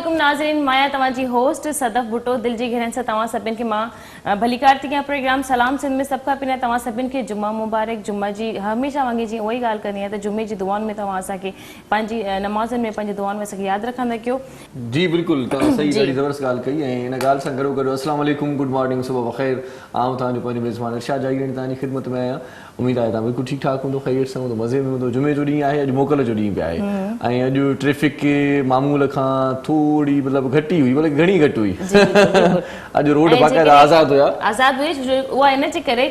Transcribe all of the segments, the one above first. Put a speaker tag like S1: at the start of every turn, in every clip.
S1: अस्सलामुअलैकुम नाज़रीन, माया तव्हांजी होस्ट सदफ भुट्टो दिल जी घेरनि सां तव्हां सभिनि खे मां भली कार थी कयां। प्रोग्राम सलाम सिंध में सभ खां पहिरियां तव्हां सभिनि खे जुमा मुबारक। जुमा जी हमेशह वांगुरु जीअं उहा ई ॻाल्हि करणी आहे त जुमे जी दुआनि में तव्हां असांखे पंहिंजी नमाज़नि में पंहिंजी दुआनि में असांखे यादि रखंदा कयो।
S2: जी बिल्कुल, तव्हां सही ॾाढी ज़बरदस्त ॻाल्हि कई ऐं इन ॻाल्हि सां गॾो अस्सलाम वालेकुम, गुड मॉर्निंग, सुबह बख़ैर। आऊं तव्हांजो पंहिंजो मेज़बान इरशाद जागीरनी तव्हांजी ख़िदमत में आहियां। उमेद आहे तव्हां बिल्कुलु ठीकु ठाक हूंदो, ख़ैरियत सां हूंदो, मज़े में हूंदो। जुमे जो ॾींहुं आहे, अॼु मोकल जो ॾींहुं बि आहे ऐं अॼु ट्रैफिक के मामूल खां थोरी मतिलबु घटि ई हुई, मतिलबु घणी घटि हुई। अॼु रोड बाक़ाइदा आज़ादु हुआ।
S1: उहा इन जे करे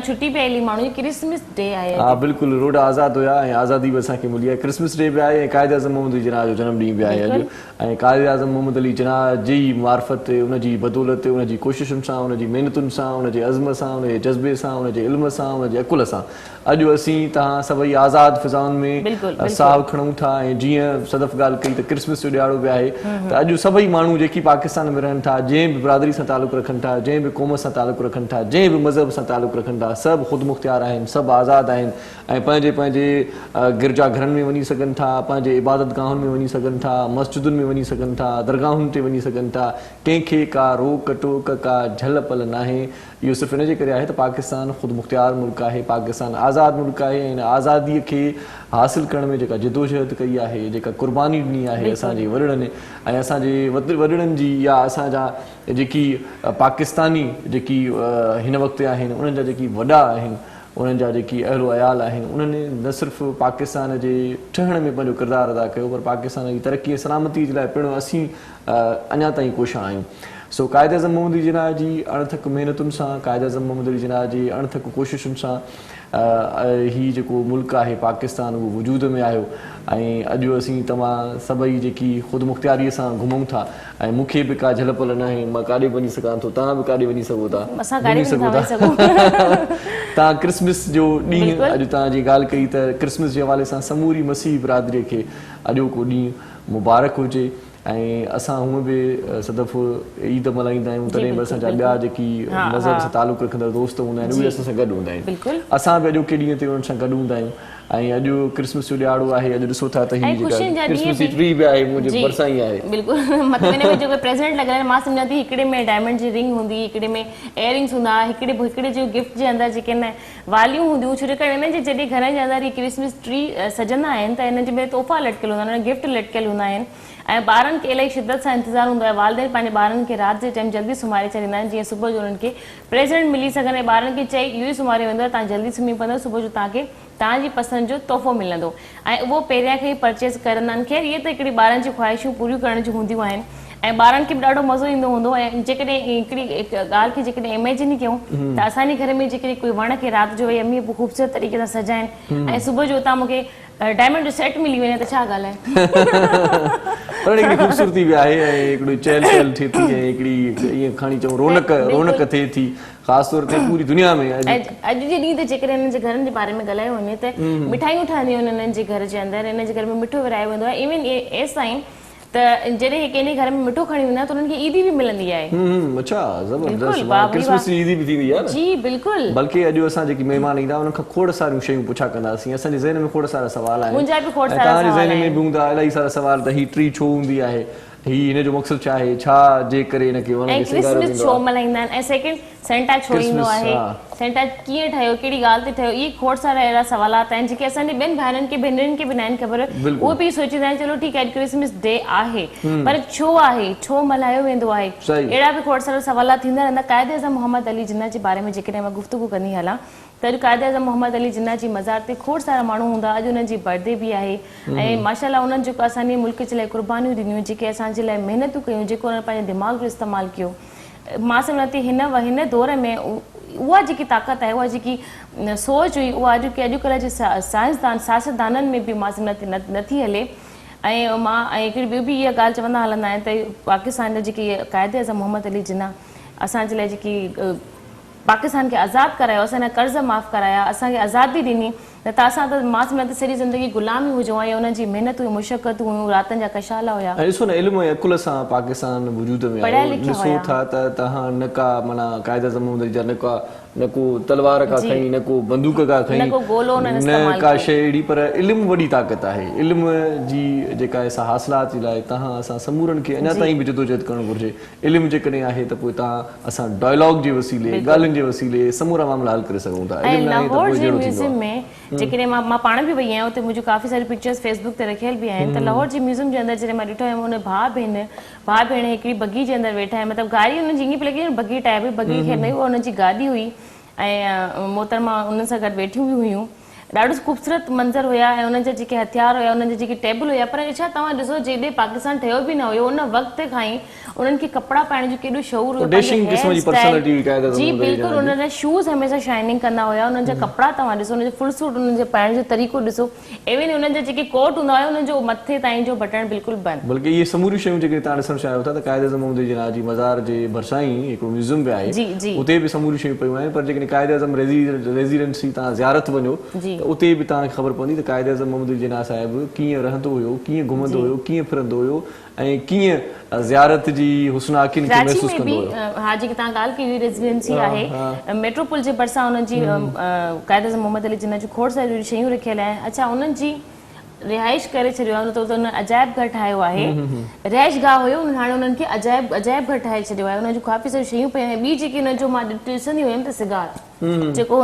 S1: छुटी पई हली माण्हू, क्रिसमस डे आहे।
S2: हा बिल्कुलु, रोड आज़ादु हुया ऐं आज़ादी बि असांखे मिली आहे। क्रिसमस डे बि आहे ऐं क़ाइद आज़म मोहम्मद अली जिन्ना जो जनम ॾींहुं बि आहे अॼु। ऐं क़ाइद आज़म मोहम्मद अली जिन्ना जी मार्फत, उनजी बदौलत, उनजी कोशिशुनि सां, उनजी महिनतुनि सां, उनजे अज़म सां, उनजे जज़्बे सां, उनजे इल्म सां, उनजे अकुल सां अॼु असीं तव्हां सभई आज़ादु फिज़ाउनि में साहु खणूं था। ऐं जीअं सदफ़ ॻाल्हि कई त क्रिसमस जो ॾियारो बि आहे त अॼु सभई माण्हू जेकी पाकिस्तान में रहनि था, जंहिं बि बिरादरी सां तालुक़ु रखनि था, जंहिं बि क़ौम सां तालुक़ु रखनि था, जंहिं बि मज़हब सां तालुक़ु रखनि था, सभु ख़ुदि मुख़्तियार आहिनि, सभु आज़ादु आहिनि ऐं पंहिंजे पंहिंजे गिरजा घरनि में वञी सघनि था, पंहिंजे इबादत गाहुनि में वञी सघनि था, मस्जिदुनि में वञी सघनि था, दरगाहुनि ते वञी सघनि था। कंहिंखे का रोक टोक, का झल पल नाहे। इहो सिर्फ़ु इन जे करे आहे त पाकिस्तान ख़ुदि मुख़्तियार मुल्क आहे, पाकिस्तान आज़ादु मुल्क आहे। ऐं आज़ादीअ खे हासिलु करण में जेका जिदोजहद कई आहे, जेका क़ुर्बानी ॾिनी आहे असांजे वॾड़नि ऐं असांजे वॾड़नि जी, या असांजा जेकी पाकिस्तानी जेकी हिन वक़्तु आहिनि, उन्हनि जा जेकी वॾा आहिनि, उन्हनि जा जेकी अहलो अयाल आहिनि, उन्हनि न सिर्फ़ु पाकिस्तान जे ठहण में पंहिंजो किरदारु अदा कयो, पर पाकिस्तान जी तरक़ी सलामती जे लाइ पिणु असीं अञा ताईं कोशिशि आहियूं। सो क़ाइद आज़म मोहम्मद अली जिन्ना जी अणथक महिनतुनि सां, क़ाइद आज़म मोहम्मद अली जिन्ना जी अणथक कोशिशुनि सां हीउ जेको मुल्क आहे पाकिस्तान, उहो वजूद में आयो। ऐं अॼु असीं तव्हां सभई जेकी ख़ुदि मुख़्तियारीअ सां घुमूं था ऐं मूंखे बि का झल पल न आहे, मां काॾे वञी सघां थो, तव्हां बि काॾे वञी सघो था, घुमी सघो था। तव्हां क्रिसमस जो ॾींहुं, अॼु तव्हांजी ॻाल्हि कई त क्रिसमस जे हवाले सां समूरी मसीह बिरादरीअ खे अॼोको ॾींहुं मुबारक हुजे। ऐं असां हूअं बि सदफ़ ईद मल्हाईंदा आहियूं, तॾहिं बि असांजा ॿिया जेकी मज़हब सां तालुक़ु रखंदड़ दोस्त हूंदा आहिनि, उहे असां सां गॾु हूंदा आहिनि। असां बि अॼोके ॾींहं ते उन्हनि सां गॾु हूंदा आहियूं। ऐं अॼु क्रिसमस जो ॾियारो आहे, अॼु ॾिसो था त हीअ जेका क्रिसमस जी ट्री बि आहे मुंहिंजे भरिसां ई आहे।
S1: बिल्कुलु, मतिलबु हिन में जेको प्रेज़ेंट लॻल आहे, मां सम्झां थी हिकिड़े में डायमंड जी रिंग हूंदी, हिकिड़े में इयरिंग्स हूंदा, हिकिड़े जो गिफ्ट जे अंदरि जेके न वालियूं हूंदियूं, छो करे हिन जे जॾहिं घर जे अंदरि हीअ क्रिसमस ट्री सजंदा आहिनि त हिन जे में तोहफ़ा लटकियल हूंदा आहिनि, गिफ्ट लटकियल हूंदा आहिनि। ऐं ॿारनि खे इलाही शिदत सां इंतज़ारु हूंदो आहे। वालिदैन पंहिंजे ॿारनि खे राति जे टाइम जल्दी सुम्हारे छॾींदा आहिनि, जीअं सुबुह जो उन्हनि खे प्रेज़ेंट मिली सघनि ऐं ॿारनि खे चई इहो ई सुम्हारे वेंदो आहे, तव्हां जल्दी सुम्ही पवंदव, सुबुह जो तव्हांखे तव्हांजी पसंदि जो तोहफ़ो मिलंदो ऐं उहो पहिरियां खां ई परचेस करंदा आहिनि। ख़ैर, इहे त हिकिड़ी ॿारनि जी ख़्वाहिशूं पूरियूं करण जूं हूंदियूं आहिनि ऐं ॿारनि खे बि ॾाढो मज़ो ईंदो हूंदो। ऐं जेकॾहिं हिकिड़ी ॻाल्हि खे जेकॾहिं इमेजिन कयूं त असांजे घर में जेकॾहिं कोई वण खे राति जो वई अम्मी ख़ूबसूरत तरीक़े सां सजाइनि ऐं सुबुह जो उतां मूंखे डायमंड जो सेट मिली वञे त छा ॻाल्हि आहे।
S2: पर हिकिड़ी ख़ूबसूरती बि आहे ऐं हिकिड़ी चहल पहल थिए थी ऐं हिकिड़ी ईअं खणी चऊं रौनक थिए थी, ख़ासि तौर ते पूरी दुनिया में।
S1: अॼु जे ॾींहं ते जेकॾहिं हिननि जे घरनि जे बारे में ॻाल्हायो वञे त मिठाइयूं ठहंदियूं आहिनि हिननि जे घर जे अंदरि, हिन जे घर में मिठो विरायो वेंदो आहे। इवन एस ताईं त जॾहिं कंहिंजे घर में मिठो खणी वेंदा आहिनि त उन्हनि खे ईदी बि मिलंदी आहे।
S2: अच्छा, ज़बरदस्त, क्रिसमस जी ईदी बि थींदी आहे।
S1: जी बिल्कुलु।
S2: बल्कि अॼु असां जेकी महिमान ईंदा उन्हनि खां खोड़ सारियूं शयूं पुछा कंदासीं। असांजे ज़हन में खोड़ सारा सवाल आहिनि,
S1: मुंहिंजा बि खोड़ सारा
S2: तव्हांजे ज़हन में बि हूंदा इलाही सारा सवाल त हीअ ट्री छो हूंदी आहे, हीअ हिन जो मक़सदु छा आहे, छा जे करे हिनखे
S1: क्रिसमस छो मल्हाईंदा आहिनि, ऐं सेकेंड सेंटा छो ईंदो आहे, सेंटा कीअं ठहियो, कहिड़ी ॻाल्हि ते ठहियो। इहे खोड़ सारा अहिड़ा सवालात आहिनि जेके असांजे ॿियनि भाइरनि खे भेनरुनि खे बि न आहिनि ख़बर। उहे बि सोचींदा आहिनि चलो ठीकु आहे क्रिसमस डे आहे, पर छो आहे, छो मल्हायो वेंदो आहे, अहिड़ा बि खोड़ सारा सवालात थींदा रहंदा। क़ाइद आज़म मोहम्मद अली जिन्ना जे बारे में जेकॾहिं मां गुफ़्तगू कंदी हलां त अॼु क़ाइद आज़म मोहम्मद अली जिन्ना जी मज़ार ते खोड़ सारा माण्हू हूंदा। अॼु उन्हनि जी बर्थडे बि आहे ऐं माशाअल्लाह उन्हनि जेको असांजे मुल्क जे लाइ क़ुर्बानियूं ॾिनियूं, जेके असांजे लाइ महिनतूं कयूं, जेको उन्हनि पंहिंजे दिमाग़ जो इस्तेमालु कयो, मां सम्झां थी हिन दौर में उहा जेकी ताक़त आहे, उहा जेकी सोच हुई, उहा अॼुकल्ह जे साइंसदान सियासतदाननि में बि मां सम्झां थी नथी हले। ऐं मां हिकिड़ी ॿियो बि इहा ॻाल्हि चवंदा हलंदा आहिनि त पाकिस्तान जा जेकी क़ाइद आज़म मोहम्मद अली जिन्ना असांजे लाइ जेकी पाकिस्तान खे आज़ादु करायो, असांजा कर्ज़ माफ़ कराया, असांखे आज़ादी ॾिनी, न त असां त मां सम्झां थी सॼी ज़िंदगी ग़ुलामी हुजूं ऐं उन्हनि जी महिनतूं मुशक़तूं हुयूं, रातनि जा कशाला हुया।
S2: ऐं ॾिसो न, इल्म ऐं अकुल सां पाकिस्तान वजूद में आयो। ॾिसो था त तव्हां न का माना क़ाइद आज़म मोहम्मद अली जा न का न को तलवार का खई, न को बंदूक का खई,
S1: न को गोलो न
S2: न का शइ अहिड़ी, पर इल्मु वॾी ताक़त आहे। इल्म जी जेका आहे हासिलात जे लाइ तव्हां असां समूरनि खे अञा ताईं बि जदोजहद करणु घुरिजे। इल्मु जेकॾहिं आहे त पोइ तव्हां असां डायलॉग जे वसीले, ॻाल्हियुनि जे वसीले समूरा मामला हल करे सघूं था।
S1: ऐं लाहौर जे म्यूज़ियम में जेकॾहिं मां पाण बि वई आहियां, उते मुंहिंजूं काफ़ी सारी पिक्चर्स फेसबुक ते रखियल बि आहिनि, त लाहौर जे म्यूज़ियम जे अंदरि जॾहिं मां ॾिठो आहे, हुन भाउ भेण हिकिड़ी बगी जे अंदरि वेठा आहिनि, मतिलबु गाॾी हुननि जी ईअं पियो लॻे बगी टाइप, बगी खे न, उहा हुनजी गाॾी हुई ऐं मोहतरमा उन्हनि सां गॾु वेठियूं बि हुयूं। ॾाढो ख़ूबसूरत मंज़र हुया ऐं उन्हनि जा जेके हथियार हुया, उन्हनि जा जेके टेबल हुया, पर छा तव्हां ॾिसो जेॾे पाकिस्तान ठहियो बि न हुयो, उन वक़्त खां ई उन्हनि खे कपिड़ा पाइण जो केॾो शौक़ु हुयो, जी बिल्कुलु। उन्हनि जा शूज़ हमेशह शाइनिंग कंदा हुया, उन्हनि जा कपिड़ा तव्हां ॾिसो, उनजो फुल सूट, उन्हनि जे पाइण जो तरीक़ो ॾिसो, इवन उन्हनि जा जेके कोट हूंदा हुया, उन्हनि जो मथे ताईं जो बटण बिल्कुलु बंदि।
S2: बल्कि इहे समूरियूं शयूं जेके तव्हां ॾिसणु चाहियो था त क़ाइद आज़म मोहम्मद जिना जी मज़ार जे भरिसां ई हिकिड़ो म्यूज़ियम बि आहे, उते बि समूरियूं शयूं पियूं आहिनि। पर जेकॾहिं क़ाइद आज़म रेज़िडेंसी तव्हां ज़ियारत वञो त उते बि तव्हांखे ख़बर पवंदी त क़ाइद आज़म मोहम्मद जिना साहिबु कीअं रहंदो हुयो, कीअं घुमंदो हुयो, कीअं फिरंदो हुयो ऐं कीअं ज़ियारत जी हुस्नाकिन खे महसूस कंदो हुयो।
S1: हा, जेकी तव्हां ॻाल्हि कई हुई रेज़िडेंसी आहे, मेट्रोपोल जे भरिसां हुनजी क़ाइद आज़म मोहम्मद अली जिना जी खोड़ सारियूं शयूं रखियल आहिनि। अच्छा, उन्हनि जी रिहाइश करे छॾियो आहे, त उन अजाइब घर ठाहियो आहे, रिहाइश गाह हुयो, हाणे उन्हनि खे अजाइब घर ठाहे छॾियो आहे। उन जूं काफ़ी सारियूं शयूं पियूं आहिनि। ॿी जेकी हुनजो मां ॾिसंदी हुयमि त सिगार, जेको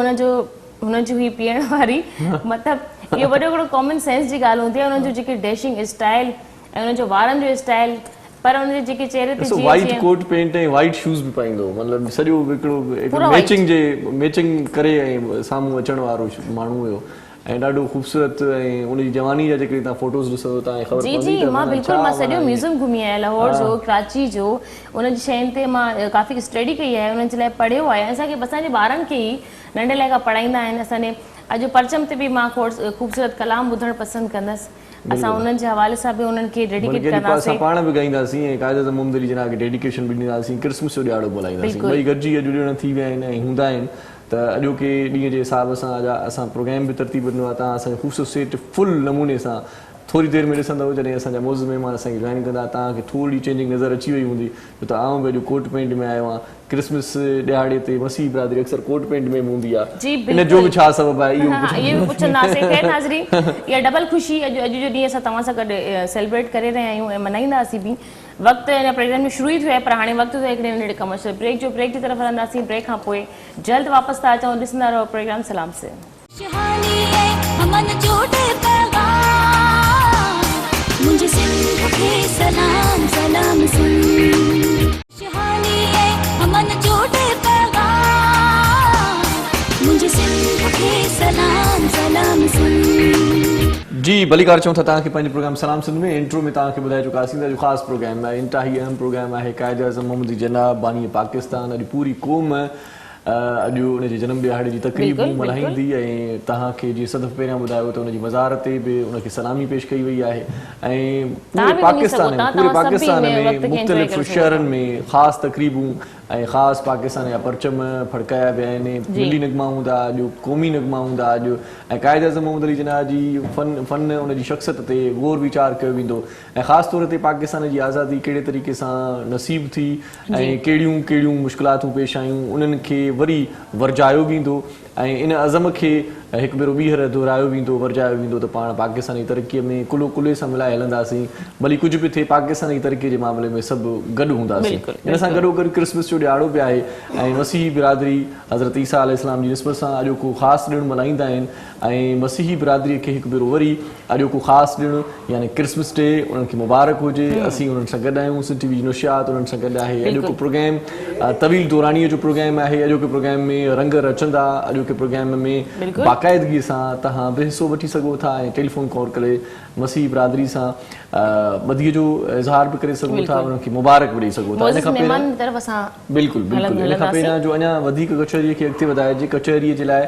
S1: हुनजी हुई पीअण वारी, मतिलबु इहो वॾो वॾो कॉमन सेंस जी ॻाल्हि हूंदी आहे। उन्हनि जो जेके ड्रेसिंग स्टाइल ऐं उन्हनि जो वारनि जो स्टाइल, पर उनजे जेके चेहरे ते
S2: वाइट कोट पैंट ऐं वाइट शूज़ बि पाईंदो, मतिलबु सॼो हिकिड़ो मैचिंग करे ऐं साम्हूं अचण वारो माण्हू हुयो ऐं ॾाढो ख़ूबसूरत। ऐं उनजी जवानी जा जेके तव्हां फोटोज़ ॾिसो तव्हांखे ख़बर पवंदी।
S1: जी, मां बिल्कुलु, मां सॼो म्यूज़ियम घुमी आहियां, लाहौर जो, कराची जो, उनजी शयुनि ते मां काफ़ी स्टडी कई आहे, उन्हनि जे लाइ पढ़ियो आहे। असांखे असांजे ॿारनि खे ई नंढे लाइ खां पढ़ाईंदा आहिनि। असांजे अॼु परचम ते बि मां ख़ूबसूरत कलाम ॿुधणु पसंदि कंदसि। असां उन्हनि जे हवाले सां बि उन्हनि खे डेडिकेट कंदासीं,
S2: असां पाण बि ॻाईंदासीं ऐं क़ाइद आज़म मोहम्मद अली जिना खे डेडिकेशन बि ॾींदासीं, क्रिसमस जो ॾियारो मल्हाईंदासीं। ॿई गॾिजी अॼु ॾिण थी विया आहिनि ऐं हूंदा आहिनि। त अॼोके ॾींहं जे हिसाब सां असां प्रोग्राम बि तरतीब ॾिनो आहे। तव्हां असांजो ख़ूबसूरत सेट फुल नमूने सां थोरी देरि में ॾिसंदव। जॾहिं असांजा मौज़ महिमान असांखे जॉइन कंदा, तव्हांखे थोरी चेंजिंग नज़र अची वई हूंदी, त आउं बि अॼु कोट पैंट में आयो आहियां। क्रिसमस ॾियारे ते मसीह बिरादरी अक्सर कोट पैंट में हूंदी आहे, इन जो बि छा सबबु आहे इहो
S1: पुछंदासीं। ख़ैर नाज़रीन, इहा डबल ख़ुशी अॼु जो ॾींहुं असां तव्हां सां गॾु सेलिब्रेट करे रहिया आहियूं ऐं मल्हाईंदासीं बि। वक़्तु हिन प्रोग्राम में शुरू ई थियो आहे, पर हाणे वक़्तु हिकिड़े नंढे कमर्शियल ब्रेक जी तरफ़ हलंदासीं। ब्रेक खां पोइ जल्द वापसि था अचूं। ॾिसंदा रहो प्रोग्राम सलाम से।
S2: जी भलीकार चऊं था तव्हांखे पंहिंजे प्रोग्राम सलाम सिंध में। इंट्रो में तव्हांखे ॿुधाए चुकासीं त ख़ासि प्रोग्राम आहे, इंतिहाई अहम प्रोग्राम आहे। क़ाइद आज़म मोहम्मद जिना बानी पाकिस्तान, अॼु पूरी क़ौम अॼु उनजे जनम ॾियारे जी तक़रीब मल्हाईंदी ऐं तव्हांखे जीअं सदफ़ पहिरियां ॿुधायो त उनजी मज़ार ते बि उनखे सलामी पेश कई वई आहे। ऐं पूरे पाकिस्तान में मुख़्तलिफ़ शहरनि में ख़ासि तक़रीबूं ऐं ख़ासि पाकिस्तान जा परचम फड़काया विया आहिनि। मिली नगमा हूंदा, अॼु क़ौमी नगमा हूंदा अॼु। ऐं क़ाइद आज़म मोहम्मद अली जिना जी फ़न उनजी शख़्सियत ते ग़ौर वीचार कयो वेंदो ऐं ख़ासि तौर ते पाकिस्तान जी आज़ादी कहिड़े तरीक़े सां नसीब थी ऐं कहिड़ियूं मुश्किलातूं पेश आयूं, उन्हनि खे वरी वर्जायो वेंदो ऐं इन अज़म खे हिकु भेरो ॿीहर दोहिरायो वेंदो, वर्जायो वेंदो त पाण पाकिस्तानी तरक़ीअ में कुल्हे सां मिलाए हलंदासीं। भली कुझु बि थिए, पाकिस्तानी तरक़ीअ जे मामले में सभु गॾु हूंदासीं। इन सां गॾोगॾु क्रिसमस जो ॾियारो बि आहे ऐं मसीही बिरादरी हज़रत ईसा अलैहिस्सलाम जी निस्बत सां अॼोको ख़ासि ॾिणु मल्हाईंदा आहिनि ऐं मसीही बिरादरीअ खे हिकु भेरो वरी अॼोको ख़ासि ॾिणु यानी क्रिसमस डे उन्हनि खे मुबारक हुजे। असीं उन्हनि सां गॾु आहियूं, सिंध टी वी जी नुशियात उन्हनि सां गॾु आहे। अॼोको प्रोग्राम तवील दौरानीअ जो प्रोग्राम आहे। अॼोके प्रोग्राम में रंग रचंदा, अॼोके प्रोग्राम में बाक़ाइदगी सां तव्हां बि हिसो वठी सघो था ऐं टेलीफोन कॉल करे मसीह बिरादरी सां मदीअ जो इज़हार बि करे सघो था, उनखे मुबारक बि ॾेई सघो था। इन खां पहिरियां बिल्कुलु इन खां पहिरियां जो अञा वधीक कचहरीअ खे अॻिते वधाइजे, कचहरीअ जे लाइ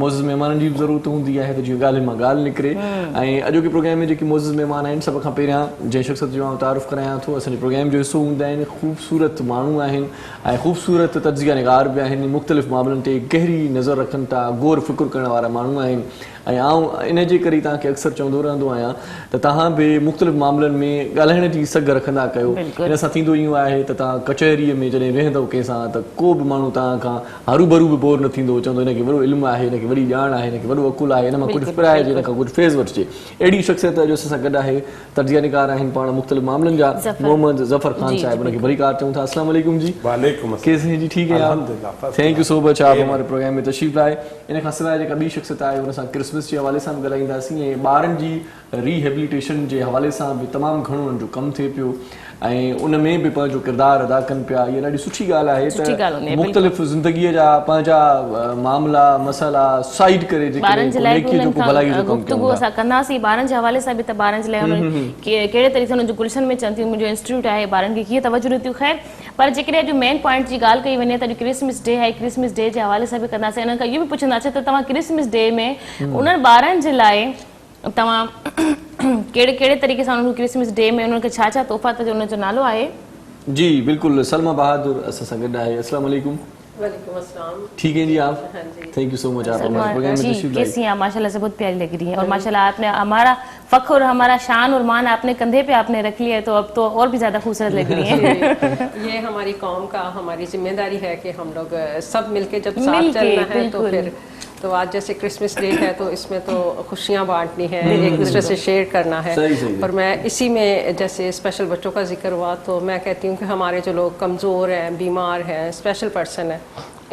S2: मोज़िज़ महिमाननि जी बि ज़रूरत हूंदी आहे त जीअं ॻाल्हि मां ॻाल्हि निकिरे। ऐं अॼोके प्रोग्राम में जेके मोज़िज़ महिमान आहिनि, सभ खां पहिरियां जंहिं शख़्सियत जो आउं तारुफ़ करायां थो, असांजे प्रोग्राम जो हिसो हूंदा आहिनि, ख़ूबसूरत माण्हू आहिनि ऐं ख़ूबसूरत तज्ज़िया निगार बि आहिनि, मुख़्तलिफ़ मामलनि ते गहरी नज़र रखनि था, गौर फिकुर करण वारा माण्हू आहिनि। ऐं आउं इन जे करे तव्हांखे अक्सर चवंदो रहंदो आहियां त तव्हां बि मुख़्तलिफ़ मामलनि में ॻाल्हाइण जी सघ रखंदा कयो। इन सां थींदो इहो आहे त तव्हां कचहरीअ में जॾहिं वेहंदव कंहिंसां त को बि माण्हू तव्हां खां हरू भरू बि बोर न थींदो, चवंदो हिनखे वॾो इल्मु आहे, हिनखे वॾी ॼाण आहे, हिनखे वॾो अकुलु आहे, हिन मां कुझु फिराइजे, हिन खां कुझु फैज़ वठिजे। अहिड़ी शख़्सियत जो असां सां गॾु आहे तर्जिया निगार आहिनि पाण मुख़्तलिफ़ मामलनि जा मोहम्मद ज़फ़र ख़ान साहिब, उनखे भली कार चऊं था। अस्सलाम वालेकुम जी।
S3: वालेकुम
S2: कैसे हैं जी? ठीक है आप? थैंक यू सो मच आप हमारे प्रोग्राम में तशरीफ़ लाए। इन खां सवाइ जेका ॿी शख़्सियत आहे उन सां क्रिसमस जे हवाले सां बि ॻाल्हाईंदासीं ऐं ॿारनि जी रिहेबिलिटेशन जे हवाले सां बि तमामु घणो उन्हनि जो कमु थिए पियो ऐं उन में बि पंहिंजो किरदारु अदा कनि पिया। इहा ॾाढी सुठी ॻाल्हि आहे त मुख़्तलिफ़ ज़िंदगीअ जा पंहिंजा मामला मसइला साइड करे
S1: ॿारनि जे लाइ गुफ़्तगू असां कंदासीं ॿारनि जे हवाले सां बि, त ॿारनि जे लाइ उन्हनि कहिड़े तरीक़े सां उन्हनि जो गुलशन में चवनि थियूं मुंहिंजो इंस्टीट्यूट आहे, ॿारनि खे कीअं तवजो नथियूं। ख़ैर पर जेकॾहिं अॼु मेन पॉइंट जी ॻाल्हि कई वञे त अॼु क्रिसमस डे आहे, क्रिसमस डे जे हवाले सां बि कंदासीं। उन्हनि खां इहो बि पुछंदासीं त तव्हां क्रिसमस डे में उन्हनि ॿारनि जे लाइ तव्हां कहिड़े तरीक़े सां उन्हनि क्रिसमस डे में उन्हनि खे छा छा तोहफ़ा त उनजो नालो आहे? जी
S2: बिल्कुल, सलमा बहादुर असां सां गॾु आहे। अस्सलाम वालेकुम।
S4: वालेकुम अस्सलाम।
S2: ठीक है जी आप? थैंक यू सो मच आप हमारे प्रोग्राम में तशरीफ लाए।
S1: कैसी हैं आप? माशाल्लाह से बहुत प्यारी लग रही हैं और माशाल्लाह आपने हमारा फख्र और हमारा शान और मान आपने कंधे पे आपने रख लिया है, तो अब तो और भी ज्यादा खूबसूरत लग रही हैं।
S4: ये हमारी कौम का हमारी जिम्मेदारी है कि हम लोग सब मिलके जब साथ चलना है तो फिर तो आज जैसे क्रिसमस डे है तो इसमें तो खुशियाँ बांटनी है, एक दूसरे से शेयर करना है। और मैं इसी में जैसे स्पेशल बच्चों का जिक्र हुआ तो मैं कहती हूँ कि हमारे जो लोग कमज़ोर हैं, बीमार हैं, स्पेशल पर्सन है,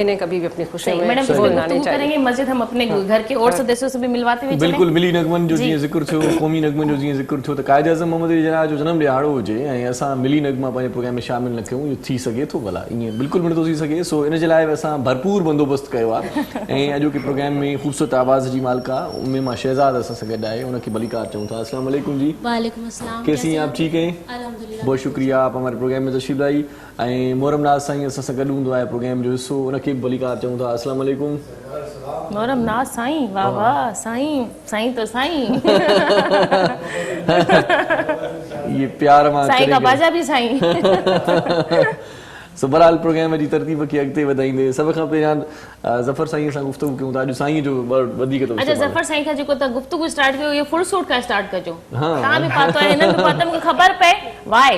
S4: इन्हें कभी भी अपनी खुशी में बोलना नहीं चाहिए।
S1: मस्जिद हम अपने घर के और सदस्यों से भी मिलवाते हुए
S2: बिल्कुल मिली नगमन जो जीअं ज़िक्र थियो, क़ौमी नगमन जो जीअं ज़िक्र थियो, त क़ाइद आज़म मोहम्मद अली जिन्ना जो जनम ॾियारो हुजे ऐं असां मिली नगमा पंहिंजे प्रोग्राम में शामिल न कयूं, इहो थी सघे थो भला? ईअं बिल्कुलु बि नथो थी सघे। सो इन जे लाइ असां भरपूर बंदोबस्तु कयो आहे ऐं अॼोके प्रोग्राम में ख़ूबसूरत आवाज़ जी मालिका उम्मे मां शहज़ाद असां सां गॾु आहे, उनखे भली कार चऊं था। अस्सलाम वालेकुम जी।
S5: वालेकुम अस्सलाम।
S2: कैसी हैं आप? ठीक हैं
S5: अल्हम्दुलिल्लाह।
S2: बहुत शुक्रिया आप हमारे प्रोग्राम में तशरीफ़ लाई ऐं मोहरम नाज़ साईं असां सां गॾु हूंदो आहे प्रोग्राम जो हिसो, उनखे बि भली कार चऊं था। अस्सलाम वालेकुम।
S1: मोहरम नाज़ साईं, वाह वाह साईं, साईं तो साईं।
S2: ये प्यार मां
S1: साईं का बाजा भी साईं।
S2: सो बहरहाल प्रोग्राम जी तरतीब खे अॻिते वधाईंदे सभ खां पहिरियां ज़फ़र साईं सां गुफ़्तगू कयूं था। अॼु साईं जो वधीक तो
S1: अच्छा ज़फ़र साईं खां जेको त गुफ़्तगू स्टार्ट कयो, ये फुल सूट का स्टार्ट कजो। तव्हां बि पातो आहे, हिननि बि पातो, मूंखे ख़बर पए वाए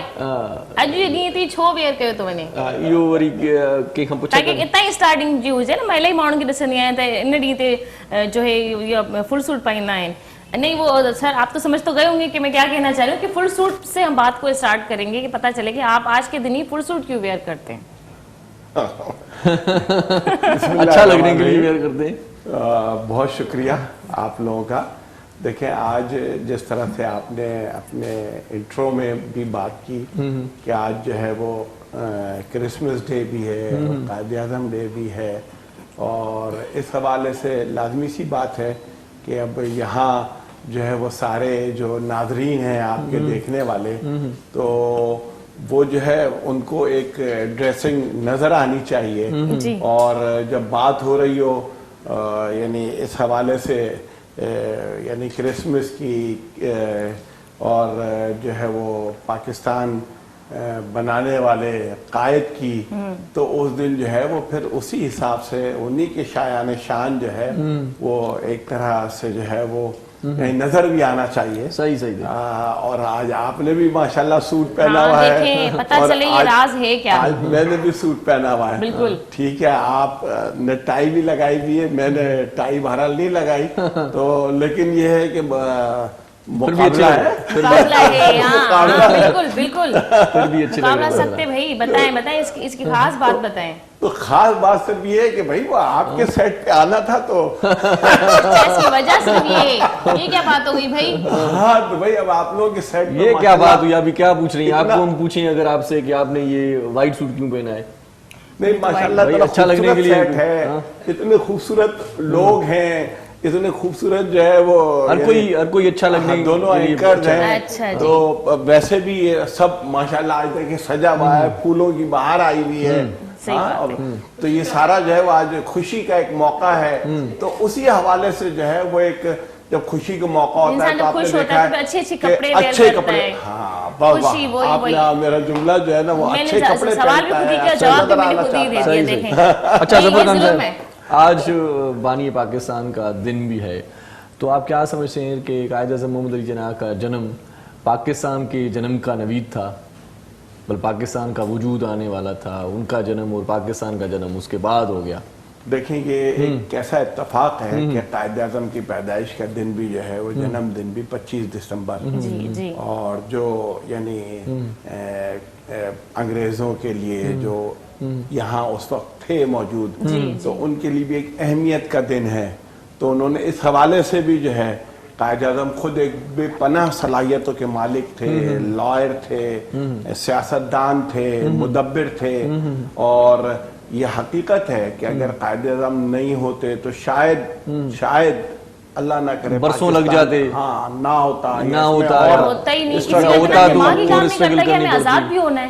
S1: अॼु ये ॾींहं ते छो वेयर कयो थो वञे।
S2: इहो वरी कंहिंखां पुछां
S1: ताकि इतां ई स्टार्टिंग जी हुजे न। मां इलाही माण्हुनि खे ॾिसंदी आहियां त इन ॾींहं ते जो है इहो फुल सूट पाईंदा आहिनि। नहीं वो सर आप तो समझ तो गए होंगे कि मैं क्या कहना चाह रही हूँ कि फुल सूट से हम बात को स्टार्ट करेंगे कि पता चले कि आप आज के दिन ही फुल सूट क्यों वेयर करते हैं।
S2: अच्छा लगने के लिए वेयर करते हैं।
S3: बहुत शुक्रिया आप लोगों का। देखें आज जिस तरह से आपने अपने इंट्रो में भी बात की कि आज जो है वो क्रिसमस डे भी है, क़ायद आज़म डे भी है, और इस हवाले से लाजमी सी बात है कि अब यहाँ जो है वो सारे जो नाज़रीन हैं आपके देखने वाले, तो वो जो है उनको एक ड्रेसिंग नज़र आनी चाहिए। और जब बात हो रही हो यानी इस हवाले से यानी क्रिसमस की और जो है वो पाकिस्तान बनाने वाले कायद की, तो उस दिन जो है वो फिर उसी हिसाब से उन्हीं के शायान शान जो है वो एक तरह से जो है वो नजर भी आना चाहिए।
S2: सही सही।
S3: और आज आपने भी माशाल्लाह सूट पहना हुआ है,
S1: पता चले ये राज है क्या।
S3: आज मैंने भी सूट पहना हुआ है।
S1: बिल्कुल
S3: ठीक है। आप ने टाई भी लगाई हुई है, मैंने टाई बहरहाल नहीं लगाई, तो लेकिन ये है कि मुकाबला है।
S1: बिल्कुल बिल्कुल मुकाबला सकते भाई। बताएं बताएं इसकी खास बात बताएं।
S3: तो खास बात सिर्फ ये है कि भाई वो आपके सेट पे आना था, तो
S1: कैसी वजह सिर्फ ये क्या बात हो गई भाई।
S3: हाँ तो भाई अब आप लोगों के सेट पे
S2: ये क्या बात हुई? अभी क्या पूछ रही हैं? आपको हम पूछें अगर आपसे कि आपने ये व्हाइट सूट क्यों पहना है?
S3: नहीं माशाल्लाह
S2: अच्छा लगने के लिए
S3: सेट है, इतने खूबसूरत लोग हैं, इतने खूबसूरत जो है वो
S2: हर कोई अच्छा लगने
S3: दोनों एंकर्स हैं।
S1: अच्छा
S3: तो वैसे भी सब माशाल्लाह आज तक सजा हुआ है, फूलों की बहार आई हुई है। और तो ये सारा जो है वो आज खुशी का एक मौका है, तो उसी हवाले से जो है वो एक जब खुशी का मौका होता है तो आपने देखा है अच्छे कपड़े। हाँ आपने मेरा जुमला जो है ना वो अच्छे कपड़े
S2: अच्छा जबरदस्त آج بانی پاکستان کا دن بھی ہے، تو آپ کیا سمجھتے ہیں کہ قائد اعظم محمد علی جناح کا جنم پاکستان کے جنم کا نوید تھا، بل پاکستان کا وجود آنے والا تھا، ان کا جنم اور پاکستان کا جنم اس کے بعد ہو گیا؟
S3: دیکھیں یہ ایک کیسا اتفاق ہے کہ قائد اعظم کی پیدائش کا دن بھی جو ہے وہ جنم دن بھی 25 دسمبر، اور جو یعنی انگریزوں کے لیے جو یہاں اس وقت تھے موجود، تو ان کے لیے بھی ایک اہمیت کا دن ہے. تو انہوں نے اس حوالے سے بھی جو ہے، قائد اعظم خود ایک بے پناہ صلاحیتوں کے مالک تھے، لائر تھے، سیاستدان تھے، مدبر تھے، اور یہ حقیقت ہے کہ اگر قائد اعظم نہیں ہوتے تو شاید اللہ نہ کرے
S2: برسوں لگ جاتے،
S1: ہوتا
S2: ہوتا
S1: ہی نہیں، کسی کا دماغی کام نہیں کرتا کہ ہمیں آزاد بھی ہونا ہے.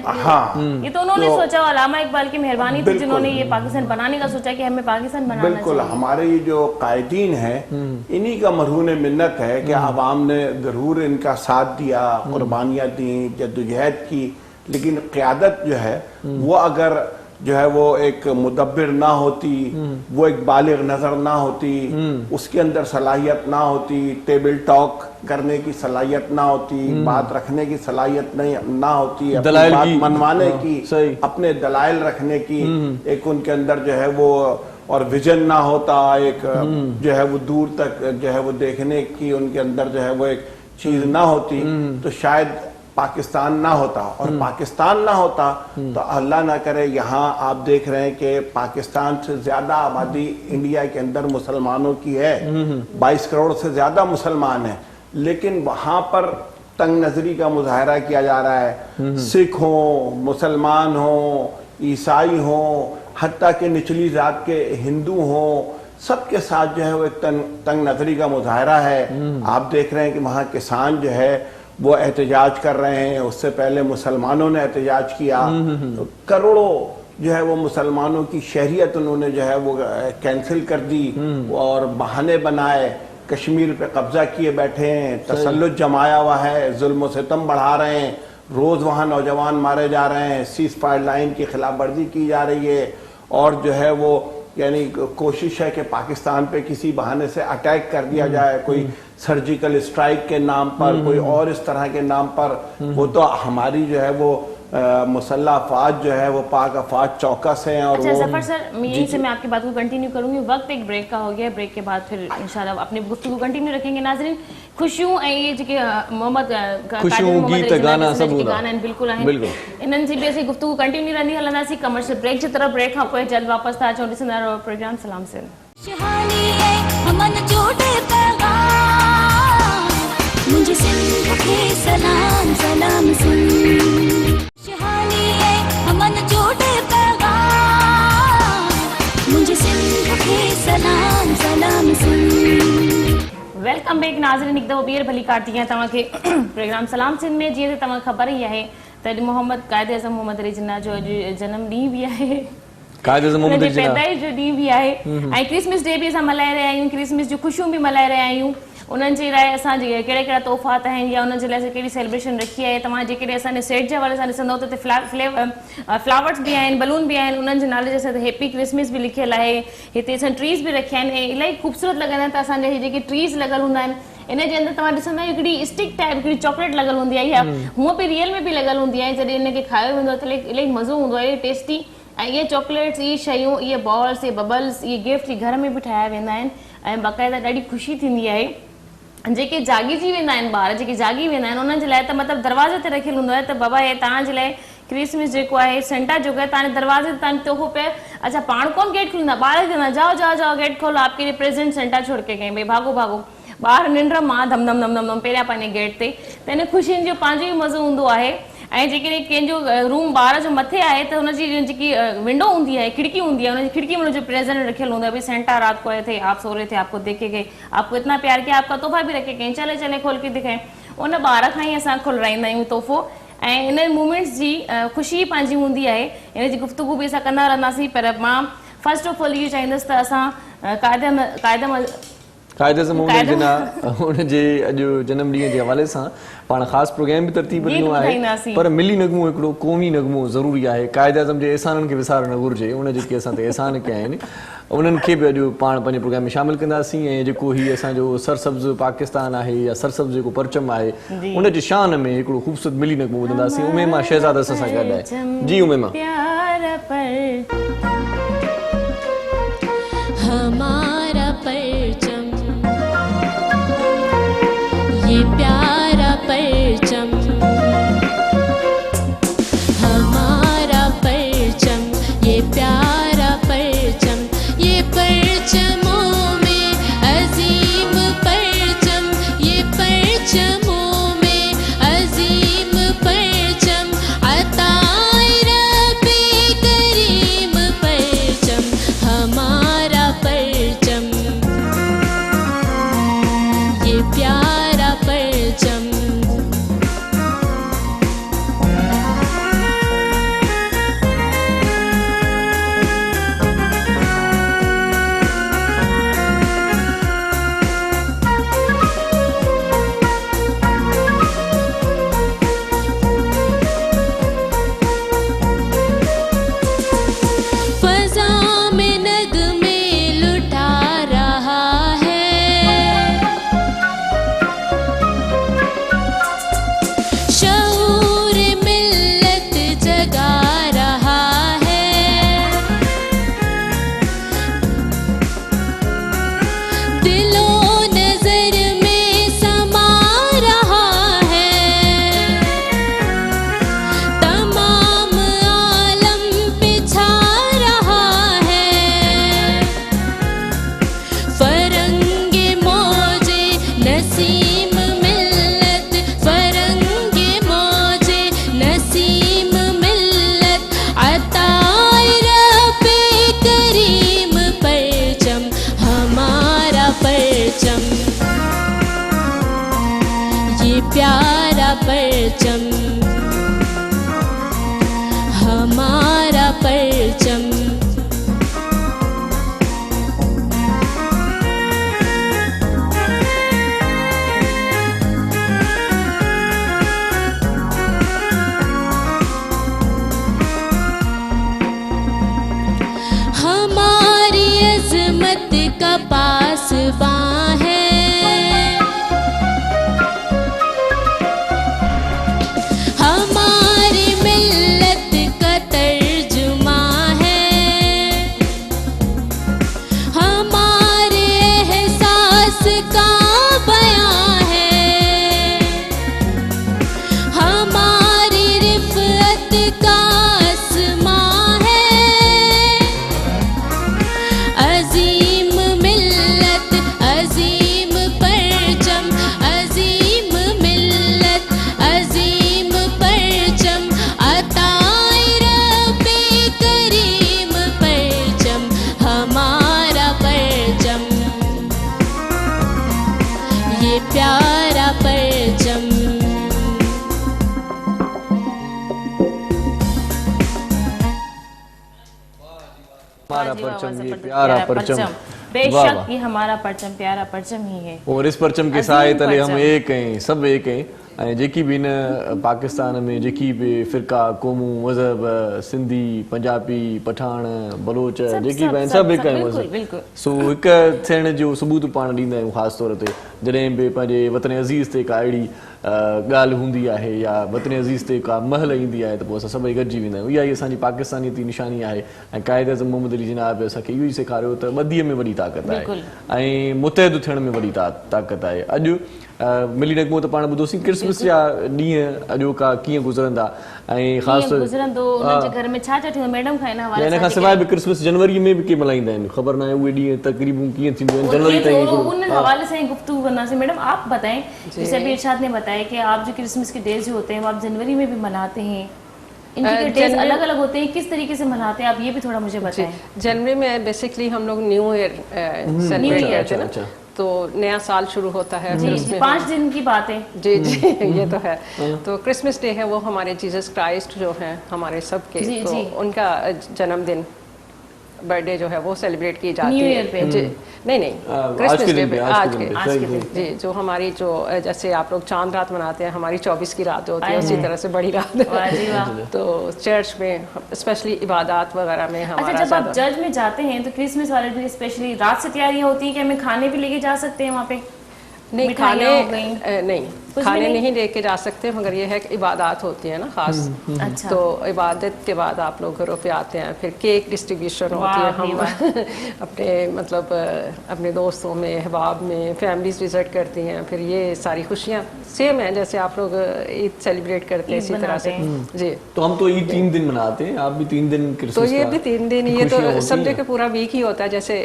S1: یہ تو انہوں نے سوچا، علامہ اقبال کی مہربانی تھی جنہوں نے یہ پاکستان بنانے کا سوچا کہ ہمیں پاکستان بنانا چاہیے.
S3: بالکل. ہمارے یہ جو قائدین ہیں انہی کا مرہون منت ہے کہ عوام نے ضرور ان کا ساتھ دیا، قربانیاں دیں، جدوجہد کی، لیکن قیادت جو ہے وہ اگر جو ہے وہ ایک مدبر نہ ہوتی، وہ ایک بالغ نظر نہ ہوتی، اس کے اندر صلاحیت نہ ہوتی، ٹیبل ٹاک کرنے کی صلاحیت نہ ہوتی، بات رکھنے کی صلاحیت نہ ہوتی، اپنی بات منوانے کی، اپنے دلائل رکھنے کی ایک ان کے اندر جو ہے وہ، اور ویژن نہ ہوتا، ایک جو ہے وہ دور تک جو ہے وہ دیکھنے کی ان کے اندر جو ہے وہ ایک چیز نہ ہوتی، تو شاید پاکستان نہ ہوتا. اور پاکستان نہ ہوتا تو اللہ نہ کرے یہاں آپ دیکھ رہے ہیں کہ پاکستان سے زیادہ آبادی انڈیا کے اندر مسلمانوں کی ہے، 22 کروڑ سے زیادہ مسلمان ہیں، لیکن وہاں پر تنگ نظری کا مظاہرہ کیا جا رہا ہے. سکھ ہوں، مسلمان ہوں، عیسائی ہوں، حتیٰ کہ نچلی ذات کے ہندو ہوں، سب کے ساتھ جو ہے وہ ایک تنگ نظری کا مظاہرہ ہے. آپ دیکھ رہے ہیں کہ وہاں کسان جو ہے وہ احتجاج کر رہے ہیں، اس سے پہلے مسلمانوں نے احتجاج کیا، کروڑوں جو ہے وہ مسلمانوں کی شہریت انہوں نے جو ہے وہ کینسل کر دی، اور بہانے بنائے، کشمیر پہ قبضہ کیے بیٹھے ہیں، تسلط جمایا ہوا ہے، ظلم و ستم بڑھا رہے ہیں، روز وہاں نوجوان مارے جا رہے ہیں، سیز فائر لائن کی خلاف ورزی کی جا رہی ہے، اور جو ہے وہ یعنی کوشش ہے کہ پاکستان پہ کسی بہانے سے اٹیک کر دیا جائے، کوئی سرجیکل اسٹرائک کے نام پر، کوئی اور اس طرح کے نام پر. وہ تو ہماری جو ہے وہ مسلح افواج جو ہے وہ پاک افواج چوکس ہیں. اور
S1: اچھا ظفر سر، یہیں سے میں آپ کی بات کو کنٹینیو کروں گی. وقت ایک بریک کا ہو گیا، بریک کے بعد پھر انشاءاللہ اپنی گفتگو کنٹینیو رکھیں گے. ناظرین، خوشیوں یہ جو کہ محمد
S2: گانا سب
S1: بالکل ہیں، انہن سے بھی ایسی گفتگو کنٹینیو رہنی ہلنا سی کمرشل بریک کی طرف. بریک ہاں کوئی جلد واپس تھا چوٹی سے نارو پروگرام سلام سے مجھے سن کے سلام سلام سن شہانی ہے ہمن جوڑے پیغام مجھے سن کے سلام سلام سن. ویلکم بیک ناظرین، ایک دفعہ بیر بھلی کاٹی ہیں تمہاں کے پروگرام سلام سن میں. جی تمہاں خبر ہی ہے تے محمد قائد اعظم محمد علی جناح جو جنم ڈی بھی ہے،
S2: قائد اعظم محمد علی جناح
S1: پیدائش جو ڈی بھی ہے، ऐं क्रिसमस डे भी असां मल्हाए रहिया आहियूं. क्रिसमस जूं ख़ुशियूं बि मल्हाए रहिया आहियूं. उन्हनि जे लाइ असां कहिड़ा कहिड़ा तोहफ़ात आहिनि या उन्हनि जे लाइ असां कहिड़ी सेलिब्रेशन रखी आहे. तव्हां जेकॾहिं असांजे सेट जे हवाले सां ॾिसंदव त हिते फ्लावर्स बि आहिनि, बलून बि आहिनि, उन्हनि जे नाले जे साथ हैप्पी क्रिसमस बि लिखियलु आहे. हिते असां ट्रीज़ बि रखिया आहिनि ऐं इलाही ख़ूबसूरत लॻंदा आहिनि. त असांजे जेके ट्रीज़ लॻल हूंदा आहिनि इन जे अंदरि तव्हां ॾिसंदा आहियो हिकिड़ी स्टिक टाइप हिकिड़ी चॉकलेट लॻल हूंदी आहे, या हूअं बि रियल में बि लॻल हूंदी आहे. जॾहिं इनखे खायो वेंदो आहे त इलाही मज़ो हूंदो आहे, टेस्टी. ऐं इहे चॉकलेट्स, इहे शयूं, इहे बॉल्स, इहे बबल्स, इहे गिफ्ट घर में बि ठाहिया वेंदा आहिनि. ऐं बाक़ाइदा ॾाढी ख़ुशी थींदी आहे. जेके जाॻिजी वेंदा आहिनि ॿार, जेके जाॻी वेंदा आहिनि उन्हनि जे लाइ त मतिलबु दरवाज़े ते रखियलु हूंदो आहे त बाबा हे तव्हांजे लाइ क्रिसमस जेको आहे सेंटा जेको आहे तव्हांजे दरवाज़े ते तव्हांजो तोहफ़ो पे. अच्छा पाण कोन गेट खोलींदा, ॿार चवंदा जाओ जाओ जाओ गेट खोलो, आपके लिए प्रेजेंट सेंटा छोड़ के गए, भई भागो भागो. ॿार निंड मां धम धम धम धम धम पहिरियां पंहिंजे गेट ते. त इन ख़ुशियुनि जो पंहिंजो ई मज़ो हूंदो आहे. ऐं जेकॾहिं कंहिंजो रूम ॿार जो मथे आहे त हुनजी जेकी विंडो हूंदी आहे, खिड़की हूंदी आहे, हुनजी खिड़की में हुनजो प्रेजेंट रखियलु हूंदो आहे, भई सेंटा रात को आए थे, आप सो रहे थे, आपको देखे गए, आपको इतना प्यार किया, आपका तोहफ़ा भी रखे गए, चले चले खोल के दिखाएं. उन ॿार खां ई असां खुलराईंदा आहियूं तोहफ़ो. ऐं इन मूमेंट्स जी ख़ुशी पंहिंजी हूंदी आहे. इन जी गुफ़्तगू बि असां कंदा रहंदासीं. पर मां फर्स्ट ऑफ ऑल इहो चाहींदसि त असां
S2: قائد اعظم محمد علی جناح ان जे अॼु जनम ॾींहं जे हवाले सां पाण ख़ासि प्रोग्राम बि तरतीब ॾिनो आहे. पर मिली नगमो हिकिड़ो क़ौमी नगमो ज़रूरी आहे. क़ाइद आज़म जे एहसाननि खे विसारणु न घुरिजे, उन जेके असां ते एहसान कया आहिनि उन्हनि खे बि अॼु पाण पंहिंजे प्रोग्राम में शामिल कंदासीं ऐं जेको हीउ असांजो सरसब्ज़ पाकिस्तान आहे या सरसब्ज़ जेको परचम आहे उन जी शान में हिकिड़ो ख़ूबसूरत मिली नगमो ॿुधंदासीं। उमेमा शहज़ाद असां सां गॾु आहे। जी उमेमा।
S5: हमारा परचम ये प्यारा परचम, हमारा परचम ये प्यारा परचम, ये परचमों में अजीम परचम, ये परचमों में अजीम परचम, अताए रब्बे करीम परचम, हमारा परचम ये प्यारा परचम। फज़ा में नगमे लुटा रहा है, शऊर मिल्लत जगा रहा है, दिलो नजर में समा रहा है, तमाम आलम पे छा रहा है, फरंगे मौजे नसीम मिल्लत, फरंगे मौजे नसीम मिल्लत, अताए रब्बे करीम परचम, हमारा परचम ये प्यारा परचम, हमारा परचम। हमारी अज़मत का पासबां है, हमारी मिल्लत का तर्जुमा है, हमारे एहसास का बयां है, हमारी रिफ़अत का आसमां है, अजीम मिल्लत अजीम परचम, अजीम मिल्लत अजीम परचम, अताए रब्बे करीम परचम, हमारा परचम ये प्यारा परचम।
S2: हमारा परचम ये प्यारा परचम। वाह
S1: बेशक
S2: वाह।
S1: ये हमारा परचम प्यारा परचम ही है।
S2: और इस परचम के साए तले हम एक हैं, सब एक हैं। ऐं जेकी बि इन पाकिस्तान में जेकी बि फ़िरका क़ौमूं मज़हब सिंधी पंजाबी पठान बलोच जेकी बि आहिनि सभु हिकु आहियूं
S1: बिल्कुलु,
S2: असां।
S1: बिल्कुलु।
S2: सो हिकु थियण जो सबूत पाण ॾींदा आहियूं ख़ासि तौर ते जॾहिं बि पंहिंजे वतन अज़ीज़ ते का अहिड़ी ॻाल्हि हूंदी आहे या वतन अज़ीज़ ते का महल ईंदी आहे त पोइ असां सभई गॾिजी वेंदा आहियूं। इहा ई असांजी पाकिस्तानियत जी निशानी आहे ऐं क़ाइद आज़म मोहम्मद अली जिनाब असांखे इहो ई सेखारियो त ॿधीअ में वॾी ताक़त आहे ऐं मुतहद थियण में वॾी ताक़त आहे। अॼु मिली नगमो त पाण ॿुधोसीं क्रिसमस जा ॾींहं अॼोका कीअं गुज़रंदा ऐं ख़ासि तौर
S1: गुज़रंदो उनजे घर में छा छा थींदो मैडम खां इन हवाले
S2: इन खां सवाइ बि क्रिसमस जनवरी में बि के मल्हाईंदा आहिनि, ख़बर न आहे उहे ॾींहं तक़रीबूं कीअं थींदियूं आहिनि जनवरी ताईं।
S1: उन हवाले से गुफ्तगू करना से मैडम आप बताएं, जैसे अभी इरशाद ने बताया कि आप जो क्रिसमस के डेज जो होते हैं वो आप जनवरी में भी मनाते हैं, इनके डेज अलग अलग होते हैं, किस तरीके से मनाते हैं आप ये भी थोड़ा मुझे बताएं।
S4: जनवरी में बेसिकली हम लोग न्यू ईयर सेलिब्रेट करते हैं ना, तो नया साल शुरू होता है। फिर उसमें
S1: 5 दिन की बात है।
S4: जी जी ये तो है। तो क्रिसमस डे है वो हमारे जीसस क्राइस्ट जो है हमारे सबके, तो उनका जन्मदिन برتھ ڈے جو ہے وہ سیلیبریٹ کی جاتی
S1: نیو
S4: ہے
S1: ایئر پہ؟
S4: جی نہیں کرسمس ڈے پہ آج کے
S1: جی
S4: جو ہماری جو جیسے آپ لوگ چاند رات مناتے ہیں ہماری 24 کی رات ہوتی ہے اسی طرح سے بڑی رات تو چرچ میں اسپیشلی عبادات وغیرہ میں ہمارا
S1: اچھا جب آپ چرچ میں جاتے ہیں تو کرسمس والے دن اسپیشلی رات سے تیاریاں ہوتی ہیں کہ ہمیں کھانے بھی لے کے جا سکتے ہیں وہاں پہ؟
S4: نہیں کھانے نہیں لے کے جا سکتے مگر یہ ہے کہ عبادات ہوتی ہیں نا خاص
S1: اچھا
S4: تو عبادت کے بعد آپ لوگ گھروں پہ آتے ہیں پھر کیک ڈسٹریبیوشن ہوتی ہے ہم اپنے مطلب اپنے دوستوں میں احباب میں فیملیز وزٹ کرتی ہیں پھر یہ ساری خوشیاں سیم ہیں جیسے آپ لوگ عید سیلیبریٹ کرتے ہیں اسی طرح سے جی
S2: تو ہم تو عید 3 دن مناتے ہیں آپ بھی 3 دن کرسمس
S4: تو یہ بھی 3 دن یہ تو سمجھے کہ پورا ویک ہی ہوتا ہے جیسے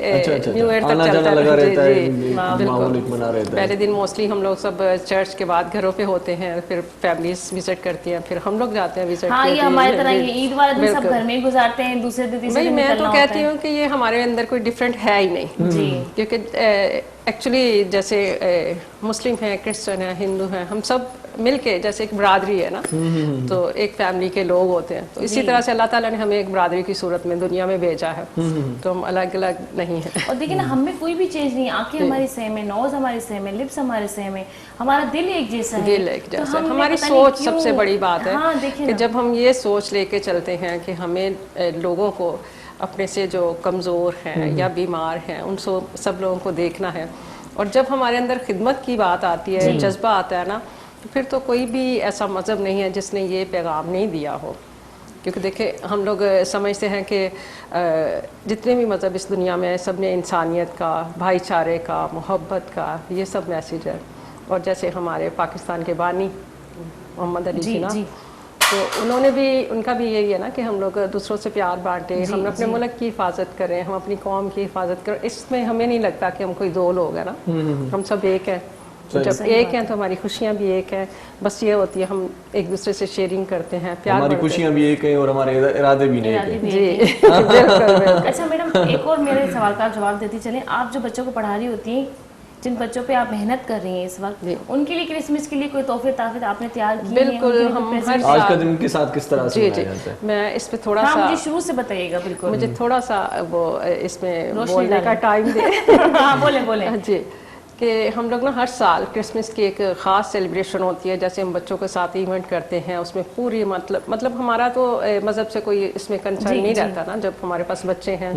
S4: نیو ایئر تک چلتا ہے جی بالکل پہلے دن موسٹلی ہم لوگ سب چرچ کے بعد گھروں پہ ہوتے ہیں پھر فیملیز وزٹ کرتی ہیں پھر ہم لوگ جاتے ہیں وزٹ
S1: ہاں یہ ہماری طرح یہ عید والے دن سب گھر میں گزارتے ہیں دوسرے دن تیسرے دن
S4: میں تو کہتی ہوں کہ یہ ہمارے اندر کوئی ڈفرینٹ ہے ہی نہیں
S1: جی
S4: کیونکہ ایکچولی جیسے مسلم ہیں کرسچن ہیں ہندو ہیں ہم سب مل کے جیسے ایک برادری ہے نا تو ایک فیملی کے لوگ ہوتے ہیں تو اسی طرح سے اللہ تعالیٰ نے ہمیں ایک برادری کی صورت میں دنیا میں بھیجا ہے تو ہم الگ الگ نہیں ہیں
S1: اور دیکھیں نا ہم میں کوئی بھی چیز نہیں آنکھیں ہماری سیم ہے نوز ہماری سیم ہے لپس ہمارے سیم ہے ہمارا دل ایک جیسا ہے
S4: دل ایک جیسا ہماری سوچ سب سے بڑی بات ہے کہ جب ہم یہ سوچ لے کے چلتے ہیں کہ ہمیں لوگوں کو اپنے سے جو کمزور ہیں یا بیمار ہیں ان سب لوگوں کو دیکھنا ہے اور جب ہمارے اندر خدمت کی بات آتی ہے جذبہ آتا ہے نا تو پھر تو کوئی بھی ایسا مذہب نہیں ہے جس نے یہ پیغام نہیں دیا ہو کیونکہ دیکھیں ہم لوگ سمجھتے ہیں کہ جتنے بھی مذہب اس دنیا میں سب نے انسانیت کا بھائی چارے کا محبت کا یہ سب میسیج ہے اور جیسے ہمارے پاکستان کے بانی محمد علی جناح تو انہوں نے بھی ان کا بھی یہی ہے نا کہ ہم لوگ دوسروں سے پیار بانٹیں ہم اپنے ملک کی حفاظت کریں ہم اپنی قوم کی حفاظت کریں اس میں ہمیں نہیں لگتا کہ ہم کوئی دو لوگ ہیں نا ہم سب ایک ہیں جب ایک ہیں تو ہماری خوشیاں بھی ایک ہیں بس یہ ہوتی ہے ہم ایک دوسرے سے شیئرنگ کرتے ہیں پیار
S2: ہماری خوشیاں بھی ایک ہیں اور ہمارے ارادے بھی ایک ہیں
S4: جی
S1: اچھا میڈم ایک اور میرے سوال کا جواب دیتی چلیں آپ جو بچوں کو پڑھا رہی ہوتی ہیں جن بچوں پہ آپ محنت کر رہی ہیں اس وقت ان کے لیے کرسمس کے لیے کوئی تحفے تحفے آپ نے تیار کیے ہیں؟
S4: بالکل ہم ہر
S2: آج کا دن کے ساتھ کس طرح سے منایا جاتا ہے
S4: میں اس پہ تھوڑا سا
S1: مجھے شروع سے بتائیے گا بالکل
S4: مجھے تھوڑا سا وہ اس میں بولنے کا ٹائم دے
S1: ہاں بولیں
S4: جی کہ ہم لوگ نا ہر سال کرسمس کی ایک خاص سیلیبریشن ہوتی ہے جیسے ہم بچوں کے ساتھ ایونٹ کرتے ہیں اس میں پوری مطلب ہمارا تو مذہب سے کوئی اس میں کنسرن نہیں رہتا نا جب ہمارے پاس بچے ہیں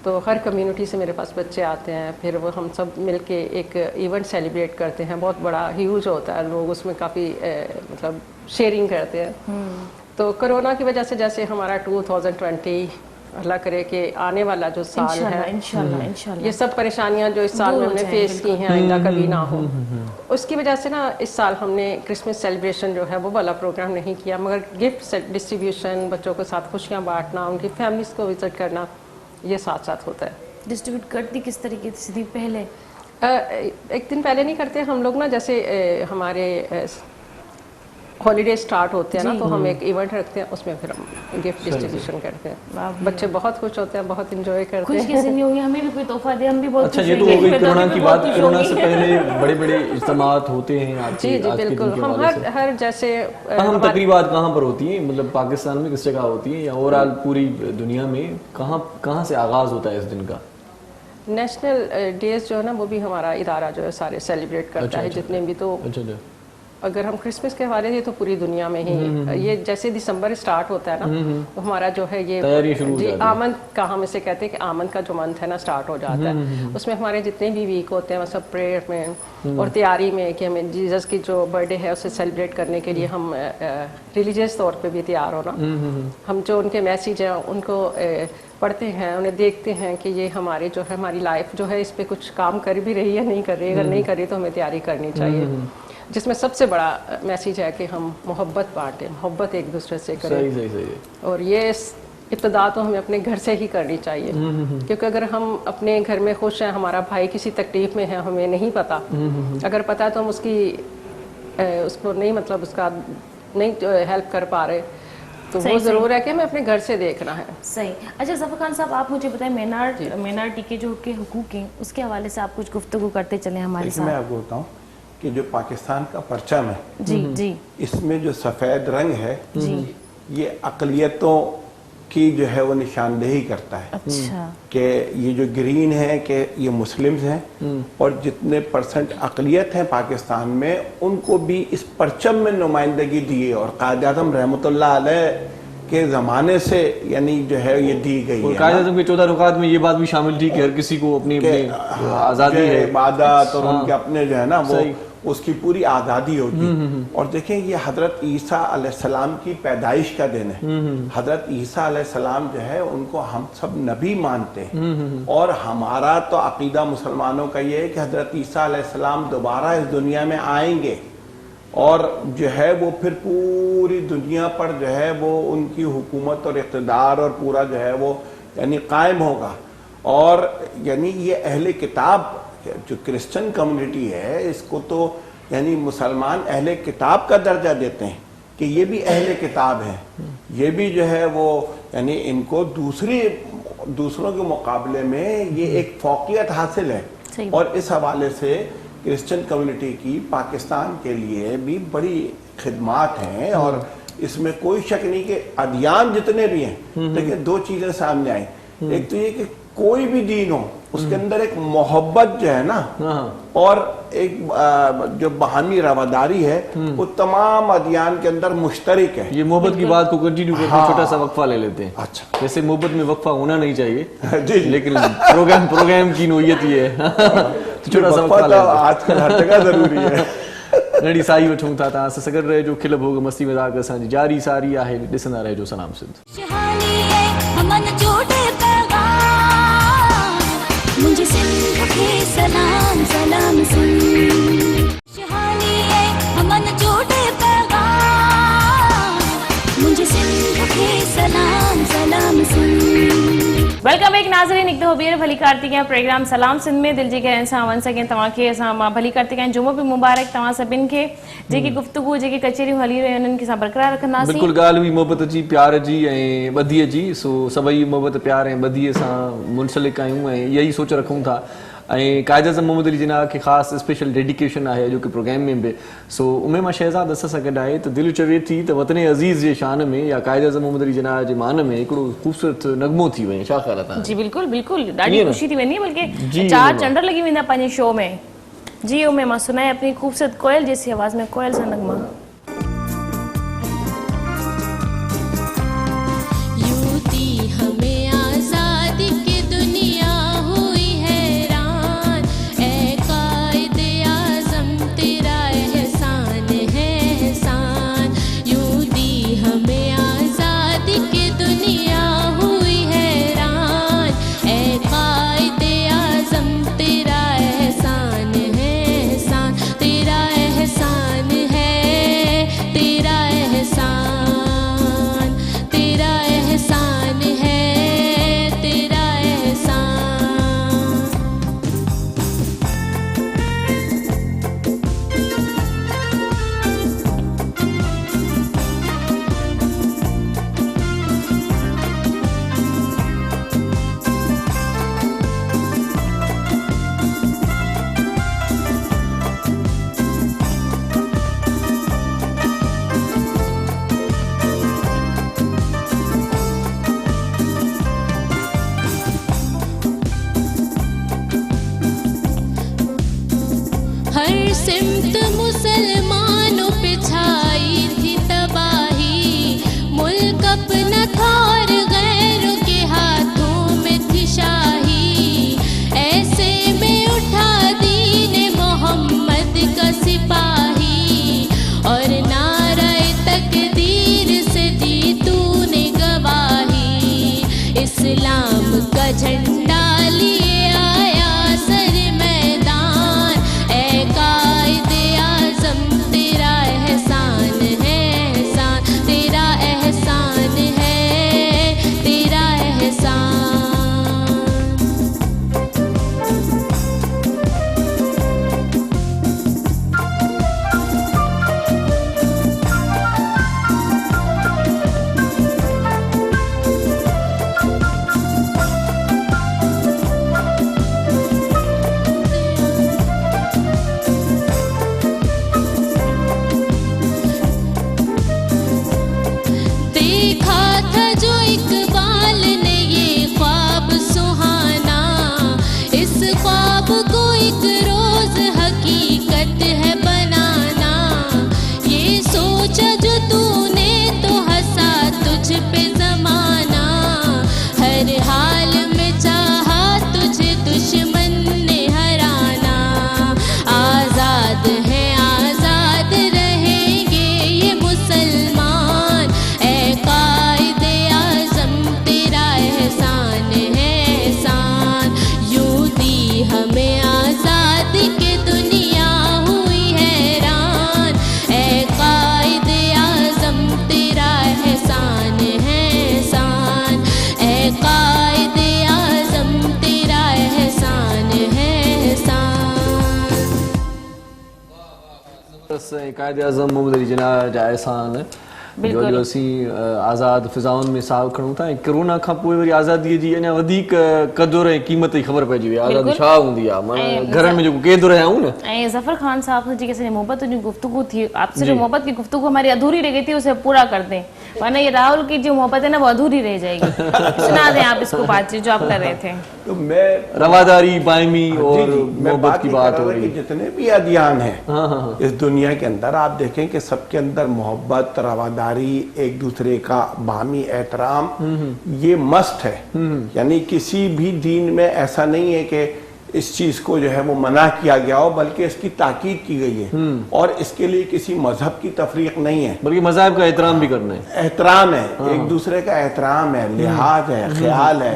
S4: تو ہر کمیونٹی سے میرے پاس بچے آتے ہیں پھر وہ ہم سب مل کے ایک ایونٹ سیلیبریٹ کرتے ہیں بہت بڑا ہیوج ہوتا ہے لوگ اس میں کافی مطلب شیئرنگ کرتے ہیں تو کرونا کی وجہ سے جیسے ہمارا 2020 اللہ کرے کہ آنے والا جو سال ہے انشاءاللہ یہ سب پریشانیاں جو اس سال میں ہم نے فیس کی ہیں آئندہ کبھی نہ ہو اس کی وجہ سے نا اس سال ہم نے کرسمس سیلیبریشن جو ہے وہ والا پروگرام نہیں کیا مگر گفٹ ڈسٹریبیوشن بچوں کے ساتھ خوشیاں بانٹنا ان کی فیملیز کو وزٹ کرنا یہ ساتھ ساتھ ہوتا ہے
S1: ڈسٹریبیوٹ کرتی کس طریقے سے پہلے
S4: ایک دن پہلے نہیں کرتے ہم لوگ نا جیسے ہمارے ہالیڈے سٹارٹ ہوتے ہیں نا تو ہم ایک ایونٹ رکھتے ہیں اس میں پھر ہم گفٹ ڈسٹریبیوشن کرتے ہیں بچے بہت خوش ہوتے ہیں بہت انجوائے کرتے ہیں
S1: خوش کیسے نہیں ہوگی ہمیں بھی کوئی تحفہ دے ہم بھی بہت
S2: اچھا یہ تو ہو گئی کرونا کی بات کرونا سے پہلے بڑے بڑے اجتماعات ہوتے ہیں
S4: جی بالکل ہم ہر جیسے
S2: ہم تقریبات کہاں پر ہوتی ہیں مطلب پاکستان میں کس جگہ ہوتی ہیں یا اوورآل پوری دنیا میں کہاں سے آغاز ہوتا ہے اس دن کا
S4: نیشنل ڈیز جو ہے نا وہ بھی ہمارا ادارہ جو ہے سارے سیلیبریٹ کرتا ہے جتنے بھی تو اگر ہم کرسمس کے حوالے سے تو پوری دنیا میں ہی یہ جیسے دسمبر سٹارٹ ہوتا ہے نا تو ہمارا جو ہے یہ آمن کا ہم اسے کہتے ہیں کہ آمن کا جو منتھ ہے نا سٹارٹ ہو جاتا ہے اس میں ہمارے جتنے بھی ویک ہوتے ہیں وہ سب پریئر میں اور تیاری میں کہ ہمیں جیزس کی جو برتھ ڈے ہے اسے سیلیبریٹ کرنے کے لیے ہم ریلیجیس طور پہ بھی تیار ہونا ہم جو ان کے میسیج ہیں ان کو پڑھتے ہیں انہیں دیکھتے ہیں کہ یہ ہمارے جو ہے ہماری لائف جو ہے اس پہ کچھ کام کر بھی رہی ہے نہیں کر رہی اگر نہیں کر رہی تو ہمیں تیاری کرنی چاہیے جس میں سب سے بڑا میسیج ہے کہ ہم محبت بانٹیں محبت ایک دوسرے سے کریں اور یہ ابتدا تو ہمیں اپنے گھر سے ہی کرنی چاہیے کیونکہ اگر ہم اپنے گھر میں خوش ہیں ہمارا بھائی کسی تکلیف میں ہے ہمیں نہیں پتا اگر پتا ہے تو ہم اس کو نہیں مطلب اس کا نہیں ہیلپ کر پا رہے تو وہ ضرور ہے کہ ہمیں اپنے گھر سے دیکھنا ہے
S1: صحیح اچھا ظفر خان صاحب آپ مجھے بتائیں مینارٹی کے جو کے حقوق ہیں اس کے حوالے سے آپ کچھ گفتگو کرتے چلیں ہمارے ساتھ
S3: میں آپ کو بتاؤں کہ جو پاکستان کا پرچم ہے
S1: جی
S3: اس میں جو سفید رنگ ہے یہ اقلیتوں की जो है वो निशानदेही करता है।
S1: अच्छा।
S3: कि ये जो ग्रीन है कि ये मुस्लिम्स हैं और जितने % अक़लियत हैं पाकिस्तान में उनको भी इस परचम में नुमाइंदगी दी है और कायद आज़म रहमतुल्लाह अलैह के ज़माने से यानी जो है ये दी गई है।
S2: कायद आज़म के 14 रुकात में ये बात भी शामिल थी कि हर किसी को अपनी आज़ादी है,
S3: इबादत और उनके अपने जो है ना वो उसकी पूरी आज़ादी होगी। और देखें ये हज़रत ईसा अलैहिस्सलाम की पैदाइश का दिन है। हज़रत ईसा अलैहिस्सलाम जो है उनको हम सब नबी मानते हैं और हमारा तो अकीदा मुसलमानों का ये है कि हज़रत ईसा अलैहिस्सलाम दोबारा इस दुनिया में आएंगे और जो है वो फिर पूरी दुनिया पर जो है वो उनकी हुकूमत और इक़्तिदार और पूरा जो है वो यानी कायम होगा। और यानी ये अहले किताब जो क्रिश्चियन कम्युनिटी है इसको तो यानी मुसलमान अहले किताब का दर्जा देते हैं कि ये भी अहले किताब है, ये भी जो है वो यानी इनको दूसरों के मुकाबले में ये एक फौकियत हासिल है। और इस हवाले से क्रिश्चियन कम्युनिटी की पाकिस्तान के लिए भी बड़ी खिदमात हैं और इसमें कोई शक नहीं कि अदियान जितने भी हैं। देखिए दो चीजें सामने आई, एक तो ये कि कोई भी दीन हो उसके अंदर एक मोहब्बत जो है ना और एक जो बाहमी रवादारी है वो तमाम अदियान के अंदर मुश्तरक है।
S2: ये मोहब्बत की बात को कंटिन्यू करते हैं, छोटा सा वक्फा ले लेते हैं।
S3: अच्छा।
S2: जैसे मोहब्बत में वक्फा होना नहीं चाहिए
S3: जी
S2: लेकिन प्रोग्राम की नोयत ये है तो छोटा सा वक्फा ले लेते हैं।
S3: आजकल हर जगह जरूरी है।
S2: नड़ी साई वठूं था तव्हां सां सगड़ रहिजो, खिल भोग मस्ती मज़ाक असांजी जारी सारी आहे, ॾिसंदा रहिजो सलाम सिंध।
S6: मुझे सिंध के सलाम सलाम सिंध शहानी है हमन जोड़े पैगाम मुझे सिंध के सलाम सलाम सिंध।
S1: वेलकम बैक नाज़रीन, हिकु दफ़ो ॿीहर भली कार्तिक प्रोग्राम सलाम सिंध में दिल जे गहरनि सां वन सकें तव्हांखे असां मां भली कार्तिक जुमो बि मुबारक। तव्हां सभिनि खे जेकी गुफ्तगू जेकी कचहरियूं हली रहियूं उन्हनि खे असां बरक़रार रखंदासीं।
S2: बिल्कुलु ॻाल्हि हुई मोहबत जी, प्यार जी ऐं ॿधीअ जी। सो सभई मोहबत प्यार ऐं ॿधीअ सां मुंसलिक आहियूं ऐं इहा ई सोच रखूं था। ऐं कायद आज़म मोहम्मद अली जिनाह खे ख़ासि स्पेशल डेडिकेशन आहे अॼोके प्रोग्राम में बि। सो उमे मां शहज़ाद असां सां गॾु आहे त दिलि चवे थी त वतन अज़ीज़ जे शान में या कायद आज़म मोहम्मद अली जिनाह जे मान में हिकिड़ो ख़ूबसूरत नगमो थी वञे। छा ख़्याल आहे?
S1: जी बिल्कुलु बिल्कुलु, ॾाढी ख़ुशी थी वेंदी है, बल्कि 4 चंड लगी वेंदा पंहिंजे शो में। जी उमे मां सुनाए अपनी खूबसूरत कोयल जैसी आवाज़ में कोयल सा नगमा।
S5: सिमत मुसलमानों पे छाई थी तबाही, मुल्क अपना था और गैरों के हाथों में थी शाही। ऐसे में उठा दीन मोहम्मद का सिपाही और नारे तकदीर से दी तूने गवाही। इस्लाम का झंडा लिए आया सर मैदान, ऐ कायदे आज़म तेरा एहसान है एहसान, तेरा एहसान है तेरा एहसान। ख्वाब को एक रोज हकीकत है बनाना, ये सोचा जो तूने तो हंसा तुझ पे जमाना, हर हाल में चाहा तुझे दुश्मन ने हराना, आजाद है आजाद रहेंगे ये मुसलमान, ए कायदे आज़म तेरा एहसान है एहसान, यूं दी हमें आज़ादी के दुनिया हुई हैरान, ए कायदे आज़म तेरा एहसान है एहसान, ए कायदे आज़म तेरा एहसान है एहसान।
S2: कायदे आज़म मोहम्मद अली जिन्ना जा एहसान जो जो असीं आज़ाद फिज़ाउनि में साहु खणूं था। ऐं कोरोना खां पोइ वरी आज़ादीअ जी अञा वधीक क़दुरु ऐं क़ीमत जी ख़बर पइजी वई आहे। आज़ादी छा हूंदी आहे, माना घरनि में जेको क़ैद रहिया आहियूं न।
S1: ऐं ज़फ़र खान साहब जी कैसे मोहब्बत की गुफ्तगू थी, आपसे जो मोहब्बत की गुफ्तगू हमारी अधूरी रह गई थी उसे पूरा कर दें, वरना ये राहुल की जो मोहब्बत है ना वो अधूरी रह जाएगी। सुना दें आप इसको बातचीत जो आप कर रहे थे।
S3: तो मैं
S2: रवादारी बायमी और
S3: मैं
S2: मोहब्बत की बात हो रही
S3: है कि जितने भी अदियान हैं इस दुनिया के अंदर आप देखें कि सबके अंदर मोहब्बत, रवादारी, एक दूसरे का बामी एहतराम ये मस्ट है। यानी किसी भी दीन में ऐसा नहीं है कि इस चीज को जो है वो मना किया गया हो, बल्कि इसकी ताकीद की गई है और इसके लिए किसी मजहब की तफरीक नहीं है,
S2: बल्कि मज़हब का एहतराम भी करना है।
S3: एहतराम है, एक दूसरे का एहतराम है, लिहाज है, ख्याल है,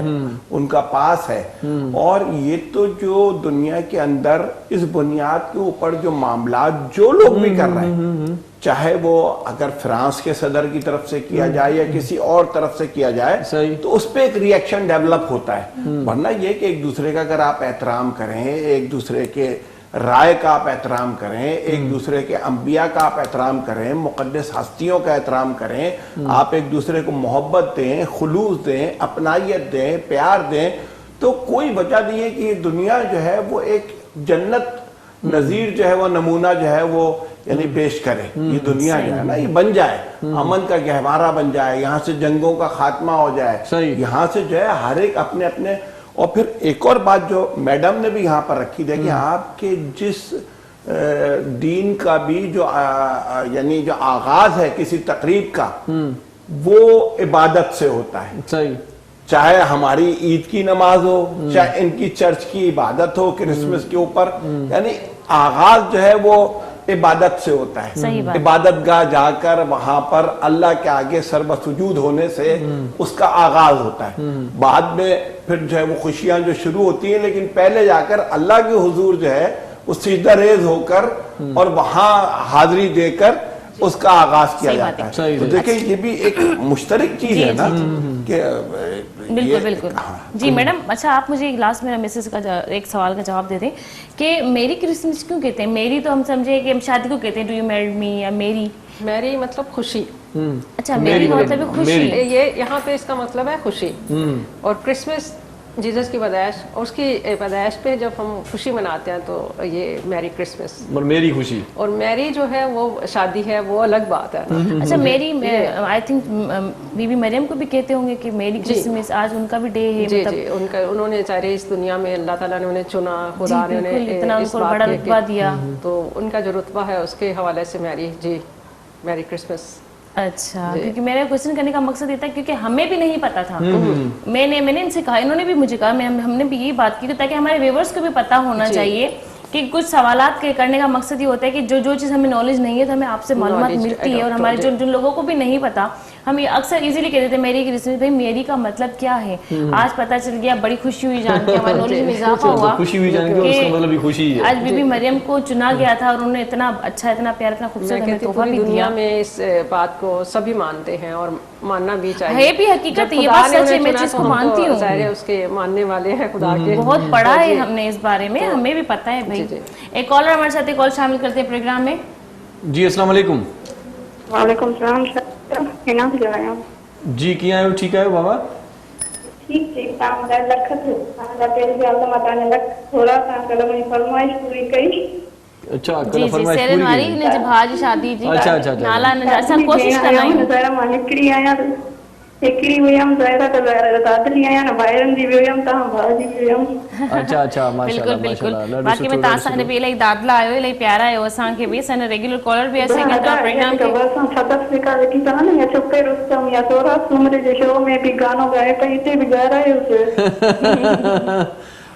S3: उनका पास है। और ये तो जो दुनिया के अंदर इस बुनियाद के ऊपर जो मामला जो लोग भी कर रहे हैं, चाहे वो अगर फ्रांस के सदर की तरफ से किया जाए या किसी और तरफ से किया जाए, तो उस पर एक रिएक्शन डेवलप होता है। वरना ये कि एक दूसरे का अगर आप एहतराम करें, एक दूसरे के राय का आप एहतराम करें, एक दूसरे के अंबिया का आप एहतराम करें, मुक़द्दस हस्तियों का एहतराम करें, आप एक दूसरे को मोहब्बत दें, खुलूस दें, अपनाइयत दें, प्यार दें, तो कोई वजह नहीं है कि ये दुनिया जो है वो एक जन्नत नजीर जो है वो नमूना जो है वो यानी पेश करे। ये दुनिया जो है ना ये बन जाए, अमन का गहवारा बन जाए, यहाँ से जंगों का खात्मा हो जाए, यहाँ से जो है हर एक अपने अपने। और फिर एक और बात जो मैडम ने भी यहाँ पर रखी थी कि आपके जिस दीन का भी जो यानी जो आगाज है किसी तकरीब का वो इबादत से होता है।
S2: सही,
S3: चाहे हमारी ईद की नमाज हो, चाहे इनकी चर्च की इबादत हो क्रिसमस के ऊपर, यानी आगाज जो है वो इबादत से होता है। इबादत गाह जाकर वहां पर अल्लाह के आगे सर्वसुजूद होने से उसका आगाज होता है। बाद में फिर जो है वो खुशियां जो शुरू होती हैं, लेकिन पहले जाकर अल्लाह के हुजूर जो है वो सिजदा रेज होकर और वहां हाजिरी देकर उसका आगाज किया जाता है। तो देखिए ये भी एक मुश्तरक चीज है ना कि
S1: बिल्कुल बिल्कुल। जी मैडम, अच्छा आप मुझे एक लास्ट मेरा मैसेज का एक सवाल का जवाब दे दें कि मेरी क्रिसमस क्यों कहते हैं? मेरी तो हम समझे कि हम शादी को कहते हैं, डू यू मैरिड मी, या मेरी
S4: मैरी मतलब खुशी।
S1: अच्छा, मेरी का मतलब है खुशी।
S4: ये यहाँ पे इसका मतलब है खुशी। और क्रिसमस जीसस की पैदाइश, उसकी पैदाइश पे जब हम खुशी मनाते हैं तो ये मैरी क्रिसमस
S2: और मेरी खुशी।
S4: और मैरी जो है वो शादी है, वो अलग बात है।
S1: अच्छा, मेरी आई थिंक बीबी मरियम को भी कहते होंगे कि मेरी क्रिसमस, आज उनका भी डे है।
S4: जी जी, उनका उन्होंने सारे इस दुनिया में अल्लाह ताला ने उन्हें चुना, खुदा ने उन्हें
S1: इतना उनको बड़ा रुतबा दिया,
S4: तो उनका जो रुतबा है उसके हवाले से मैरी, जी मैरी क्रिसमस।
S1: अच्छा, क्योंकि मेरा क्वेश्चन करने का मकसद ये था क्योंकि हमें भी नहीं पता था। मैंने इनसे कहा, इन्होंने भी मुझे कहा, हमने भी यही बात की ताकि हमारे व्यूअर्स को भी पता होना चाहिए कि कुछ सवालात के करने का मकसद ये होता है कि जो चीज़ हमें नॉलेज नहीं है तो हमें आपसे मालूमात मिलती है, और हमारे जिन लोगों को भी नहीं पता हम ये अक्सर इजीली कह देते हैं मेरी क्रिसमस। भाई मेरी का मतलब क्या है? आज पता चल गया, बड़ी खुशी हुई जान के, हमारे नॉलेज में इजाफा हुआ।
S2: खुशी हुई जान के उसका मतलब भी खुशी है।
S1: आज बीबी मरियम को चुना गया था और उन्होंने इतना अच्छा, इतना प्यार, इतना खूबसूरत हमें तोहफा भी दिया।
S4: दुनिया में इस बात को सभी मानते हैं और मानना भी चाहिए।
S1: है भी हकीकत, ये बात सच है, मैं चीज को मानती हूँ।
S4: सारे उसके मानने वाले हैं खुदा के,
S1: बहुत पढ़ा है हमने इस बारे में, हमें भी पता है भाई। एक कॉलर हमारे साथ एक कॉल शामिल करते हैं प्रोग्राम में।
S2: जी अस्सलाम वालेकुम।
S7: वालेकुम सलाम सर, नाम जो है
S2: जी किया आयो? ठीक आयो बाबा?
S7: ठीक ठीक, काम कर लखत आला तेरे से अल्लाह माता ने लख थोड़ा सा कलम में फरमाइश पूरी करी।
S2: अच्छा,
S1: जी जी, सेरन वाली ने जब भाजी शादी जी।
S2: अच्छा,
S1: नाला ने अच्छा कोशिश करना है
S7: जरा मानिकड़ी आया हिकिड़ी हुयमि ज़ाहिरा त दादरी आहियां न ॿाहिरनि जी बि हुयमि तव्हां भाउ जी बि हुयमि
S2: अच्छा अच्छा
S1: बिल्कुल
S2: माशाल्लाह
S1: बिल्कुल
S2: माशाल्लाह
S1: बाक़ी में तव्हां असांजे बि इलाही दादला आहियो इलाही प्यारा आहियो असांखे बि असांजा रेगुलर कॉलर बि असांखे तव्हां प्रोग्राम खे
S7: असां साउथ अफ्रीका वेठी था न या छुपे रुस्तम या सौराष्ट्र उमिरि जे शो में बि गानो ॻाए पई हिते बि ॻारायोसि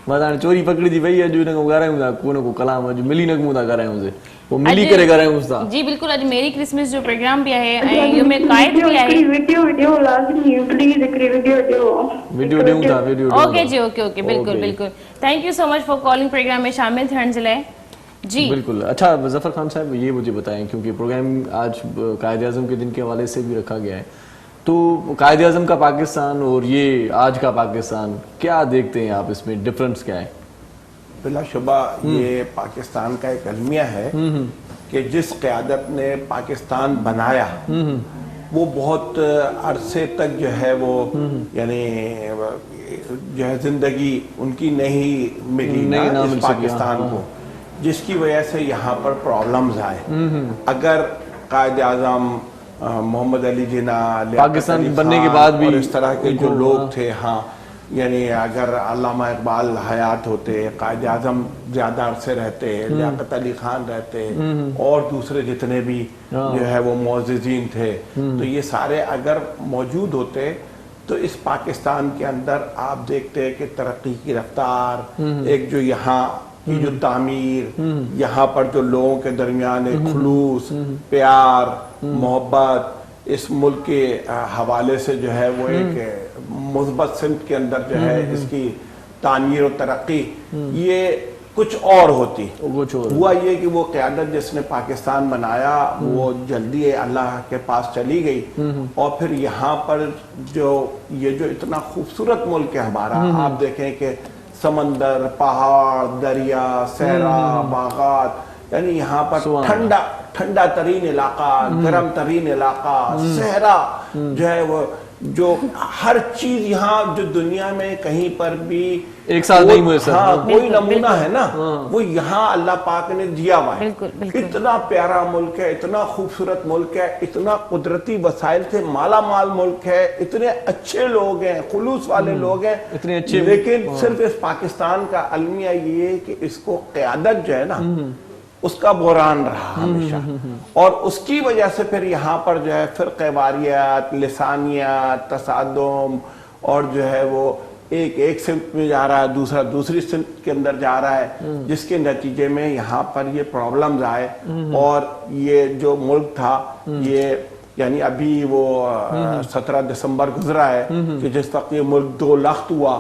S2: मां हाणे चोरी पकड़िजी वई अॼु हिन खां ॻारायूं था को न को कलाम अॼु मिली न था ॻारायूंसि पोइ मिली करे ॻारायूंसि था
S1: जी बिल्कुल अॼु मेरी क्रिसमस जो प्रोग्राम भी आहे ऐं इहो में कायद भी आहे
S7: वीडियो लाज़मी प्लीज हिकिड़ी वीडियो
S2: ॾियूं था वीडियो
S1: ओके जी ओके बिल्कुल बिल्कुल thank you so much for calling program में शामिल थियण जे लाइ जी
S2: बिल्कुल। अच्छा जफर खान साहब ये मुझे बताएं क्योंकि प्रोग्राम आज कायद आज़म के दिन के हवाले से भी रखा गया है तो कायद आज़म का पाकिस्तान और ये आज का पाकिस्तान क्या देखते हैं आप इसमें डिफरेंस क्या है?
S3: बिलाशुबा ये पाकिस्तान का एक अलमिया है कि जिस क़यादत ने पाकिस्तान बनाया वो बहुत अरसे तक जो है वो यानी जो है जिंदगी उनकी नहीं मिली ना इस पाकिस्तान को, जिसकी वजह से यहाँ पर प्रॉब्लम्स आए। अगर कायद आज़म मोहम्मद अली जिन्ना
S2: पाकिस्तान बनने के बाद भी
S3: इस तरह के जो लोग थे, हाँ यानी अगर अल्लामा इकबाल हयात होते, कायद आज़म ज़्यादा अरसे रहते, लियाकत अली खान रहते और दूसरे जितने भी जो है वो मुअज़्ज़िज़ीन थे, तो ये सारे अगर मौजूद होते तो इस पाकिस्तान के अंदर आप देखते हैं कि तरक्की की रफ्तार, एक जो यहाँ की जो तामीर, यहाँ पर जो लोगों के दरमियान एक खुलूस, प्यार, मोहब्बत, इस मुल्क के हवाले से जो है वो एक मुस्बत सिमत के अंदर जो है इसकी तामीर और तरक्की ये कुछ और होती। हुआ ये कि वो क़यादत जिसने पाकिस्तान बनाया वो जल्दी अल्लाह के पास चली गई और फिर यहाँ पर जो ये जो इतना खूबसूरत मुल्क है हमारा, आप देखें कि समंदर, पहाड़, दरिया, सहरा, बागात, यानी यहाँ पर ठंडा तरीन इलाका, गर्म तरीन इलाका, सहरा जो है वो जो हर चीज यहाँ जो दुनिया में कहीं पर भी
S2: एक साथ नहीं हुए सर,
S3: हाँ कोई नमूना है ना वो यहाँ अल्लाह पाक ने दिया हुआ है। इतना प्यारा मुल्क है, इतना खूबसूरत मुल्क है, इतना कुदरती वसाइल से माला माल मुल्क है, इतने अच्छे लोग हैं, खुलूस वाले लोग हैं,
S2: इतने अच्छे,
S3: लेकिन सिर्फ इस पाकिस्तान का अलमिया ये है कि इसको क़यादत जो है ना उसका बुरान रहा हमेशा और उसकी वजह से फिर यहाँ पर जो है फ़िरक़ेवारियत, लिसानियत, तसादुम और जो है वो एक सिमत में जा रहा है, दूसरा दूसरी सिमत के अंदर जा रहा है, जिसके नतीजे में यहाँ पर ये प्रॉब्लम्स आए और ये जो मुल्क था ये यानी अभी वो 17 दिसंबर गुजरा है कि जिस वक्त ये मुल्क 2 लाख हुआ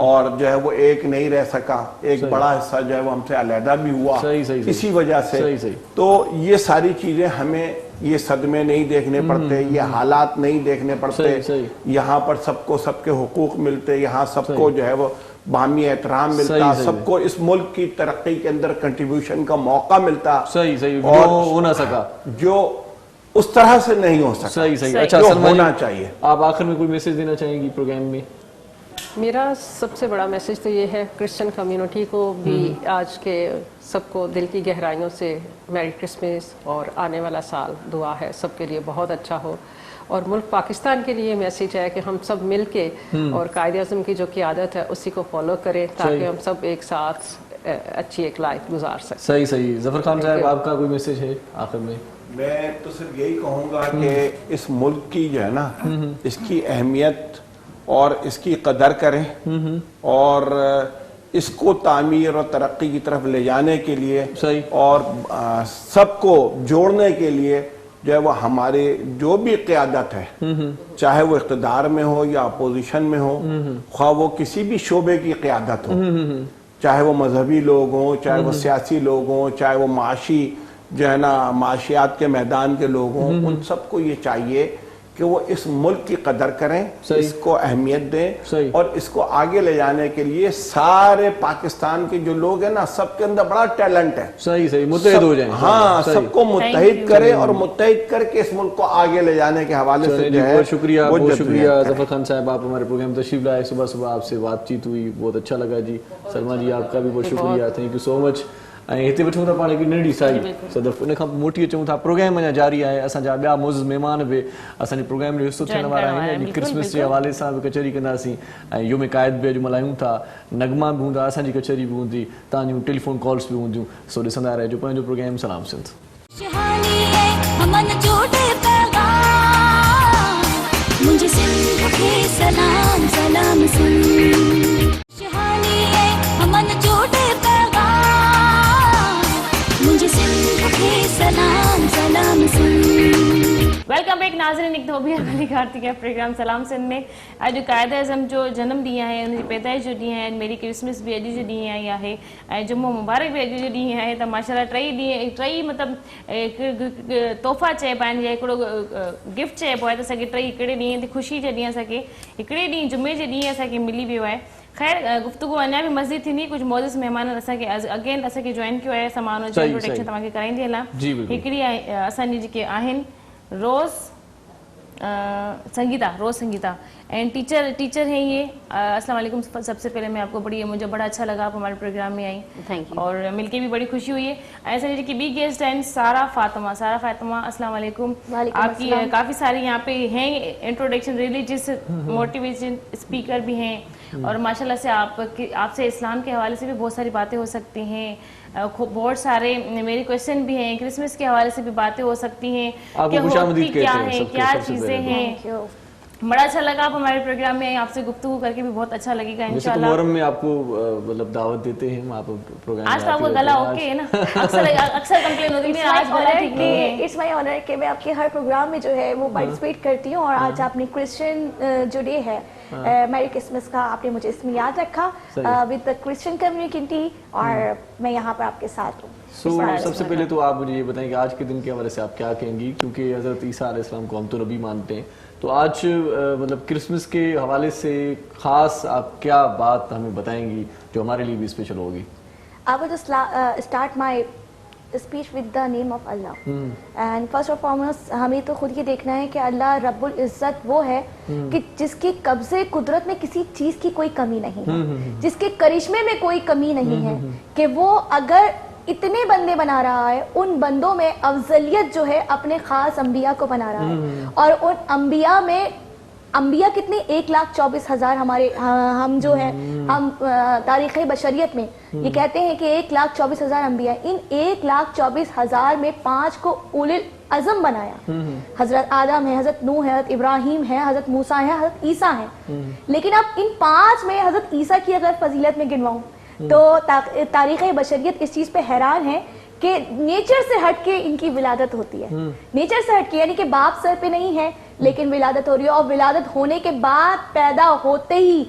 S3: और जो है वो एक नहीं रह सका, एक बड़ा हिस्सा जो है वो हमसे अलहदा भी हुआ इसी वजह से। तो ये सारी चीजें हमें ये सदमे नहीं देखने पड़ते, ये हालात नहीं देखने पड़ते, यहाँ पर सबको सबके हुकूक मिलते, यहाँ सबको जो है वो बामी एहतराम मिलता, सबको इस मुल्क की तरक्की के अंदर कंट्रीब्यूशन का मौका मिलता।
S2: और हो ना सका
S3: जो उस तरह से नहीं हो सकता।
S2: सही। अच्छा
S3: होना चाहिए।
S2: आप आखिर में कोई मैसेज देना चाहेंगी प्रोग्राम में?
S4: मेरा सबसे बड़ा मैसेज तो ये है क्रिश्चियन कम्युनिटी को भी आज के सबको दिल की गहराइयों से मैरी क्रिसमस और आने वाला साल दुआ है सबके लिए बहुत अच्छा हो और मुल्क पाकिस्तान के लिए मैसेज है कि हम सब मिल के और कायद आज़म की जो क़यादत है उसी को फॉलो करें ताकि हम सब एक साथ अच्छी एक लाइफ गुजार सकें।
S2: सही। जफर खान साहब आपका कोई मैसेज है आखिर में?
S3: मैं तो सिर्फ यही कहूँगा कि इस मुल्क की जो है ना इसकी अहमियत और इसकी कदर करें और इसको तामीर और तरक्की की तरफ ले जाने के लिए और सबको जोड़ने के लिए जो है वो हमारे जो भी क़यादत है चाहे वो इक़्तिदार में हो या अपोजिशन में हो, ख्वाह वो किसी भी शोबे की क़यादत हो, चाहे वो मजहबी लोग हों, चाहे वो सियासी लोग हों, चाहे वो माशी जो है ना माशियात के मैदान के लोग हों, उन सबको ये चाहिए कि वो इस मुल्क की कदर करें, इसको अहमियत दें और इसको आगे ले जाने के लिए सारे पाकिस्तान के जो लोग हैं ना सबके अंदर बड़ा टैलेंट है।
S2: सही मुत्तहिद हो जाएं।
S3: हाँ सबको मुत्तहिद करें और मुत्तहिद करके इस मुल्क को आगे ले जाने के हवाले से जो है
S2: बहुत शुक्रिया जफर खान साहब, आप हमारे प्रोग्राम तशरीफ लाए, सुबह आपसे बातचीत हुई, बहुत अच्छा लगा जी। सलमा जी आपका भी बहुत शुक्रिया, थैंक यू सो मच। ऐं हिते वठूं था पाण हिकु नंढी साई सदफ़, उन खां मोटी अचूं था। प्रोग्राम अञा जारी आहे, असांजा ॿिया मोज़ महिमान बि असांजे प्रोग्राम जो हिसो थियण वारा आहिनि। क्रिसमस जे हवाले सां बि कचहरी कंदासीं ऐं योम क़ाइद बि अॼु मल्हायूं था, नगमा बि हूंदा, असांजी कचहरी बि हूंदी, तव्हांजूं टेलीफोन कॉल्स बि हूंदियूं। सो ॾिसंदा रहिजो पंहिंजो प्रोग्राम सलाम सिंध।
S6: मुझे सिंध के सलाम सलाम सिंध, हमन जोड़े पैगाम, मुझे सिंध के सलाम सलाम सिंध।
S1: वेलकम बैक नाज़रीन, एक धोबी वाली कार्तिक प्रोग्राम सलाम सिंध में अॼु क़ाइद-ए-आज़म जो जन्म ॾींहुं आहे, उनजी पैदाइश जो ॾींहुं आहे, मेरी क्रिसमस बि अॼु जो ॾींहुं आई आहे ऐं जुमो मुबारक बि अॼु जो ॾींहुं आहे। त माशाल्लाह टई मतिलबु तोहफ़ा चइबा आहिनि या हिकिड़ो गिफ्ट चइबो आहे त असांखे टई हिकिड़े ॾींहं ते ख़ुशी जे ॾींहुं असांखे हिकिड़े ॾींहुं जुमे जे ॾींहुं असांखे मिली वियो आहे। ख़ैर गुफ्तगू अञा बि मज़ीद थींदी, कुझु मौज़ूस महिमान असांखे अगेन असांखे जॉइन कयो आहे, सामान जो इंट्रोडक्शन तव्हांखे कराईंदी हलां। हिकिड़ी असांजी जेके आहिनि रोज़ संगीता एंड टीचर हैं ये। अस्सलाम वालेकुम। सबसे पहले मैं आपको मुझे बड़ा अच्छा लगा आप हमारे प्रोग्राम में आई, थैंक यू, और मिलके भी बड़ी खुशी हुई है। ऐसे जी बी गेस्ट हैं सारा फातिमा। अस्सलाम वालेकुम। आपकी काफ़ी सारी यहाँ पे हैं इंट्रोडक्शन, रिलीजियस मोटिवेशन स्पीकर भी हैं और माशाल्लाह से आपसे इस्लाम के हवाले से भी बहुत सारी बातें हो सकती हैं, बहुत सारे मेरे क्वेश्चन भी हैं, क्रिसमस के हवाले से भी बातें हो सकती हैं कि होती क्या है, क्या चीज़ें हैं। बड़ा अच्छा लगा आप हमारे प्रोग्राम में, आपसे गुफ्तगू करके भी बहुत अच्छा लगेगा इंशाल्लाह।
S2: मुहर्रम में आपको मतलब दावत देते हैं आप प्रोग्राम में।
S1: आज तो आपका गला ओके है ना? अक्सर कंप्लेन होती है आज गला ठीक नहीं है।
S8: इट्स माय ऑनर कि मैं आपके हर प्रोग्राम में जो है वो पार्टिसिपेट करती हूँ, और आज आपने क्रिश्चियन जो डे है मैरी क्रिसमस का आपने मुझे इसमें याद रखा विद द क्रिश्चियन कम्युनिटी, और मैं यहाँ पर आपके साथ हूँ।
S2: सबसे पहले तो आप मुझे ये बताएं कि आज के दिन के हवाले से आप क्या कहेंगी, क्योंकि हज़रत ईसा अलैहिस्सलाम को हम तो नबी मानते हैं, तो आज मतलब क्रिसमस के हवाले से ख़ास आप क्या बात हमें बताएंगी जो हमारे लिए भी स्पेशल होगी?
S8: I will just start my speech with the name of Allah. And first and foremost हमें तो खुद ये देखना है कि अल्लाह रब्बुल इज़्ज़त वो है कि जिसके कब्ज़े कुदरत में किसी चीज़ की कोई कमी नहीं है, जिसके करिश्मे में कोई कमी नहीं है, कि वो अगर इतने बंदे बना रहा है, उन बंदों में अफजलियत जो है अपने खास अंबिया को बना रहा है, और उन अंबिया में अंबिया कितने 1,24,000 हमारे हम जो है हम तारीख़ बशरियत में ये कहते हैं कि 1,24,000 अंबिया, इन 1,24,000 में 5 को उलिल अज़म बनाया। हजरत आदम है, हजरत नूह है, हजरत इब्राहिम है, हजरत मूसा है, हजरत ईसा है। लेकिन अब इन 5 में हजरत ईसा की अगर फजीलत में गिनवाऊं तो तारीख़ बशरियत इस चीज़ पे हैरान है कि नेचर से हटके इनकी विलादत होती है। नेचर से हटके यानी कि बाप सर पे नहीं है लेकिन विलादत हो रही है, और विलादत होने के बाद पैदा होते ही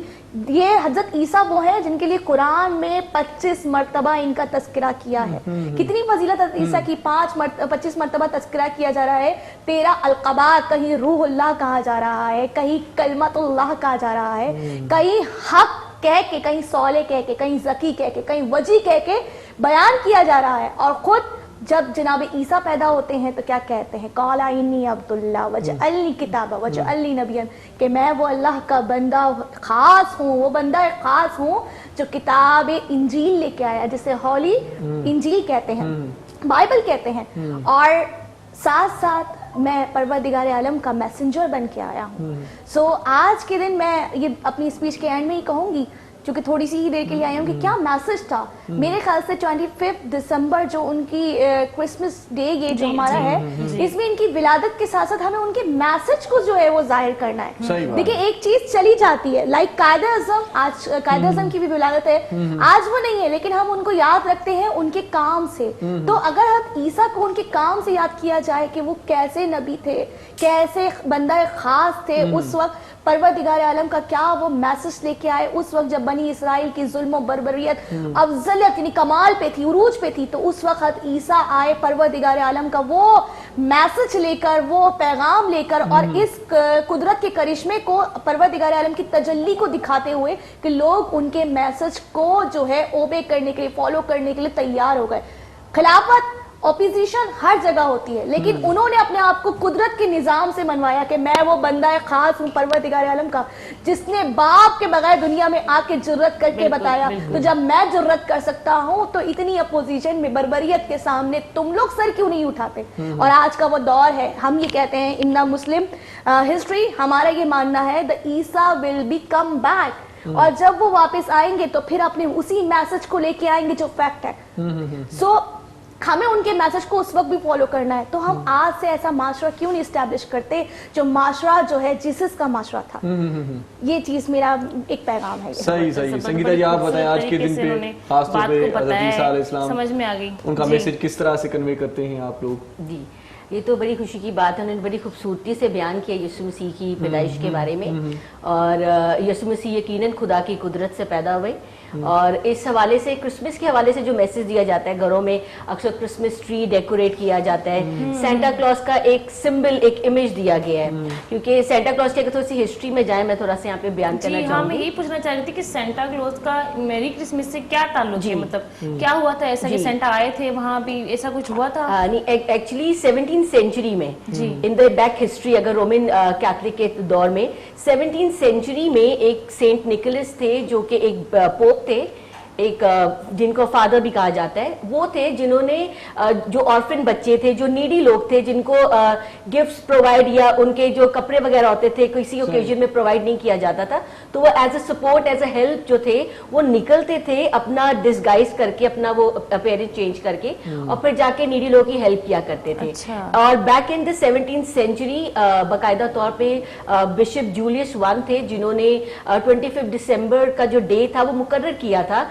S8: ये हजरत ईसा वो है जिनके लिए कुरान में 25 मरतबा इनका तस्करा किया है। कितनी फजीलत हजरत ईसा की 25 मरतबा तस्करा किया जा रहा है। 13 अलक़बा, कहीं रूहुल्लाह कहा जा रहा है, कहीं कलमतुल्लाह कहा जा रहा है, कहीं हक कह के, कहीं सौले कह के, कहीं ज़की कह के, कहीं वजी कह के बयान किया जा रहा है। और खुद जब जनाब ईसा पैदा होते हैं तो क्या कहते हैं, काला इन्नी अब्दुल्लाह वजअलनी किताबा वजअलनी नबियन, कि मैं वो अल्लाह का बंदा खास हूँ, वो बंदा खास हूँ जो किताब इंजील लेके आया, जिसे हॉली इंजील कहते हैं, बाइबल कहते हैं, और साथ साथ मैं परवरदिगार आलम का मैसेंजर बन के आया हूँ। सो आज के दिन मैं ये अपनी स्पीच के एंड में ही कहूँगी, क्योंकि थोड़ी सी ही देर के लिए आई हूँ, कि क्या मैसेज था। मेरे ख्याल से 25 दिसंबर जो उनकी क्रिसमस डे ये जो हमारा है, इसमें इनकी विलादत के साथ साथ हमें उनके मैसेज को जो है वो जाहिर करना है। देखिए एक चीज चली जाती है, लाइक कायद-ए-आज़म, आज कायद-ए-आज़म की भी विलादत है, आज वो नहीं है लेकिन हम उनको याद रखते हैं उनके काम से। तो अगर हम ईसा को उनके काम से याद किया जाए कि वो कैसे नबी थे, कैसे बंदा खास थे, उस वक्त परवरदिगार आलम का क्या वो मैसेज लेके आए, उस वक्त जब बनी इसराइल की जुल्म बर्बरियत अफजलियत यानी कमाल पे थी, उरूज पे थी, तो उस वक्त ईसा आए परवरदिगार आलम का वो मैसेज लेकर, वो पैगाम लेकर, और इस कुदरत के करिश्मे को, परवरदिगार आलम की तजल्ली को दिखाते हुए कि लोग उनके मैसेज को जो है ओबे करने के लिए, फॉलो करने के लिए तैयार हो गए। खिलाफत اپوزیشن ہر جگہ ہوتی ہے, لیکن انہوں نے اپنے آپ کو قدرت کے نظام سے منوایا کہ میں وہ بندہ خاص ہوں پروردگار عالم کا جس نے باپ کے بغیر دنیا میں آ کے جرت کر کے بتایا. تو جب میں جرت کر سکتا ہوں تو اتنی اپوزیشن میں بربریت کے سامنے تم لوگ سر کیوں نہیں اٹھاتے؟ اور آج کا وہ دور ہے, ہم یہ کہتے ہیں ان مسلم ہسٹری, ہمارا یہ ماننا ہے دا عیسیٰ ول بی کم بیک, اور جب وہ واپس آئیں گے تو پھر اپنے اسی میسج کو لے کے آئیں گے جو فیکٹ ہے. سو ہمیں ان کے میسج کو اس وقت بھی فالو کرنا ہے. تو ہم آج سے ایسا معاشرہ کیوں نہیں اسٹیبلش کرتے جو معاشرہ جو ہے جیسس کا معاشرہ تھا. یہ چیز میرا ایک پیغام ہے.
S2: صحیح صحیح. سنگیتا جی آپ بتائیں آج کے دن پہ خاص طور پہ حضرت عیسیٰ علیہ السلام
S1: سمجھ میں آ گئی,
S2: ان کا میسج کس طرح سے کنوے کرتے ہیں آپ لوگ؟
S9: جی یہ تو بڑی خوشی کی بات ہے, انہوں نے بڑی خوبصورتی سے بیان کیا یسوع مسیح کی پیدائش کے بارے میں, اور یسوع مسیح یقیناً خدا کی قدرت سے پیدا ہوئے. اور اس حوالے سے کرسمس کے حوالے سے جو میسج دیا جاتا ہے, گھروں میں اکثر کرسمس ٹری ڈیکوریٹ کیا جاتا ہے, سینٹا کلوز کا ایک سمبل, ایک امیج دیا گیا ہے. کیونکہ سینٹا کلوز کی اگر تھوڑی سی ہسٹری میں جائیں, میں تھوڑا سا یہاں پہ بیان کرنا چاہوں گی.
S1: میں یہی پوچھنا چاہ رہی تھی کہ سینٹا کلوز کا میری کرسمس سے کیا تعلق ہے, مطلب کیا ہوا تھا ایسا کہ سینٹا آئے تھے وہاں بھی, ایسا کچھ ہوا تھا؟
S9: ایکچولی 17th سینچری میں ان دا بیک ہسٹری, اگر رومن کیتھولک کے دور میں 17th سینچری میں ایک سینٹ نکولس تھے جو کہ ایک پوپ تھے, ایک جن کو فادر بھی کہا جاتا ہے. وہ تھے جنہوں نے جو آرفن بچے تھے, جو نیڈی لوگ تھے, جن کو گفٹس پرووائڈ یا ان کے جو کپڑے وغیرہ ہوتے تھے کسی اوکیزن میں پرووائڈ نہیں کیا جاتا تھا, تو وہ as a support, as a help جو تھے وہ نکلتے تھے اپنا ڈسگائز کر کے, اپنا وہ اپیئرنس چینج کر کے, اور پھر جا کے نیڈی لوگوں کی ہیلپ کیا کرتے تھے. اور back in the 17th century باقاعدہ طور پہ بشپ جولیس ون تھے جنہوں نے 25 دسمبر کا جو ڈے تھا وہ مقرر کیا تھا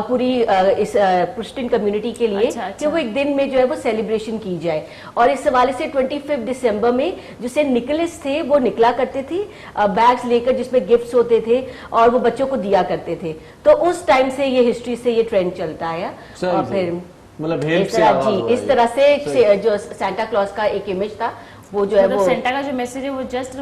S9: پوری اس پروٹسٹنٹ کمیونٹی کے لیے کہ وہ ایک دن میں جو ہے وہ سیلیبریشن کی جائے. اور اس حوالے سے 25 دسمبر میں جو سینٹ نکولس تھے وہ نکلا کرتے تھے بیگز لے کر جس میں گفٹس ہوتے تھے اور وہ بچوں کو دیا کرتے تھے. تو اس ٹائم سے یہ ہسٹری سے یہ ٹرینڈ چلتا آیا. اور پھر
S2: مطلب
S9: اس طرح سے جو سینٹا کلوز کا ایک امیج تھا وہ جو ہے وہ
S1: سینٹا کا جو میسج ہے وہ جسٹ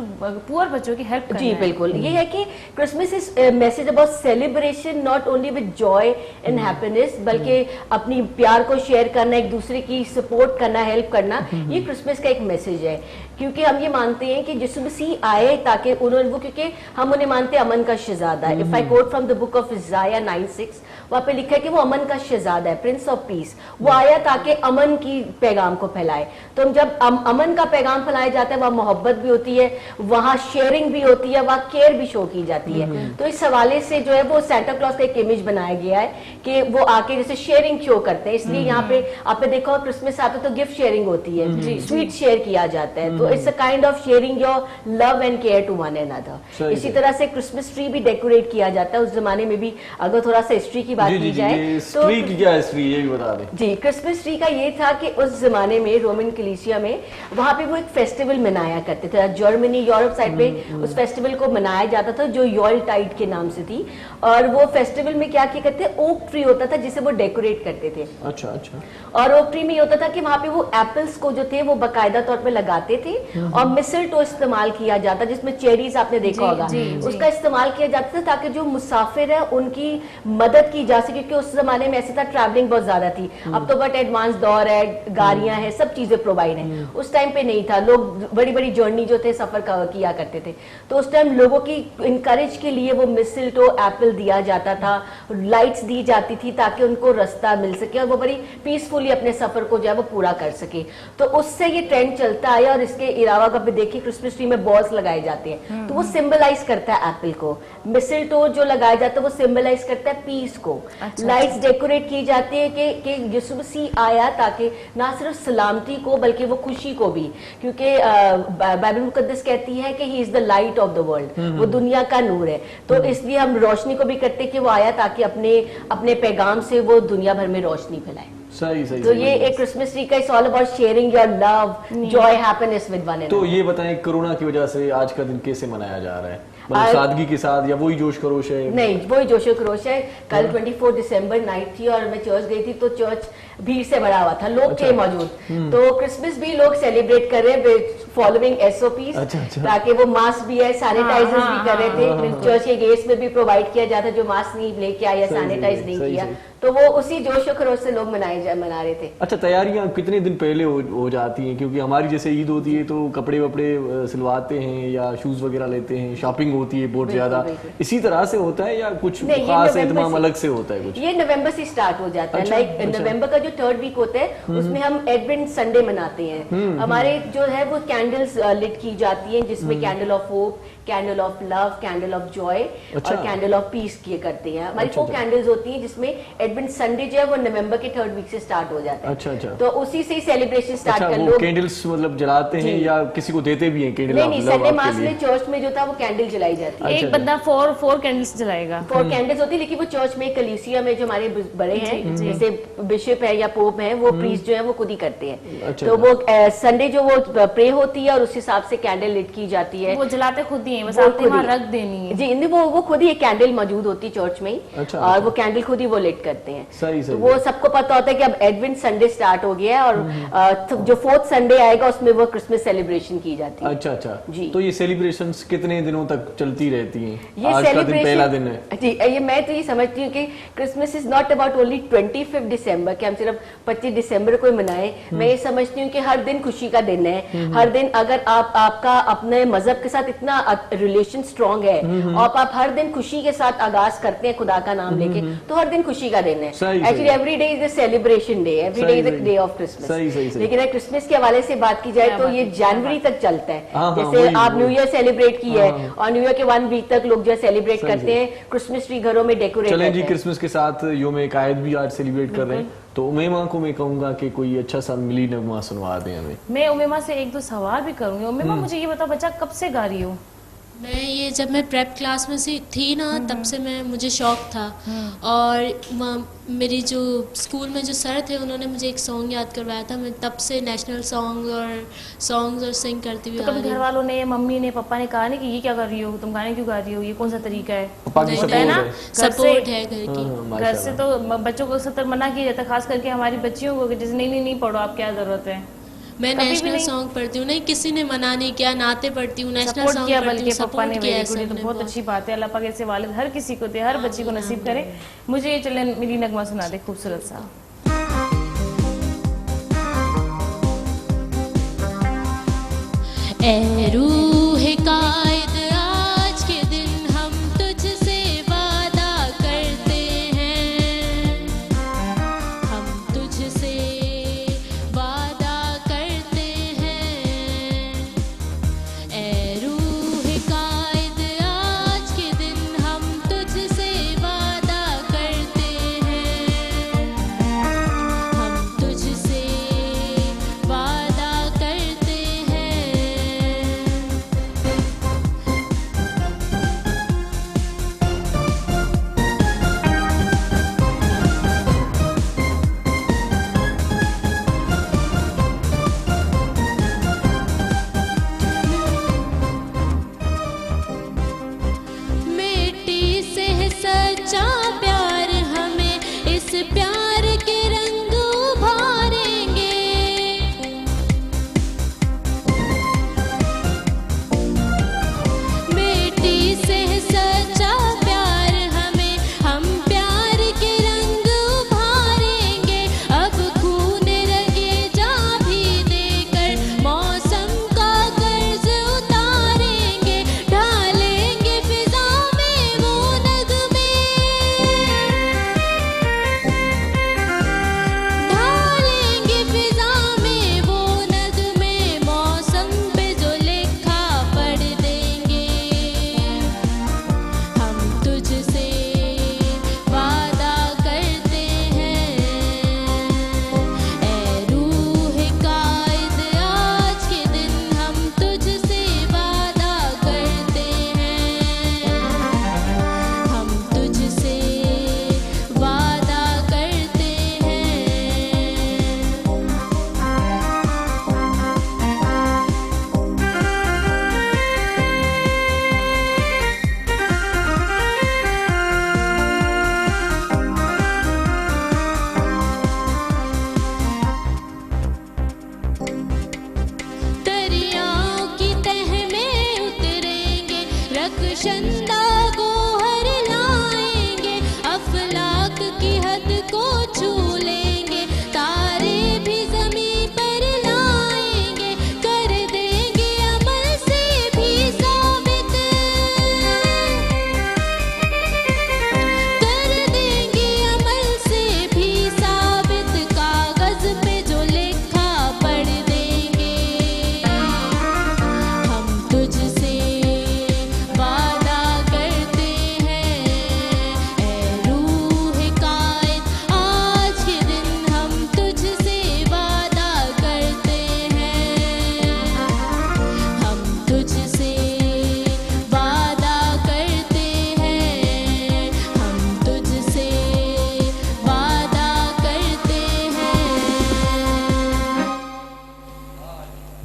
S1: پور بچوں کی ہیلپ کرنا ہے.
S9: جی بالکل, یہ ہے کہ Christmas is message about celebration, not only with joy and happiness, بلکہ اپنی پیار کو شیئر کرنا, ایک دوسرے کی سپورٹ کرنا, ہیلپ کرنا, یہ کرسمس کا ایک میسج ہے. کیونکہ ہم یہ مانتے ہیں کہ یسوع مسیح آئے تاکہ انہوں نے وہ, کیونکہ ہم انہیں مانتے ہیں امن کا شہزادہ ہے. If I quote from the book of Isaiah 9:6, وہاں پہ لکھا ہے کہ وہ امن کا شہزادہ ہے, پرنس آف پیس. وہ آیا تاکہ امن کی پیغام کو پھیلائے. تو ہم جب امن کا پیغام پھیلایا جاتا ہے وہاں محبت بھی ہوتی ہے, وہاں شیئرنگ بھی ہوتی ہے, وہاں کیئر بھی شو کی جاتی ہے. تو اس حوالے سے جو ہے وہ سینٹا کلوز کا ایک امیج بنایا گیا ہے کہ وہ آ کے جیسے شیئرنگ شو کرتے ہیں. اس لیے یہاں پہ آپ نے دیکھا کرسمس آتا ہے تو گفٹ شیئرنگ ہوتی ہے, سویٹ شیئر کیا جاتا ہے. تو it's a kind of sharing your love and care to one and other. اسی طرح سے کرسمس ٹری بھی ڈیکوریٹ کیا جاتا ہے. اس زمانے میں بھی اگر تھوڑا سا ہسٹری کی بات کی جائے تو جی کرسمس ٹری کا یہ تھا کہ اس زمانے میں رومن کلیسیا میں وہاں پہ وہ ایک فیسٹیول منایا کرتے تھے. جرمنی یورپ سائڈ پہ اس فیسٹیول کو منایا جاتا تھا جو یول ٹائڈ کے نام سے تھی. اور وہ فیسٹیول میں کیا کرتے, اوک ٹری ہوتا تھا جسے وہ ڈیکوریٹ کرتے تھے. اچھا. اور اوک ٹری میں یہ ہوتا تھا کہ وہاں پہ وہ ایپلس کو جو تھے وہ باقاعدہ طور پہ لگاتے تھے, اور مسلٹو استعمال کیا جاتا جس میں چیریز آپ نے دیکھا ہوگا, اس کا استعمال کیا جاتا تھا تاکہ جو مسافر ہے ان کی مدد کی جا سکے. کیونکہ اس زمانے میں ایسا تھا ٹریولنگ بہت زیادہ تھی. اب تو بٹ ایڈوانس دور ہے, گاڑیاں ہیں, سب چیزیں پرووائڈ ہیں. اس ٹائم پہ نہیں تھا. لوگ بڑی بڑی جرنی جو تھے سفر کیا کرتے تھے. تو اس ٹائم لوگوں کی انکریج کے لیے وہ مسلٹو ایپل دیا جاتا تھا, لائٹس دی جاتی تھی تاکہ ان کو رستہ مل سکے اور وہ بڑی پیسفلی اپنے سفر کو جو ہے وہ پورا کر سکے. تو اس سے یہ ٹرینڈ چلتا آیا. اور اس کے علاوہ کبھی دیکھیے کرسمس ٹری میں بالز لگائے جاتے ہیں تو وہ سمبلائز کرتا ہے ایپل کو. مسلٹو جو لگایا جاتا ہے وہ سمبلائز کرتا ہے پیس کو. لائٹس ڈیکوریٹ کی جاتی ہے کہ یسوع مسیح آیا تاکہ نہ صرف سلامتی کو بلکہ وہ خوشی کو بھی, کیونکہ بائبل مقدس کہتی ہے کہ he is the light of the world, وہ دنیا کا نور ہے. تو اس لیے ہم روشنی کو بھی کرتے کہ وہ آیا تاکہ اپنے پیغام سے وہ دنیا بھر میں روشنی پھیلائے. تو یہ ایک کرسمس ٹری کا اس all about sharing your love, joy, happiness with one and.
S2: تو یہ بتائیں کرونا کی وجہ سے آج کا دن کیسے منایا جا رہا ہے, سادگی کے ساتھ یا وہی جوش خروش ہے؟
S9: نہیں, وہی جوش و خروش ہے. کل 24 دسمبر نائٹ تھی اور میں چرچ گئی تھی تو چرچ بھیڑ سے بھرا ہوا تھا, لوگ تھے موجود. تو کرسمس بھی لوگ سیلیبریٹ کر رہے ہیں فالوئنگ SOPs, تاکہ وہ ماسک بھی ہے, سینیٹائزر بھی کر رہے تھے. چرچ کے گیٹس میں بھی پرووائڈ کیا جاتا جو ماسک نہیں لے کے آیا, سینیٹائز نہیں کیا. तो वो उसी जोश और खरोश से लोग मना रहे थे।
S2: अच्छा, तैयारियां कितने दिन पहले हो जाती हैं? क्योंकि हमारी जैसे ईद होती है तो कपड़े वपड़े सिलवाते हैं या शूज वगैरह लेते हैं, शॉपिंग होती है बहुत ज्यादा, इसी तरह से होता है या कुछ खास एहतमाम अलग से होता है? कुछ
S9: ये नवंबर से स्टार्ट हो जाता है। लाइक नवंबर का जो 3rd वीक होता है उसमें हम एडवेंट संडे मनाते हैं। हमारे जो है वो कैंडल्स लिट की जाती हैं, जिसमें candle of hope, candle of love, candle of Joy और कैंडल ऑफ पीस किए करते हैं। हमारी 4 कैंडल्स होती हैं, जिसमें एडवेंट संडे जो है वो नवंबर के 3rd वीक से स्टार्ट हो जाता है।
S2: अच्छा।
S9: तो उसी से सेलिब्रेशन स्टार्ट कर लो।
S2: कैंडल्स मतलब जलाते हैं या किसी को देते भी हैं कैंडल?
S9: नहीं, संडे मास में चर्च में जो था वो कैंडल जलाई जाती है।
S1: एक बंदा 4 कैंडल्स जलाएगा।
S9: 4 कैंडल्स होती है, लेकिन वो चर्च में कलीसिया में जो हमारे बड़े हैं, जैसे बिशप है या पोप है, वो प्रीस्ट जो है वो खुद ही करते हैं। तो वो संडे जो वो प्रे होती है और उस हिसाब से कैंडल लिट की जाती है।
S1: वो जलाते खुद ही हैं, बस आपको वहाँ रख देनी है।
S9: जी, वो खुद ही एक कैंडल मौजूद होती है चर्च में ही, और वो कैंडल खुद ही वो लिट करते हैं।
S2: सही।
S9: तो वो सबको पता होता है कि अब एडवेंट संडे स्टार्ट हो गया है, और जो 4th संडे आएगा उसमें वो क्रिसमस सेलिब्रेशन की जाती है।
S2: अच्छा
S9: जी।
S2: तो ये सेलिब्रेशंस कितने दिनों तक चलती रहती हैं?
S9: ये
S2: आज का दिन पहला दिन है
S9: जी। ये मैं तो ये समझती हूँ कि Christmas is not about only 25 दिसंबर, कि हम सिर्फ 25 दिसंबर को मनाए। मैं ये समझती हूँ कि हर दिन खुशी का दिन है। हर दिन अगर आपका अपने मजहब के साथ इतना रिलेशन स्ट्रॉन्ग है और आप हर दिन खुशी के साथ आगाज करते हैं खुदा का नाम लेके, तो हर दिन खुशी का दिन है। Actually every day is a celebration day, every day is a day of Christmas. लेकिन अगर क्रिसमस के हवाले से बात की जाए तो ये जनवरी तक चलता है। जैसे आप न्यू ईयर सेलिब्रेट की है, और न्यू ईयर के 1 वीक तक लोग जो सेलिब्रेट करते हैं, क्रिसमस ट्री घरों में डेकोरेट करते हैं।
S2: चलें जी, क्रिसमस के साथ योम कायद भी आज सेलिब्रेट कर रहे हैं, तो उमेमा को मैं कहूंगा कि कोई अच्छा सा मिली नगमा सुनवा दें हमें।
S1: मैं उमेमा से 1-2 सवाल भी करूंगी। उमेमा, मुझे ये बताओ, बच्चा कब से गा रही हो?
S5: मैं ये जब मैं प्रेप क्लास में से थी ना, तब से मुझे शौक था। और मेरी जो स्कूल में जो सर थे, उन्होंने मुझे एक सॉन्ग याद करवाया था। मैं तब से नेशनल सॉन्ग्स और सिंग करती हुई।
S1: तो कभी घर वालों ने, मम्मी ने, पापा ने कहा नहीं कि ये क्या कर रही हो, तुम गाने क्यों गा रही हो, ये कौन सा तरीका है?
S2: होता है ना,
S5: सपोर्ट है घर की।
S1: घर से तो बच्चों को सत्तर मना किया जाता है, खास करके हमारी बच्चियों को, जिस नहीं पढ़ो, आप क्या जरूरत है।
S5: मैं नेशनल सॉन्ग पढ़ती हूँ, नहीं किसी ने मना नहीं किया, नाते पढ़ती हूँ, नेशनल सॉन्ग
S1: किया,
S5: पढ़ती
S1: बल्कि पापा ने। वेरी गुड, तो बहुत अच्छी बात है। अल्लाह पाक ऐसे वालिद हर किसी को दे, हर बच्ची को नसीब करे। मुझे चले मिली नगमा सुना दे खूबसूरत सा।
S5: ए रूह कायद, आज के दिन हम तुझसे वादा करते हैं, हम तुझसे वादा करते हैं। ए रूह कायद, आज के दिन हम तुझसे वादा करते हैं, हम तुझसे वादा करते हैं।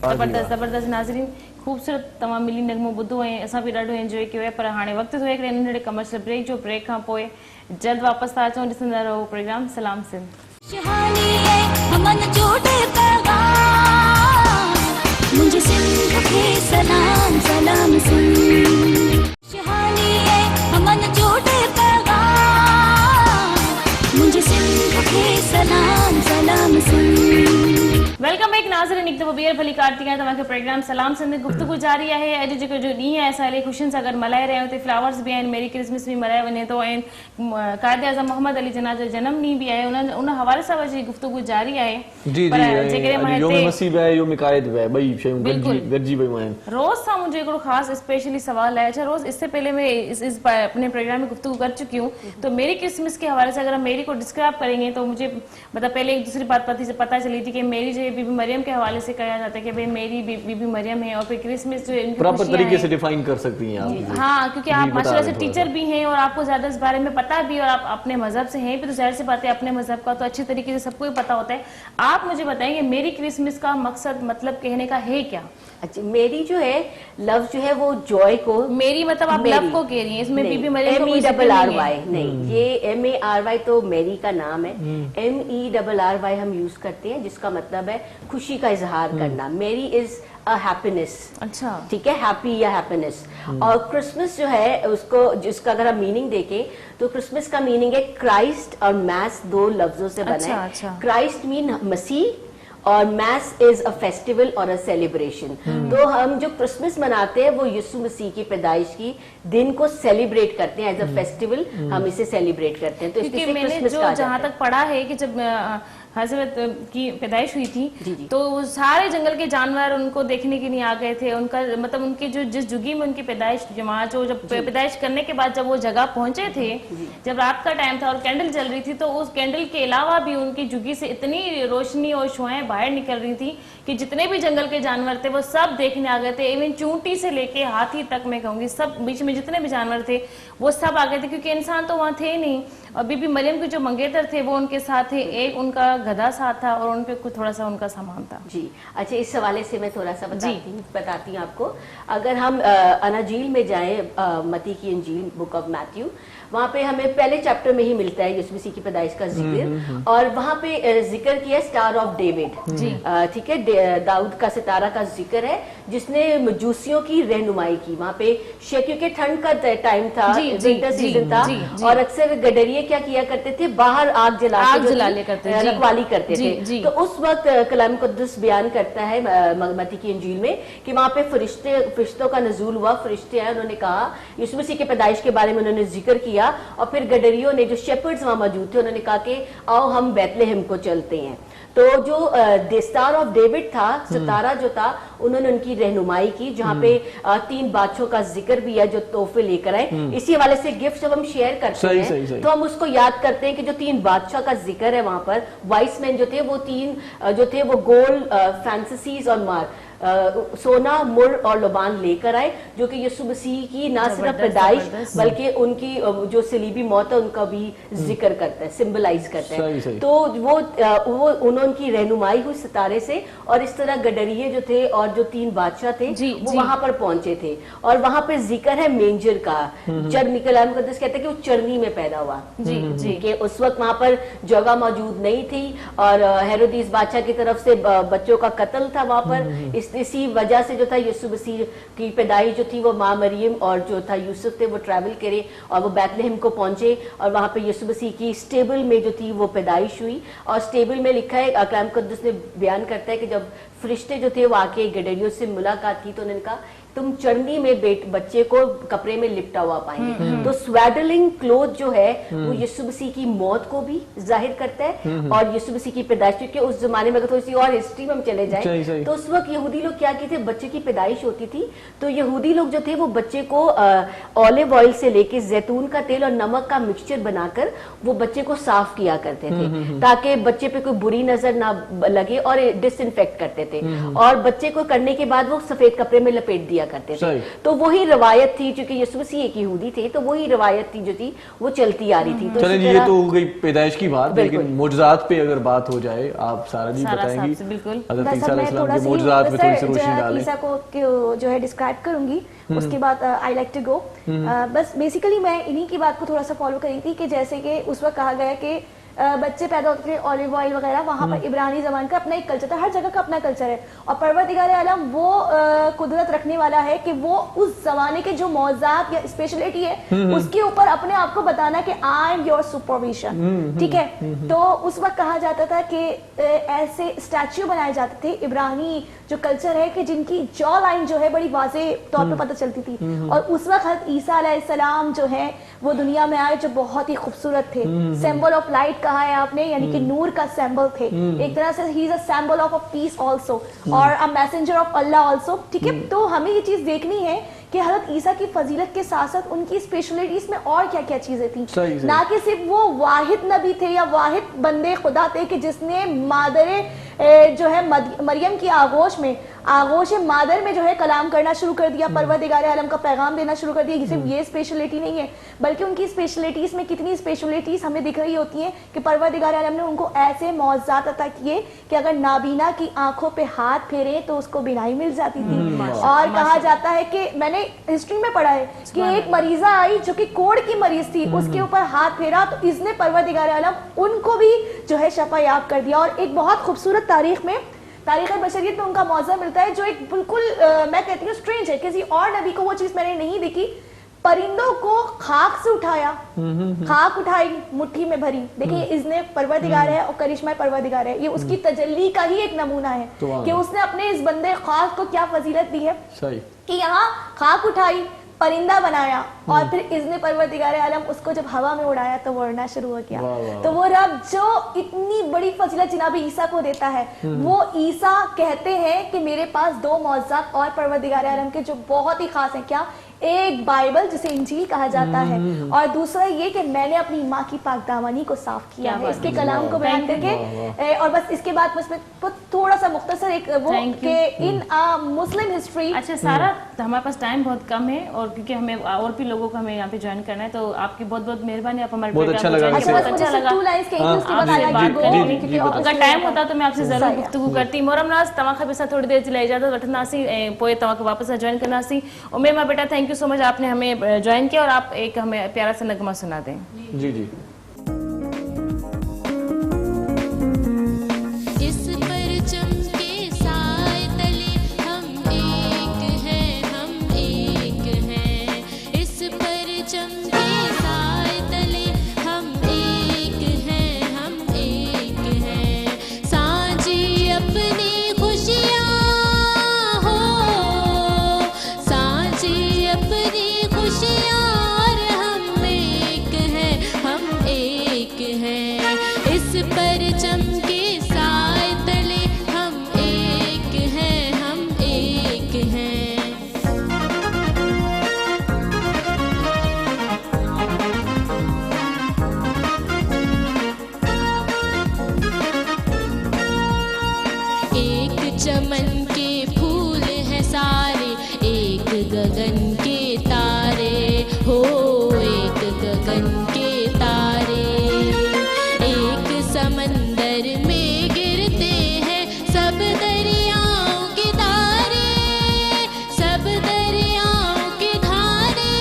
S1: ज़बरदस्त ज़बरदस्त नाज़रीन ख़ूबसूरत तमामु मिली नगमो ॿुधो ऐं असां बि ॾाढो एंजॉय कयो आहे। पर हाणे वक़्तु थियो हिकिड़े नंढड़े कमर्शियल ब्रेक जो। ब्रेक खां पोइ जल्द वापसि था अचूं, ॾिसंदा रहो प्रोग्राम सलाम सिंध।
S6: मुझे सिंध के सलाम सलाम सिंध हमन जोड़े पैगाम मुझे सिंध के सलाम सलाम सिंध।
S1: वेलकम बैक नाज़रीन, हिकु दफ़ो ॿीहर भली कार्तिक आहे तव्हांखे प्रोग्राम सलाम सिंध गुफ़्तगू जारी आहे। अॼु जेको जो ॾींहुं आहे असां इलाही ख़ुशियुनि सां गॾु मल्हाए रहिया आहियूं। हिते फ्लावर्स बि आहिनि, मेरी क्रिसमस बि मल्हायो वञे थो ऐं क़ाइद आज़म मोहम्मद अली जिन्ना जो जनम ॾींहुं बि आहे। उन हवाले सां वरी गुफ़्तगू जारी आहे।
S2: जी
S1: पर
S2: जी
S1: जेकॾहिं मां
S2: योम
S1: हिते
S2: मसीह बि आहे, योम क़ाइद बि आहे, ॿई शयूं गॾिजी वियूं आहिनि।
S1: रोज़ सां मुझे एक खास स्पेशली सवाल है। अच्छा रोज़, इससे पहले मैं इस अपने प्रोग्राम में गुफ्तगू कर चुकी हूँ, तो मेरी क्रिसमस के हवाले से अगर मेरी को डिस्क्राइब करेंगे तो मुझे मतलब पहले एक दूसरी बात पता चली थी कि मेरी जो बीबी मरियम के हवाले से कहा जाता है कि भाई मेरी बीबी मरियम है, और फिर क्रिसमस जो
S2: प्रॉपर तरीके से डिफाइन कर सकती हैं आप।
S1: हाँ, क्योंकि आप माशाल्लाह से टीचर भी हैं और आपको ज्यादा इस बारे में पता भी, और आप अपने मजहब से हैं भी, तो जाहिर सी बात है अपने मजहब का तो अच्छी तरीके से सबको ही पता होता है। आप मुझे बताएंगे मेरी क्रिसमस का मकसद मतलब कहने का है क्या?
S9: अच्छा, मेरी जो है लव जो है वो जॉय को,
S1: मेरी मतलब आप लव को कह रही हैं, इसमें बीबी मरियम को
S9: MERRY नहीं, ये MERRY तो मेरी का नाम है। MERRY हम यूज करते हैं जिसका मतलब है खुशी का इजहार करना। मेरी इज अ हैप्पीनेस।
S1: अच्छा,
S9: ठीक है, हैप्पी या हैप्पीनेस। और क्रिसमस जो है उसको, जिसका अगर हम मीनिंग देखें तो क्रिसमस का मीनिंग है क्राइस्ट और मैस, दो लफ्जों से बना है।
S1: अच्छा।
S9: क्राइस्ट मीन मसीह और मैस इज अ फेस्टिवल और अ सेलिब्रेशन। तो हम जो क्रिसमस मनाते हैं वो यीशु मसीह की पैदाइश की दिन को सेलिब्रेट करते हैं एज अ फेस्टिवल, हम इसे सेलिब्रेट करते हैं। तो
S1: क्योंकि मैंने जो जहाँ तक पढ़ा है कि जब हजरत की पैदाइश हुई थी तो वो सारे जंगल के जानवर उनको देखने के लिए आ गए थे। उनका मतलब उनकी जो जिस जुगी में उनकी पैदाइश, जमात जो जब पैदाइश करने के बाद जब वो जगह पहुंचे थे, जब रात का टाइम था और कैंडल जल रही थी, तो उस कैंडल के अलावा भी उनकी जुगी से इतनी रोशनी और शुआएं बाहर निकल रही थी कि जितने भी जंगल के जानवर थे वो सब देखने आ गए थे। इवन चूंटी से लेके हाथी तक, मैं कहूँगी सब, बीच में जितने भी जानवर थे वो सब आ गए थे, क्योंकि इंसान तो वहाँ थे नहीं। और बीबी मरियम के जो मंगेतर थे वो उनके साथ थे, एक उनका गधा साथ था और उनपे कुछ थोड़ा सा उनका सामान था।
S9: जी अच्छा, इस हवाले से मैं थोड़ा सा बताती हूँ आपको। अगर हम अनाजील में जाएं, मती की इंजील, बुक ऑफ मैथ्यू, वहाँ पे हमें पहले चैप्टर में ही मिलता है यीशु मसीह की पैदाइश का जिक्र, और वहाँ पे जिक्र किया स्टार ऑफ डेविड। ठीक है, दाऊद का सितारा का जिक्र है जिसने मजूसियों की रहनुमाई की वहाँ पे। क्योंकि ठंड का टाइम था, विंटर सीजन था, और अक्सर गडरिये क्या किया करते थे, बाहर आग जला के रखवाली करते थे। तो उस वक्त कलाम कुद्दुस बयान करता है मती की इंजील में कि वहाँ पे फरिश्तों का नजूल हुआ, फरिश्ते आए, उन्होंने कहा यीशु मसीह के पैदाइश के बारे में उन्होंने जिक्र किया, और फिर गडरियों ने, जो शेपर्ड्स वहां मौजूद थे, उन्होंने कहा कि आओ हम बैतलहम को चलते हैं। तो जो स्टार ऑफ डेविड था, सितारा जो था, उन्होंने उनकी रहनुमाई की, जहाँ पे 3 बादशाहों का जिक्र भी है जो तोहफे लेकर आए। इसी हवाले से गिफ्ट जब हम शेयर करते हैं तो हम उसको याद करते हैं कि जो 3 बादशाह का जिक्र है वहां पर, वाइस मैन जो थे वो 3 जो थे वो गोल्ड, फैंसिस और मार, सोना, मुर और लोबान लेकर आए, जो कि यीशु मसीह की ना सिर्फ पैदाइश बल्कि उनकी जो सलीबी मौत है उनका भी जिक्र करता है, सिंबलाइज करता है। तो वो उनकी रहनुमाई हुई सितारे से, और इस तरह गडरिये जो थे और जो 3 बादशाह थे वो वहां पर पहुंचे थे। और वहां पे जिक्र है मेंजर का, कलाम मुक़द्दस कहते हैं कि वो चरनी में पैदा हुआ। जी कि उस वक्त वहां पर जगह मौजूद नहीं थी, और हेरोदिस बादशाह की तरफ से बच्चों का कत्ल था वहां पर। इसी वजह से जो था यीशु मसीह की पैदाइश जो थी वो माँ मरियम और जो था यूसुफ थे वो ट्रैवल करे और वो बैतलहम को पहुंचे, और वहां पे यीशु मसीह की स्टेबल में जो थी वो पैदाइश हुई। और स्टेबल में लिखा है, कलाम मुक़द्दस ने बयान करता है कि जब फरिश्ते जो थे वो आके गडरियों से मुलाकात की तो उन्होंने कहा तुम चरनी में बच्चे को कपड़े में लिपटा हुआ पाएंगे। तो स्वेडलिंग क्लोथ जो है वो यीशु मसीह की मौत को भी जाहिर करता है और यीशु मसीह की पैदाइश। क्योंकि उस जमाने में अगर थोड़ी सी और हिस्ट्री में हम चले जाएं तो उस वक्त यहूदी लोग क्या किए थे, बच्चे की पैदाइश होती थी तो यहूदी लोग जो थे वो बच्चे को ऑलिव ऑयल से लेके जैतून का तेल और नमक का मिक्सचर बनाकर वो बच्चे को साफ किया करते थे ताकि बच्चे पे कोई बुरी नजर ना लगे, और डिसइंफेक्ट करते थे। और बच्चे को करने के बाद वो सफेद कपड़े में लपेट दिया करते थे। तो वही रवायत थी, क्योंकि यीशु मसीह एक यहूदी थे, तो वही रवायत थी जो थी वो चलती आ रही थी। तो
S2: चलिए ये तो हो गई पैदाइश की बात, लेकिन मुजज़ात पे अगर बात हो जाए, आप सारा जी बताएंगी हज़रत ईसा अलैहिस्सलाम के मुजज़ात में थोड़ी सी रोशनी डालें।
S8: ईसा को जो है डिस्क्राइब करूंगी, उसके बाद आई लाइक टू गो। बस बेसिकली मैं इन्हीं की बात को थोड़ा सा फॉलो करी थी कि जैसे कि उस वक्त कहा गया कि बच्चे पैदा होते थे, ऑलिव ऑयल वगैरह, वहाँ पर इब्रानी ज़बान का अपना एक कल्चर था, हर जगह का अपना कल्चर है। और परवरदिगार आलम वो कुदरत रखने वाला है कि वो उस ज़माने के जो मौज़ात या स्पेशलिटी है उसके ऊपर अपने आप को बताना कि आई एम योर सुपरविजन, ठीक है। तो उस वक्त कहा जाता था कि ऐसे स्टैच्यू बनाए जाते थे, इब्रानी जो कल्चर है कि जिनकी जॉ लाइन जो है बड़ी वाज़े तौर पे पता चलती थी। और उस वक्त हज़रत ईसा अलैहिस्सलाम जो है वो दुनिया में आए, जो बहुत ही खूबसूरत थे, सिंबल ऑफ लाइट कहा है आपने, यानी कि नूर का सिंबल थे। एक तरह से ही is a symbol of a peace also और a messenger of Allah also, ठीक है। तो हमें ये चीज देखनी है कि हज़रत ईसा की फजीलत के साथ साथ उनकी स्पेशलिटीज में और क्या क्या चीजें थी। ना कि सिर्फ वो वाहिद नबी थे या वाहिद बंदे खुदा थे कि जिसने मादरे जो है मरियम की आगोश मादर में जो है कलाम करना शुरू कर दिया, परवरदिगार आलम का पैगाम देना शुरू कर दिया। सिर्फ ये स्पेशलिटी नहीं है, बल्कि उनकी स्पेशलिटीज में कितनी स्पेशलिटीज हमें दिख रही होती हैं कि परवरदिगार आलम ने उनको ऐसे मौज़ात अता किए कि अगर नाबीना की आंखों पे हाथ फेरे तो उसको बिनाई मिल जाती थी। और कहा जाता है कि मैंने हिस्ट्री में पढ़ा है कि एक मरीजा आई जो कि कोढ़ की मरीज थी, उसके ऊपर हाथ फेरा तो इसने परवरदिगार आलम उनको भी जो है शफा याब कर दिया। और एक बहुत खूबसूरत तारीख बशरियत में उनका मौज़ा मिलता है जो एक बिल्कुल मैं कहती हूँ स्ट्रेंज है, किसी और नबी को वो चीज मैंने नहीं देखी। परिंदों को खाक से उठाया, खाक उठाई मुट्ठी में भरी, देखिए इज़्ने परवरदिगार है और करिश्मा परवरदिगार है, ये उसकी तजल्ली का ही एक नमूना है कि उसने अपने इस बंदे खास को क्या फजीलत दी है कि यहाँ खाक उठाई, परिंदा बनाया और फिर इज़्ने परवरदिगार आलम उसको जब हवा में उड़ाया तो वो उड़ना शुरू हो गया। तो वो रब जो इतनी बड़ी फजीलत जनाब ईसा को देता है, वो ईसा कहते हैं कि मेरे पास दो मौज़ात और परवरदिगार आलम के जो बहुत ही खास हैं। क्या? एक बाइबल जिसे इंजील कहा जाता है, और दूसरा ये कि मैंने अपनी माँ की पाक दामनी को साफ किया है, इसके कलाम को बयान करके। और बस इसके बाद बस मैं थोड़ा सा मुख्तसर एक वो कि इन मुस्लिम हिस्ट्री।
S1: अच्छा सारा, हमारे पास टाइम बहुत कम है और क्योंकि हमें और भी लोगों को हमें यहाँ पे ज्वाइन करना है, तो आपकी बहुत बहुत मेहरबानी, आप हमारे
S2: बहुत अच्छा लगा।
S1: अगर टाइम होता तो मैं आपसे जरूर गुफ्तगू करती। मोरम नाज़ तव्हां खां बि थोड़ी देर जे लाइ इजाज़त वठंदासीं ऐं पोइ तव्हांखे वापसि जॉइन कंदासीं। उमेर मां बेटा थैंक यू सो मच, आपने हमें ज्वाइन किया और आप एक हमें प्यारा सा नगमा सुना दें।
S2: जी जी।
S5: चमन के फूल हैं सारे, एक गगन के तारे हो, एक गगन के तारे, एक समंदर में गिरते हैं सब दरियाओं के धारे, सब दरियाओं के धारे।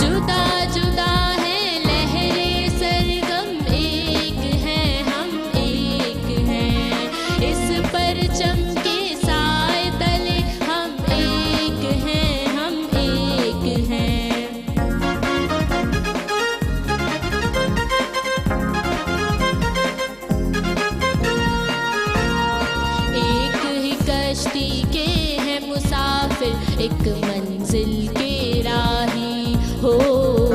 S5: जुदा जुदा है लहरें सरगम, एक है हम एक हैं, इस परचम के साए तले हम एक हैं, हम एक हैं। एक ही कश्ती के हैं मुसाफिर, एक मंजिल के राही हो,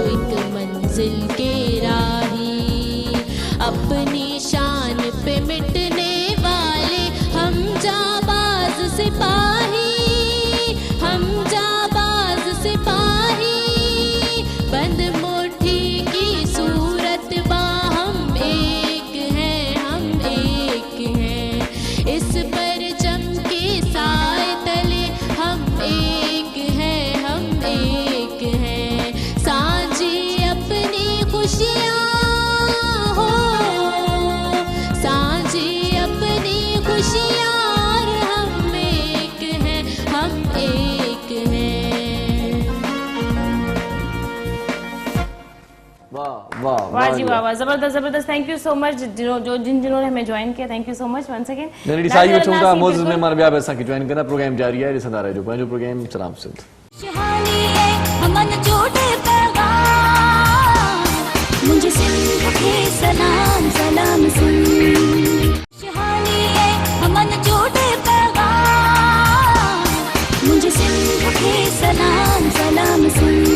S5: एक मंजिल के राही। अपनी शान पे मिटने वाले हम जाबाज सिपाही, हम जाबाज सिपाही। बंद मुट्ठी की सूरत बाहम एक हैं, हम एक हैं, इस परचम के साए
S1: वाह जी वाह, जबरदस्त जबरदस्त, थैंक यू सो मच जिन्होंने हमें ज्वाइन किया, thank you so much once again.
S2: जल्दी साई वठूं था मोज़ मेहमान ॿिया बि असांखे ज्वाइन कंदा, प्रोग्राम जारी आहे, ॾिसंदा रहिजो पंहिंजो प्रोग्राम सलाम सिंध।
S6: खुशहाली है अमन जोड़े पैगाम, मुझे सिंध के सलाम सलाम सिंध। खुशहाली है अमन जोड़े पैगाम, मुझे सिंध के सलाम सलाम सिंध।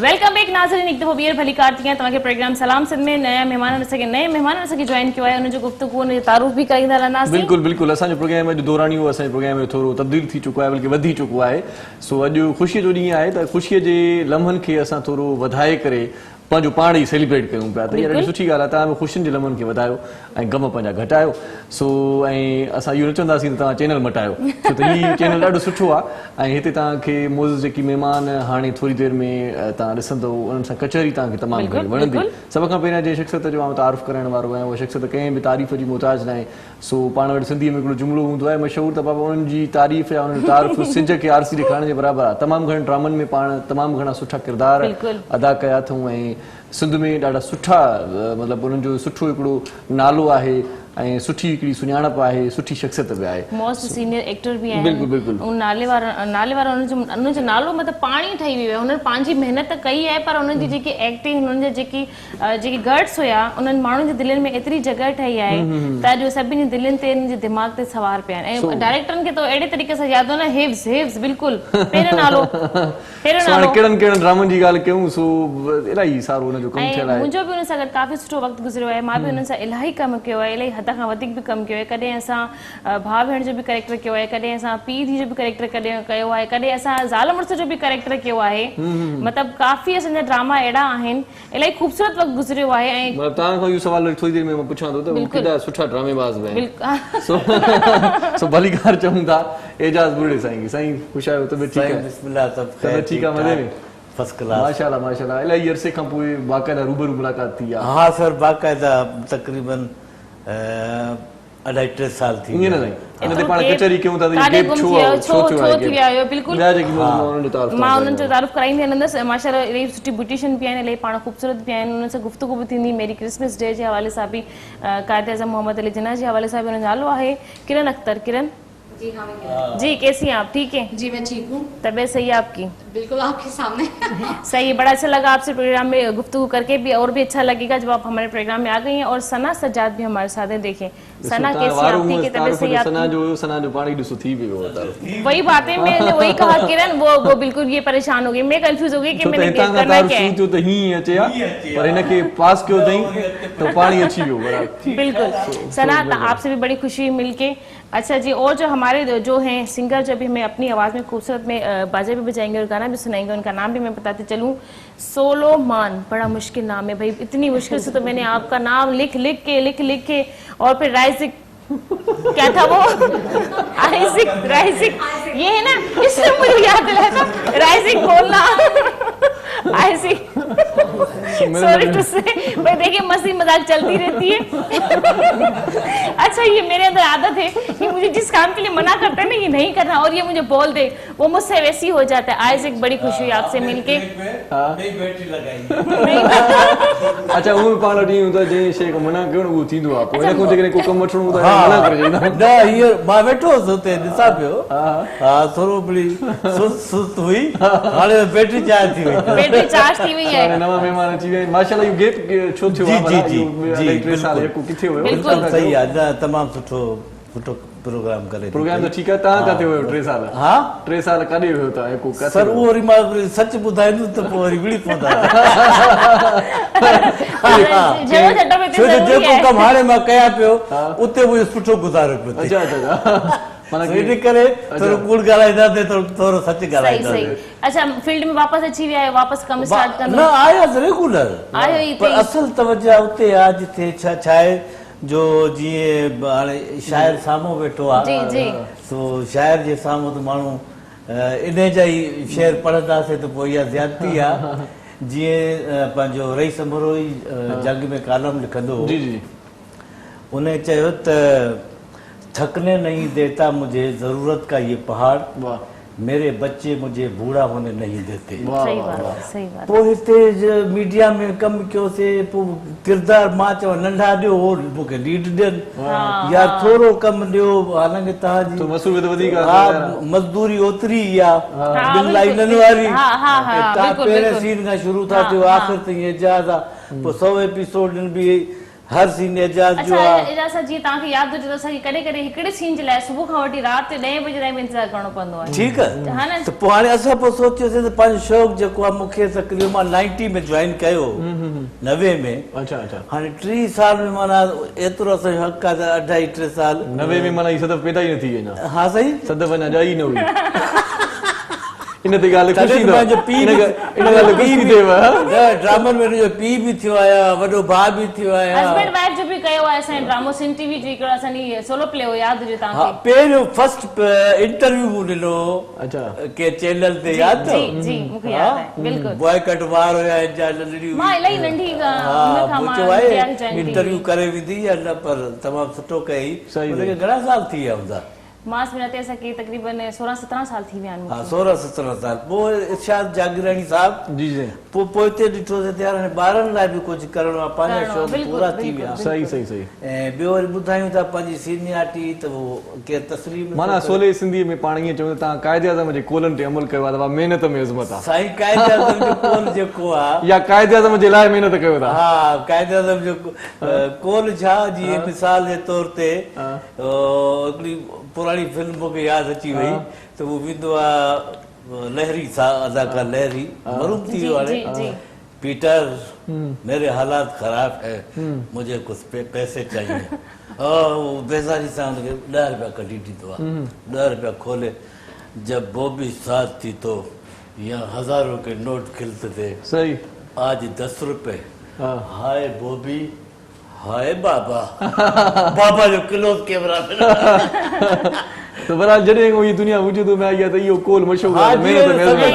S1: वेलकम बैक नाज़रीन, एक दफ़ो ॿीहर भली कार थी आहे तव्हांखे प्रोग्राम सलाम सिंध में नए महिमान असांखे ज्वाइन कयो आहे, उनजो गुफ़्तगू उनजो तारुफ़ बि कराईंदा रहंदासीं।
S2: बिल्कुलु बिल्कुलु, असांजो प्रोग्राम अॼु दौराणियो असांजे प्रोग्राम में थोरो तब्दील थी चुको आहे, बल्कि वधी चुको आहे। सो अॼु ख़ुशीअ जो ॾींहुं आहे, त ख़ुशीअ जे लम्हनि खे असां थोरो वधाए करे पंहिंजो पाण ई सेलिब्रेट कयूं पिया, त इहा ॾाढी सुठी ॻाल्हि आहे। तव्हां बि ख़ुशियुनि जे लम्हनि खे वधायो ऐं गम पंहिंजा घटायो। सो ऐं असां इहो न चवंदासीं त तव्हां चैनल मटायो, छो त हीउ चैनल ॾाढो सुठो आहे ऐं हिते तव्हांखे मोज़ जेकी महिमान हाणे थोरी देरि में तव्हां ॾिसंदव, उन्हनि सां कचहरी तव्हांखे तमामु घणी वणंदी। सभ खां पहिरियां जंहिं शख़्सियत जो मां तारीफ़ करण वारो आहियां, उहा शख़्सियत कंहिं बि तारीफ़ जी मुहताज न आहे। सो पाण वटि सिंधीअ में हिकिड़ो जुमिलो हूंदो आहे मशहूरु, त बाबा उन्हनि जी तारीफ़ या उन्हनि तारीफ़ सिज खे आरसी ॾेखारण जे बराबरि आहे। तमामु घणनि ड्रामनि में पाण तमामु घणा सुठा किरदार अदा कया अथऊं ऐं सिंध में ॾाढा सुठा मतिलबु उन्हनि जो सुठो हिकिड़ो नालो आहे ऐं सुठी हिकिड़ी सुञाणप आहे, सुठी शख़्सियत बि आहे,
S1: मोस्ट सीनियर एक्टर बि आहिनि।
S2: बिल्कुलु बिल्कुलु,
S1: उन नाले वारा उनजो नालो मतिलबु पाणी ठही वियो आहे। उन्हनि पंहिंजी महिनत कई आहे, पर उन्हनि जी जेकी एक्टिंग, उन्हनि जा जेकी गट्स हुया, उन्हनि माण्हुनि जे दिलनि में एतिरी जॻह ठही आहे त अॼु सभिनी दिलनि ते, उन्हनि जे दिमाग़ ते सवार पिया आहिनि। ऐं डायरेक्टरनि खे त अहिड़े तरीक़े सां यादि हो न, हिव्स बिल्कुलु पहिरियों नालो
S2: कहिड़नि ड्रामनि जी ॻाल्हि कयूं, सो इलाही सारो हुनजो कमु थियल आहे।
S1: मुंहिंजो बि हुन सां गॾु काफ़ी सुठो वक़्तु गुज़रियो आहे। मां बि हुननि सां इलाही कमु कयो आहे, इलाही हद खां वधीक बि कमु कयो आहे। कॾहिं असां भाउ भेण जो बि कैरेक्टर कयो आहे, कॾहिं असां पीउ धीउ जो बि कैरेक्टर कयो आहे, कॾहिं असां ज़ाल मुड़ुस जो बि कैरेक्टर कयो आहे। मतिलबु काफ़ी असांजा ड्रामा अहिड़ा आहिनि, इलाही ख़ूबसूरत वक़्तु गुज़रियो आहे। ऐं
S2: तव्हां खां इहो सुवाल थोरी देरि में मां पुछां थो त केॾा सुठा ड्रामेबाज़ बि आहिनि। सो भली कार चऊं था एजाज़ बुर्ड़े साईं ख़ुशि आहियो? तबियत ठीकु आहे?
S10: बिस्मिल्लाह, सब
S2: तबियत ठीकु आहे? मज़े में?
S10: फर्स्ट क्लास,
S2: माशाल्लाह माशाल्लाह। इलाही अरसे खां पोइ बाक़ाइदा रूबरू मुलाक़ात थी आहे।
S10: हाँ सर, बाक़ाइदा तकरीबन 2.5-3 साल थी
S2: ईअं न साईं, इन ते पाण कचहरी कयूं था त गेप छो थी विया आहियो? बिल्कुलु, मां उन्हनि जो तारीफ़ कराईंदी हलंदसि। माशाल्लाह इलाही सुठी ब्यूटिशियन बि आहिनि, इलाही पाण ख़ूबसूरत बि आहिनि। उन्हनि सां गुफ़्तगू बि थींदी। मेरी क्रिसमस डे जे हवाले सां बि क़ाइद आज़म मोहम्मद अली जिन्ना जे हवाले सां बि उनजो नालो आहे किरण अख्तर। किरण जी, कैसी हैं आप? ठीक है
S11: जी, मैं ठीक हूँ।
S1: तबीयत सही है आपकी?
S11: बिल्कुल आपके सामने।
S1: सही है, बड़ा अच्छा लगा आपसे प्रोग्राम में गुफ्तगू करके भी, और भी अच्छा लगेगा जब आप हमारे प्रोग्राम में आ गई हैं। और सना सज्जाद भी हमारे साथ हैं। देखें सना कैसी है? ठीक है, तबीयत सही है आपकी?
S2: सना जो पानी ॾिसो थी वियो।
S1: वही बातें मैंने वही कहा किरण, वो बिल्कुल ये परेशान हो गई, मैं कंफ्यूज हो गई कि मैंने करना क्या है।
S2: तो ही अचे पर इनके पास क्यों दई तो पानी अची वियो बराबर।
S1: बिल्कुल सना, आपसे भी बड़ी खुशी हुई मिलके। अच्छा जी, और जो हमारे जो हैं सिंगर, जब भी हमें अपनी आवाज़ में खूबसूरत में बाजे भी बजाएंगे और गाना भी सुनाएंगे, उनका नाम भी मैं बताती चलूँ। सोलोमान, बड़ा मुश्किल नाम है भाई, इतनी मुश्किल से तो मैंने आपका नाम लिख के और फिर राइजिक, क्या था वो? राइजिक ये है ना, इससे मुझे याद दिलाया था, राइजिक बोलना आइजिक। सॉरी टू से भाई, देखिए मस्ती मजाक चलती रहती है। अच्छा, ये मेरे अंदर आदत है कि मुझे जिस काम के लिए मना करते हैं ना, ये नहीं करना, और ये मुझे बोल दे, वो मुझसे वैसी हो जाता है। आइजिक, बड़ी खुशी हुई आपसे मिलके।
S2: अच्छा, वो पाण ॾींहुं हूंदो जे शइ खां मना कयो न उहो थींदो आहे, पोइ हिन खां जेकॾहिं को कमु वठणो हूंदो आहे मना करे छॾींदा।
S10: न, हीअ मां वेठो हुउसि हुते, ॾिसां पियो। हा, थोरो भली सुस्त हुई, हाणे बैटरी चार्ज थी वई।
S1: बैटरी चार्ज थी वई है।
S2: नवा महिमान अची विया। माशाल्लाह, इहो गेप छो थियो आहे? जी 3 साल किथे हुयो?
S1: बिल्कुल
S10: सही आहे, न तमामु सुठो प्रोग्राम करे।
S2: प्रोग्राम त ठीकु आहे, तव्हां किथे हुयो 3 साल?
S10: हा,
S2: 3 साल काॾे वियो तव्हां?
S10: सर, उहो वरी मां सच ॿुधाईंदुसि त पोइ वरी विड़ी पवंदा। छो जो जेको कमु हाणे मां कयां पियो उते उहो सुठो गुज़ारे पियो।
S2: अच्छा,
S10: इन करे थोरो कूड़ ॻाल्हाईंदासीं, थोरो सच ॻाल्हाईंदासीं।
S1: अच्छा, फील्ड में वापस अची विया आहियो? वापस कम स्टार्ट करना?
S10: न, आयासीं रेगुलर, पर असल तवज्जो उते आहे जिथे छा आहे जो जीअं हाणे शाइर साम्हूं वेठो आहे, सो शाइर जे साम्हूं त माण्हू इन जा ई शेर पढ़ंदासीं त पोइ इहा ज़्यादती आहे। जीअं पंहिंजो रईस अमरोई जंग में कालम लिखंदो हो, उन चयो त थकने नहीं देता मुझे जरूरत का ये पहाड़, میرے بچے مجھے بوڑھا ہونے نہیں دیتے.
S1: صحیح بات ہے, صحیح بات.
S10: पोइ हिते मीडिया में कमु कयोसीं, पोइ किरदारु मां चवां नंढा ॾियो, मूंखे लीड ॾियनि या थोरो कमु ॾियो, हालांकि तव्हांजी मज़दूरी ओतिरी ई आहे, 2 लाइननि वारी. तव्हां पहिरें सीन खां शुरू था थियो, आख़िर ताईं एजाज़ आहे, पोइ 100 एपिसोडनि बि हर सीन एजाज़ जो आहे.
S1: अच्छा एजाज़ सां जीअं तव्हांखे यादि हुजे त असांखे कॾहिं कॾहिं हिकिड़े सीन जे लाइ सुबुह खां वठी राति 10 बजे ताईं इंतज़ारु करिणो पवंदो आहे.
S10: ठीकु आहे, त पोइ हाणे असां पोइ सोचियोसीं त पंहिंजो शौक़ु जेको आहे, मूंखे तक़रीबन मां 90 में जॉइन कयो, 90 में. हाणे 3 साल में माना एतिरो असांजो हक़ आहे त 2.5-3 साल.
S2: 90 में माना ही सदफ़ पैदा ई न थी अञा.
S10: हा सही,
S2: सदफ़ अञा ॼाई न हुई. इन ते ॻाल्हि ख़ुशी
S10: इन ॻाल्हि ख़ुशी थिएव. ड्रामनि में जो पीउ बि थियो आहियां, वॾो भाउ बि थियो आहियां.
S1: हस्बैंड वाइफ जो बि कयो आहे असांजे ड्रामो सिन टीवी जो हिकिड़ो असांजी सोलो प्ले हो, यादि हुजे
S10: हा,
S1: तव्हांखे.
S10: पहिरियों फर्स्ट इंटरव्यू मूं ॾिनो के चैनल ते, यादि अथव?
S1: जी जी मूंखे यादि आहे बिल्कुलु.
S10: बॉयकट वार हुया,
S1: मां इलाही नंढी
S10: इंटरव्यू करे विधी या न, पर तमामु सुठो कई. हुनखे घणा साल थी विया हूंदा?
S1: मास में असांखे तक़रीबन 16-17 साल थी विया आहिनि.
S10: हा 16-17 साल. पोइ इरशाद जागीरानी साहब
S2: जी जी,
S10: पोइ हिते ॾिठोसीं त यार हाणे ॿारनि लाइ बि कुझु करिणो आहे, पंहिंजा शौक़ पूरा थी विया.
S2: सही सही सही.
S10: ऐं ॿियो वरी ॿुधायूं था पंहिंजी सीनियारिटी, त उहो केरु तस्लीम
S2: माना सोले सिंधी में पाण ईअं चऊं तव्हां क़ाइदे आज़म जे कोलनि ते अमल कयो आहे, त महिनत में अज़मत आहे.
S10: साईं क़ाइदे आज़म जो कोल जेको आहे,
S2: या क़ाइदे आज़म जे लाइ महिनत कयो था.
S10: हा क़ाइदे आज़म जो कोल छा, जीअं मिसाल जे तौर ते हिकिड़ी पुराणी फिल्म मूंखे यादि अची वई, त उहो वेंदो आहे लहरी अदाकार लहरी, मरूम थी वियो हाणे. पीटर मेरे हालात खराब है, मुझे कुछ पैसे चाहिए. वो बेज़ारी सां हुनखे 10 रुपया कढी ॾींदो आहे. 10 रुपया खोले, जब बॉबी साथ थी तो यहाँ हज़ारों के नोट खिलते थे.
S2: सही.
S10: आज 10 रुपए. हाय बॉबी, हाय बाबा. बाबा जो किलो कैमरा में.
S2: तो बहरहाल जॾहिं कोई दुनिया वजूद में आई आहे त इहो कोल मशहूर आहे.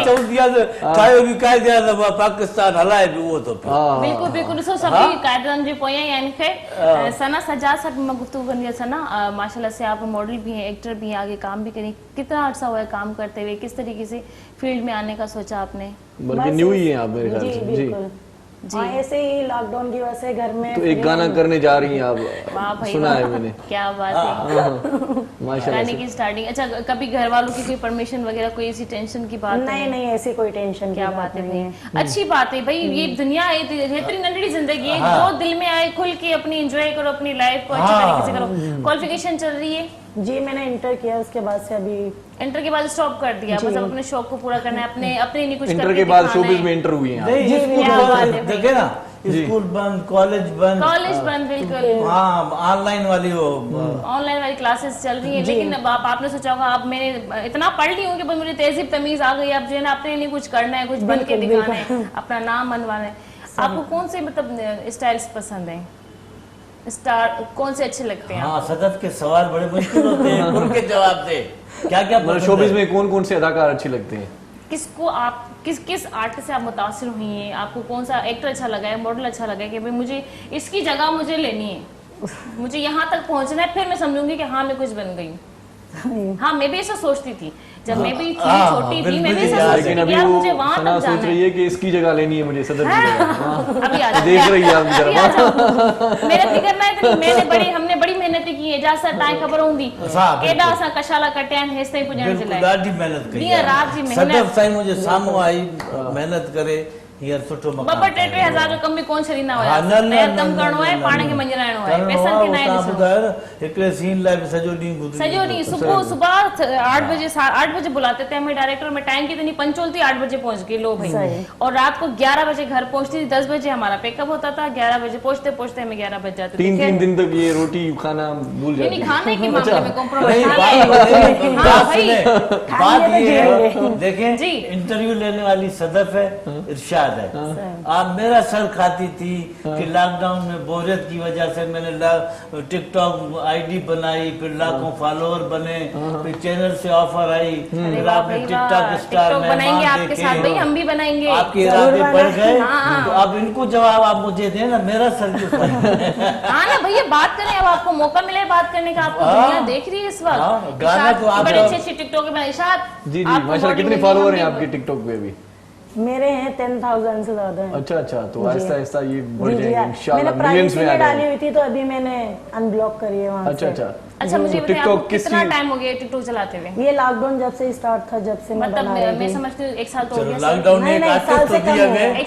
S10: चवंदी आहे त ठाहियो बि क़ाइदे आज़म आहे, पाकिस्तान हलाए बि उहो थो पियो.
S1: बिल्कुलु बिल्कुलु. ॾिसो सभई क़ाइदे आज़म जे पोयां ई आहिनि. ख़ैर सना सजाद सां मां गुफ्तगू कंदी आहियां. सना माशाल्लाह से आप मॉडल भी हैं, एक्टर भी हैं, आगे काम भी करें. कितना अर्सा हुआ है काम करते हुए, किस तरीके से फील्ड में आने का सोचा आपने?
S2: बल्कि न्यू ही है आप मेरे ख्याल से. जी
S12: जी, ऐसे ही लॉकडाउन की वजह से घर में.
S2: तो एक गाना करने जा रही हैं आप, सुना है मैंने.
S1: क्या बात है, माशाल्लाह. गाने की स्टार्टिंग. अच्छा, कभी घर वालों की कोई परमिशन वगैरह, कोई ऐसी टेंशन की बात?
S12: नहीं नहीं, ऐसी कोई टेंशन.
S1: क्या बात है भाई, अच्छी बात है भाई. ये दुनिया है, इतनी नंढड़ी जिंदगी है, जो दिल में आए खुल के अपनी एंजॉय करो, अपनी लाइफ को अच्छी तरीके से करो. क्वालिफिकेशन चल रही है?
S12: जी मैंने इंटर किया, उसके बाद से अभी
S1: इंटर के बाद स्टॉप कर दिया. बस अपने शौक को पूरा करना है, अपने नहीं कुछ
S2: इंटर के बाद शोबिज में इंटर हुई हैं.
S10: देखे ना, स्कूल बंद, कॉलेज बंद. बिल्कुल. हाँ, ऑनलाइन वाली
S1: क्लासेस चल रही है. लेकिन आपने सोचा होगा अब मैंने इतना पढ़ ली हूँ कि मुझे तहजीब तमीज आ गई, अब जो है ना अपने नहीं कुछ करना है, कुछ बन के दिखाना है, अपना नाम बनवाना है. आपको कौन से मतलब स्टाइल्स पसंद है, स्टार कौन से अच्छे लगते हैं?
S10: हाँ, सदफ के सवाल बड़े मुश्किल होते हैं, उनके जवाब दे. क्या क्या
S2: शोबिज में कौन कौन से अदाकार अच्छे लगते हैं?
S1: किसको आप किस आर्टिस्ट से आप मुतासिर हुई हैं? आपको कौन सा एक्टर अच्छा लगा है, मॉडल अच्छा लगा है कि भाई मुझे इसकी जगह मुझे लेनी है, मुझे यहाँ तक पहुँचना है, फिर मैं समझूंगी कि हाँ मैं कुछ बन गई. हाँ, मैं भी ऐसा सोचती थी जब मैं भी छोटी थी. मैं भी ऐसा सोचती थी यार मुझे वहाँ तक जाना
S2: सोच रही है कि इसकी जगह लेनी है मुझे, सदर की जगह.
S1: अभी आ जाओ,
S2: देख रही है आप जरा.
S1: मेहनत नहीं करना है. हमने बड़ी मेहनत की है. जैसा ताई खबर होंगी केॾा असां कशाला कटिया आहिनि हेसि ताईं पुॼण जे लाइ.
S10: ॾाढी मेहनत कई.
S1: ॾींहं राति जी मेहनत.
S10: सदफ साईं मुंहिंजे साम्हूं आई, मेहनत करे हींअर सुठो मकान.
S1: 2-3 हज़ार जो कम बि कोन छॾींदा हुया. नया कम करणो आहे, पाण खे मंझराइणो आहे, पैसनि खे न ॾिसणो.
S10: हिकिड़े सीन लाइ बि सॼो ॾींहुं
S1: सुबह 8 बजे बुलाते थे हमें डायरेक्टर में. टाइम की इतनी पंचुअल थी, 8 बजे पहुंच गई. लो भाई. और रात को 11 बजे घर पहुंचती थी. 10 बजे हमारा पिकअप होता था. 11 बजे पहुंचते पहुंचते हमें 11 बज जाते थे.
S2: 3 दिन तक ये रोटी खाना भूल जाती.
S1: खाने के मामले में कॉम्प्रोमाइज.
S10: बात ये है, देखें जी, इंटरव्यू लेने वाली सदफ है, इरशाद याद है, आप मेरा सर खाती थी कि लॉकडाउन में बोरियत की वजह से मैंने टिकटॉक आईडी बनाई, फिर लाखों फॉलोअर बने, फिर चैनल से ऑफर आई, फिर आपने टिकटॉक स्टार
S1: बनाएंगे आपके साथ भाई, हम भी बनाएंगे,
S10: आपके इरादे बढ़ गए। तो अब इनको जवाब आप मुझे देना, मेरा सर क्यों
S1: हाँ ना भैया, बात करें, अब आपको मौका मिले बात करने का, आपको दुनिया देख रही है इस वक्त।
S10: गाना तो आप
S1: बड़े अच्छे टिकटॉक में इशाद।
S2: जी माशाल्लाह, कितने फॉलोअर हैं आपके टिकटॉक पे अभी?
S12: मेरे हैं 10,000 से ज्यादा हैं।
S2: अच्छा, तो आहिस्ता आहिस्ता ये बढ़ जाएंगे इंशाल्लाह,
S12: मैंने
S2: मिलियंस में आ
S12: डाली
S2: जाएंगे।
S12: हुई थी तो अभी मैंने अनब्लॉक करी है वहाँ से।
S1: अच्छा मुझे बताइए, आपको कितना टाइम हो गया टिकटॉक चलाते हुए?
S12: ये लॉकडाउन जब से स्टार्ट था, जब से मैं बना रही थी।
S1: मैं समझती हूँ 1 साल तो हो गया।
S10: लॉकडाउन ने
S1: 1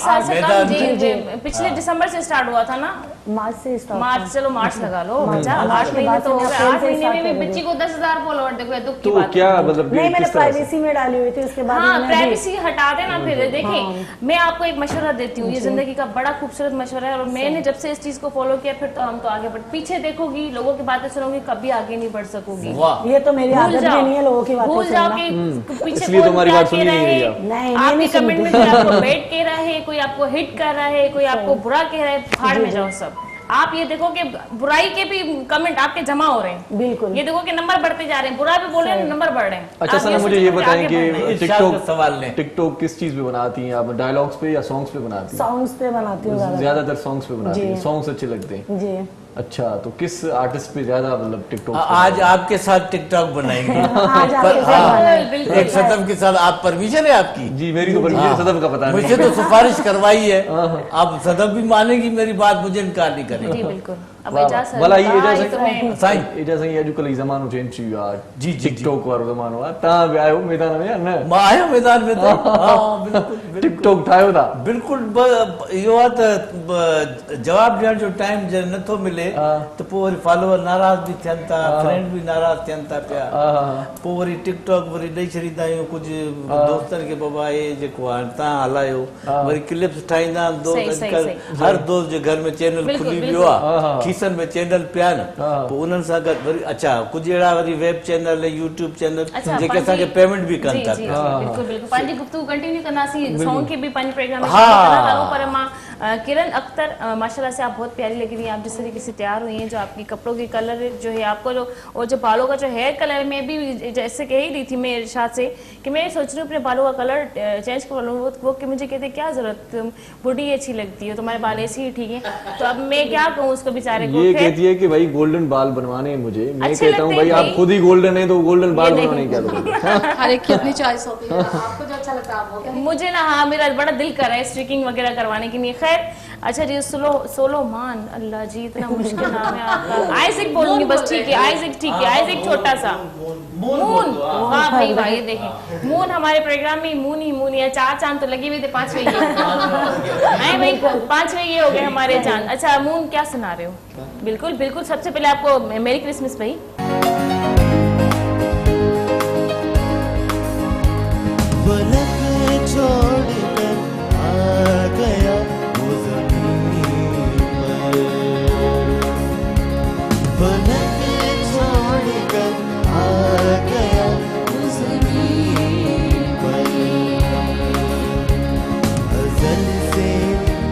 S1: साल से कम। जी, पिछले दिसंबर से स्टार्ट हुआ था ना?
S12: मार्च से स्टार्ट।
S1: मार्च, चलो मार्च लगा लो बच्चा, 8 महीने तो हो गए। 8 महीने में भी बच्ची को 10,000 फॉलोअर, देखो दुख की बात।
S2: क्या मतलब?
S12: नहीं, मैंने प्राइवेसी में डाली हुई थी, उसके बाद
S1: हाँ, प्राइवेसी हटा देना। फिर देखिए, मैं आपको एक मशवरा देती हूँ, ये जिंदगी का बड़ा खूबसूरत मशवरा है, और मैंने जब से इस चीज को फॉलो किया, फिर तो हम तो आगे बढ़, पीछे देखोगी, लोगों की बातें सुनोगी, कभी आगे नहीं बढ़ सकोगी।
S12: ये तो मेरी आदत भी नहीं है लोगों की बातें
S1: भूल जाओ कि पीछे
S2: इसलिए तुम्हारी बात सुनी नहीं रही
S12: नहीं,
S1: आपके कमेंट में कोई आपको बेट कह रहा है, कोई आपको हिट कर रहा है, कोई आपको बुरा कह रहा है, फाड़ में जाओ सब। आप ये देखो कि बुराई के भी कमेंट आपके जमा हो रहे हैं,
S12: बिल्कुल।
S1: ये देखो कि नंबर बढ़ते जा रहे हैं, बुरा भी बोल रहे हैं, नंबर बढ़ रहे हैं।
S2: अच्छा सर, मुझे ये बताएं कि
S10: टिकटॉक
S2: टिकटॉक किस चीज पे बनाती हैं आप? डायलॉग्स पे या सॉन्ग्स पे बनाती हैं?
S12: सॉन्ग्स पे बनाती हूँ
S2: ज्यादातर सॉन्ग्स पे बनाती हैं, सॉन्ग्स अच्छे लगते हैं
S12: जी।
S2: अच्छा, तो किस आर्टिस्ट पे ज्यादा मतलब टिकटॉक?
S10: आज आपके साथ टिकटॉक बनाएंगे। एक सदम के साथ, आप परमिशन है आपकी?
S2: जी मेरी तो परमिशन, सदम का पता नहीं,
S10: मुझे तो सिफारिश करवाई है, अब सदम भी मानेगी मेरी बात, मुझे इनकार नहीं करेगी।
S1: जी बिल्कुल।
S2: भला ये जो कल ज़मानो चेंज थी यार,
S10: जी
S2: टिकटॉक वारो ज़मानो आहे, तव्हां बि आहियो मैदान में या न?
S10: मां आहियो मैदान में, बिल्कुल
S2: टिकटॉक ठाहियो था?
S10: बिल्कुल। इहो आहे त जवाब ॾियण जो टाइम जॾहिं नथो मिले त पोइ वरी फॉलोअर नाराज़ बि थियनि था, फ्रेंड बि नाराज़ थियनि था पिया, पोइ वरी टिकटॉक वरी ॾेई छॾींदा आहियूं कुझु दोस्तनि खे, बाबा हे जेको आहे तव्हां हलायो, वरी क्लिप्स ठाहींदा आहिनि दोस्त, हर दोस्त जे घर में चैनल खुली वियो आहे, में चैनल पिया न, पोइ उन्हनि सां गॾु वरी अच्छा कुझु अहिड़ा वरी वेब चैनल, यूट्यूब चैनल जेके असांखे पेमेंट बि कनि था पिया।
S1: बिल्कुल बिल्कुल, पंहिंजी गुफ्तगू कंटिन्यू कंदासीं, सॉन्ग खे भी पंहिंजे प्रोग्राम में करूं, पर मां किरण अख्तर, माशाल्लाह से आप बहुत प्यारी लग रही हैं, आप जिस तरीके से तैयार हुई हैं, जो आपकी कपड़ों की कलर जो है आपको, जो और जो बालों का जो हेयर कलर, में भी जैसे कह ही रही थी मैं इरशाद से कि मैं सोच रही हूँ अपने बालों का कलर चेंज कर लूँ, वो कि मुझे कहते क्या जरूरत, बॉडी अच्छी लगती है, तुम्हारे बाल ऐसे ही ठीक है, तो अब मैं क्या कहूँ उसको बेचारे को।
S2: ये कहती है कि भाई गोल्डन बाल बनवाने हैं मुझे, मैं कहता हूँ भाई आप खुद ही गोल्डन है तो गोल्डन बाल बनवाने क्या लोगे?
S11: हर एक की अपनी चॉइस होती है, आपको जो अच्छा लगता है आप वो करें।
S1: मुझे ना, हाँ मेरा बड़ा दिल कर रहा है स्ट्रिकिंग वगैरह करवाने के लिए। खैर अच्छा जी, सोलोमान, अल्लाह जी इतना मुश्किल नाम है आपका। आइज़ैक बोलूंगी बस, ठीक है आइज़ैक, ठीक है आइज़ैक, छोटा सा मून। वाह भाई वाह, ये देखें मून, हमारे प्रोग्राम में मून ही है, 4 चांद तो लगे हुए थे, 5वें ये है भाई, 5वें ये हो गए हमारे चांद। अच्छा मून, क्या सुना रहे हो? बिल्कुल बिल्कुल, सबसे पहले आपको मेरी क्रिसमस भाई।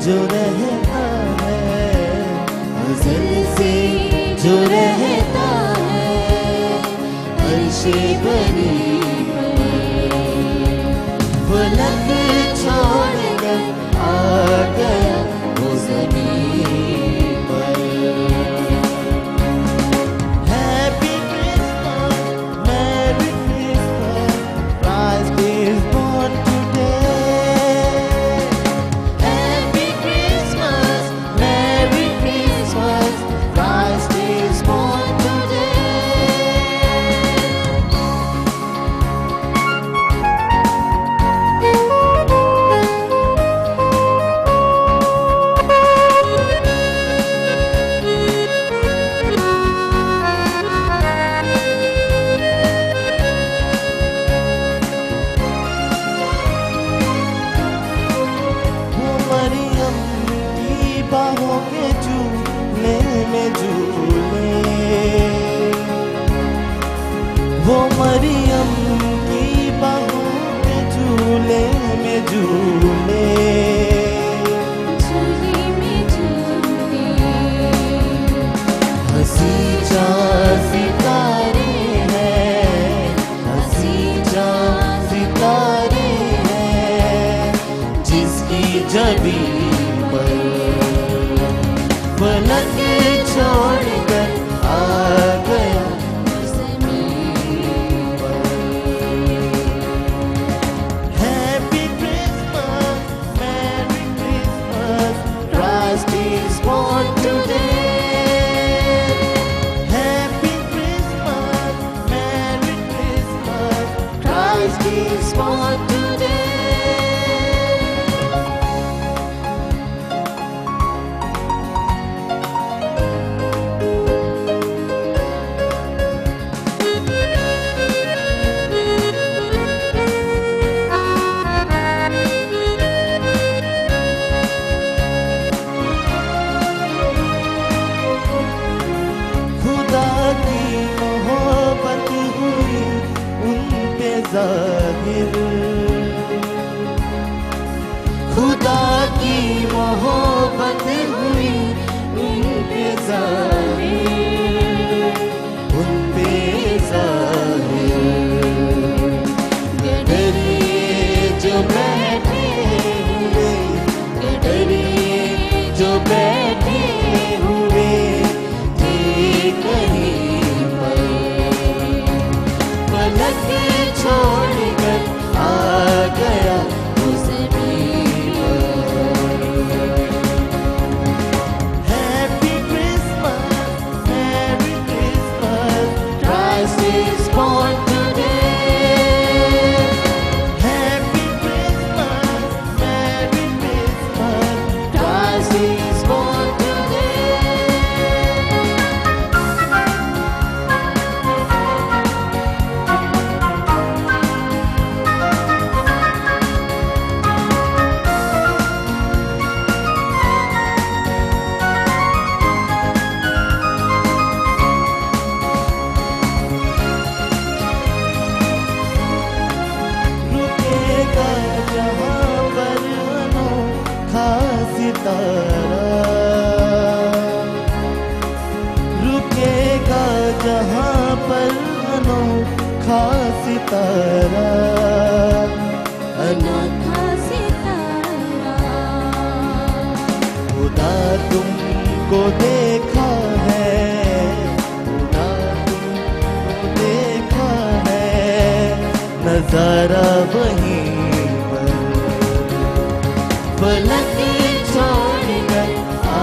S13: जो रहता है, अज़ल से जो रहता है, अर्शे बनी फलक छोड़ कर आ गया वो ज़मीन पर। Happy Christmas, merry Christmas, Christ is born today. वो मरियम की बाहों में झूले में झूले। born today. खुदा की मोहब्बत हुई उन पे ज़ाहिर, खुदा की मोहब्बत हुई उन पे ज़ाहिर, उन पे ज़ाहिर। डरिए जो बैठे हुए, डरिए जो बैठे हुए थे कहीं पर, पलक छोड़कर आ गया उस Happy Christmas, Merry Christmas, Christ is born today. Happy Christmas, Merry Christmas, Christ is born today. रुकेगा जहाँ पर अनोखा सितारा, रुकेगा जहाँ पर अनोखा सितारा,
S6: अनोखा सितारा।
S13: खुदा तुमको देखा है, खुदा तुमको देखा है, नजारा वहीं पर, पलक छोड़कर आ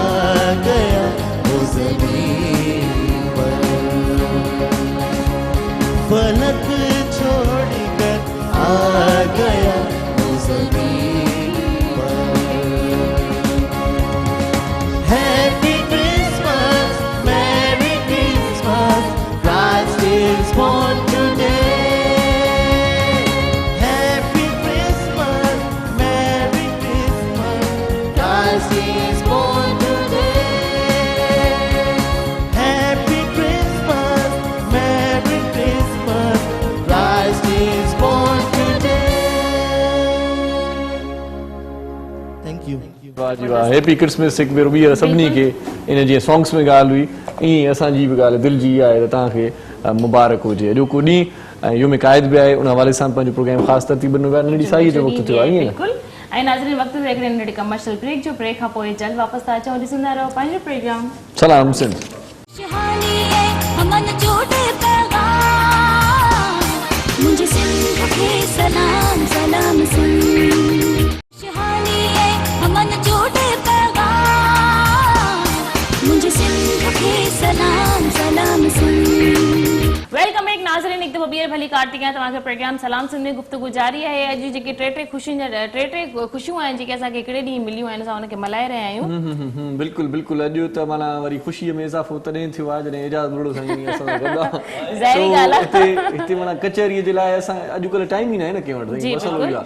S13: गया वो ज़मीन पर, पलक छोड़कर आ गया वो ज़मीन पर। Happy Christmas, Merry Christmas, Christ is born today. Happy Christmas, Merry Christmas, Christ is born today. Happy Christmas, Merry Christmas, Christ is born today. Thank you.
S2: वाह जी वाह, हैप्पी क्रिसमस हिकु भेरो ॿीहर सभिनी खे। इन जीअं सॉन्ग्स में ॻाल्हि हुई ईअं असांजी बि ॻाल्हि दिलि जी आहे त तव्हांखे मुबारक हुजे। अॼोको ॾींहुं ऐं योम क़ाइद बि आहे, उन हवाले सां पंहिंजो प्रोग्राम ख़ासि तरतीब में नंढी साई जो वक़्तु थियो आहे ईअं न?
S1: बिल्कुलु। ऐं नाज़रीन वक़्तु थियो हिकिड़े नंढे कमर्शियल ब्रेक जो, ब्रेक खां पोइ जल्द वापसि था अचूं। ॾिसंदा रहो पंहिंजो प्रोग्राम
S2: सलाम सिंध।
S6: खुशहाली है अमन जोड़े पैगाम, मुझे सिंध के सलाम सलाम सिंध। खुशहाली है अमन जोड़े पैगाम, मुझे सिंध के सलाम सलाम सिंध।
S1: वेलकम बैक नाज़रीन, हिकु दफ़ो ॿीहर भली कार्तिक आहे तव्हांखे प्रोग्राम सलाम सिंध में गुफ़्तगू जारी आहे। अॼु जेके टे ख़ुशियूं आहिनि जेके असांखे हिकिड़े ॾींहुं मिलियूं आहिनि, असां हुनखे मल्हाए रहिया आहियूं।
S2: बिल्कुलु बिल्कुलु। अॼु त माना वरी ख़ुशीअ में इज़ाफ़ो तॾहिं थियो आहे जॾहिं एजाज़ बुढ़ो साईं असां सां गॾु आहे।
S1: ज़ाहिरी ॻाल्हि आहे।
S2: हिते माना कचहरीअ जे लाइ असां अॼुकल्ह टाइम ई न आहे न कंहिं वटि, मसइलो इहो आहे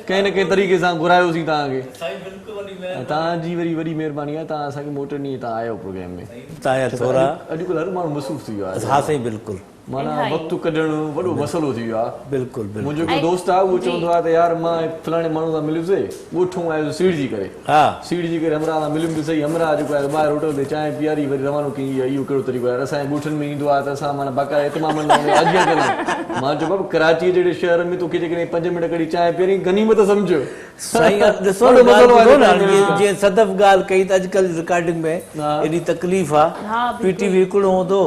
S2: कंहिं न कंहिं तरीक़े सां घुरायोसीं तव्हांखे। तव्हांजी वरी वॾी महिरबानी आहे, तव्हां असांखे मोटर ॾींहुं तव्हां आयो प्रोग्राम में। अॼुकल्ह हर माण्हू मसरूफ़ थी वियो आहे।
S10: हा साईं बिल्कुलु।
S2: माना वक़्तु कढणु वॾो मसइलो थी वियो आहे।
S10: बिल्कुलु बिल्कुलु।
S2: मुंहिंजो हिकिड़ो दोस्त आहे, उहो चवंदो आहे त यार मां फलाणे माण्हू सां मिलियुसि, ॻोठूं आयुसि सीड़जी करे।
S10: हा
S2: सीड़जी करे हमरा सां मिलियुमि बि सही, हमरा जेको आहे ॿाहिरि होटल ते चांहि पीआरी वरी रवानो कई। इहो कहिड़ो तरीक़ो आहे? असांजे ॻोठनि में ईंदो आहे त असां माना बाक़ाइदा इतमाम अॼु कंदा। मां चयो बाबा कराची जहिड़े शहर में तोखे जेकॾहिं 5 मिंट कढी चांहि पीआरी गनीमत सम्झो।
S10: साईं ॾिसो जीअं सदफ ॻाल्हि कई त अॼुकल्ह रिकॉर्डिंग में एॾी तकलीफ़ आहे। पीटीवी हिकिड़ो हूंदो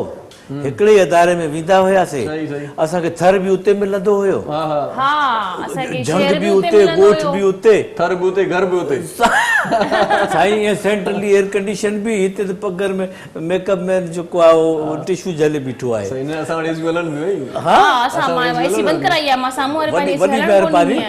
S10: हिकिड़े अदारे में वेंदा हुआसीं, असांखे थर बि उते मिलंदो हुयो, झंग बि उते, ॻोठ बि उते,
S2: थर बि उते, घर बि उते।
S10: साईं ईअं सेंट्रली एयर कंडीशन बि, हिते त पगर में मेकअप मैन जेको आहे उहो टिशू झले बीठो आहे।
S2: वॾी
S10: महिरबानी।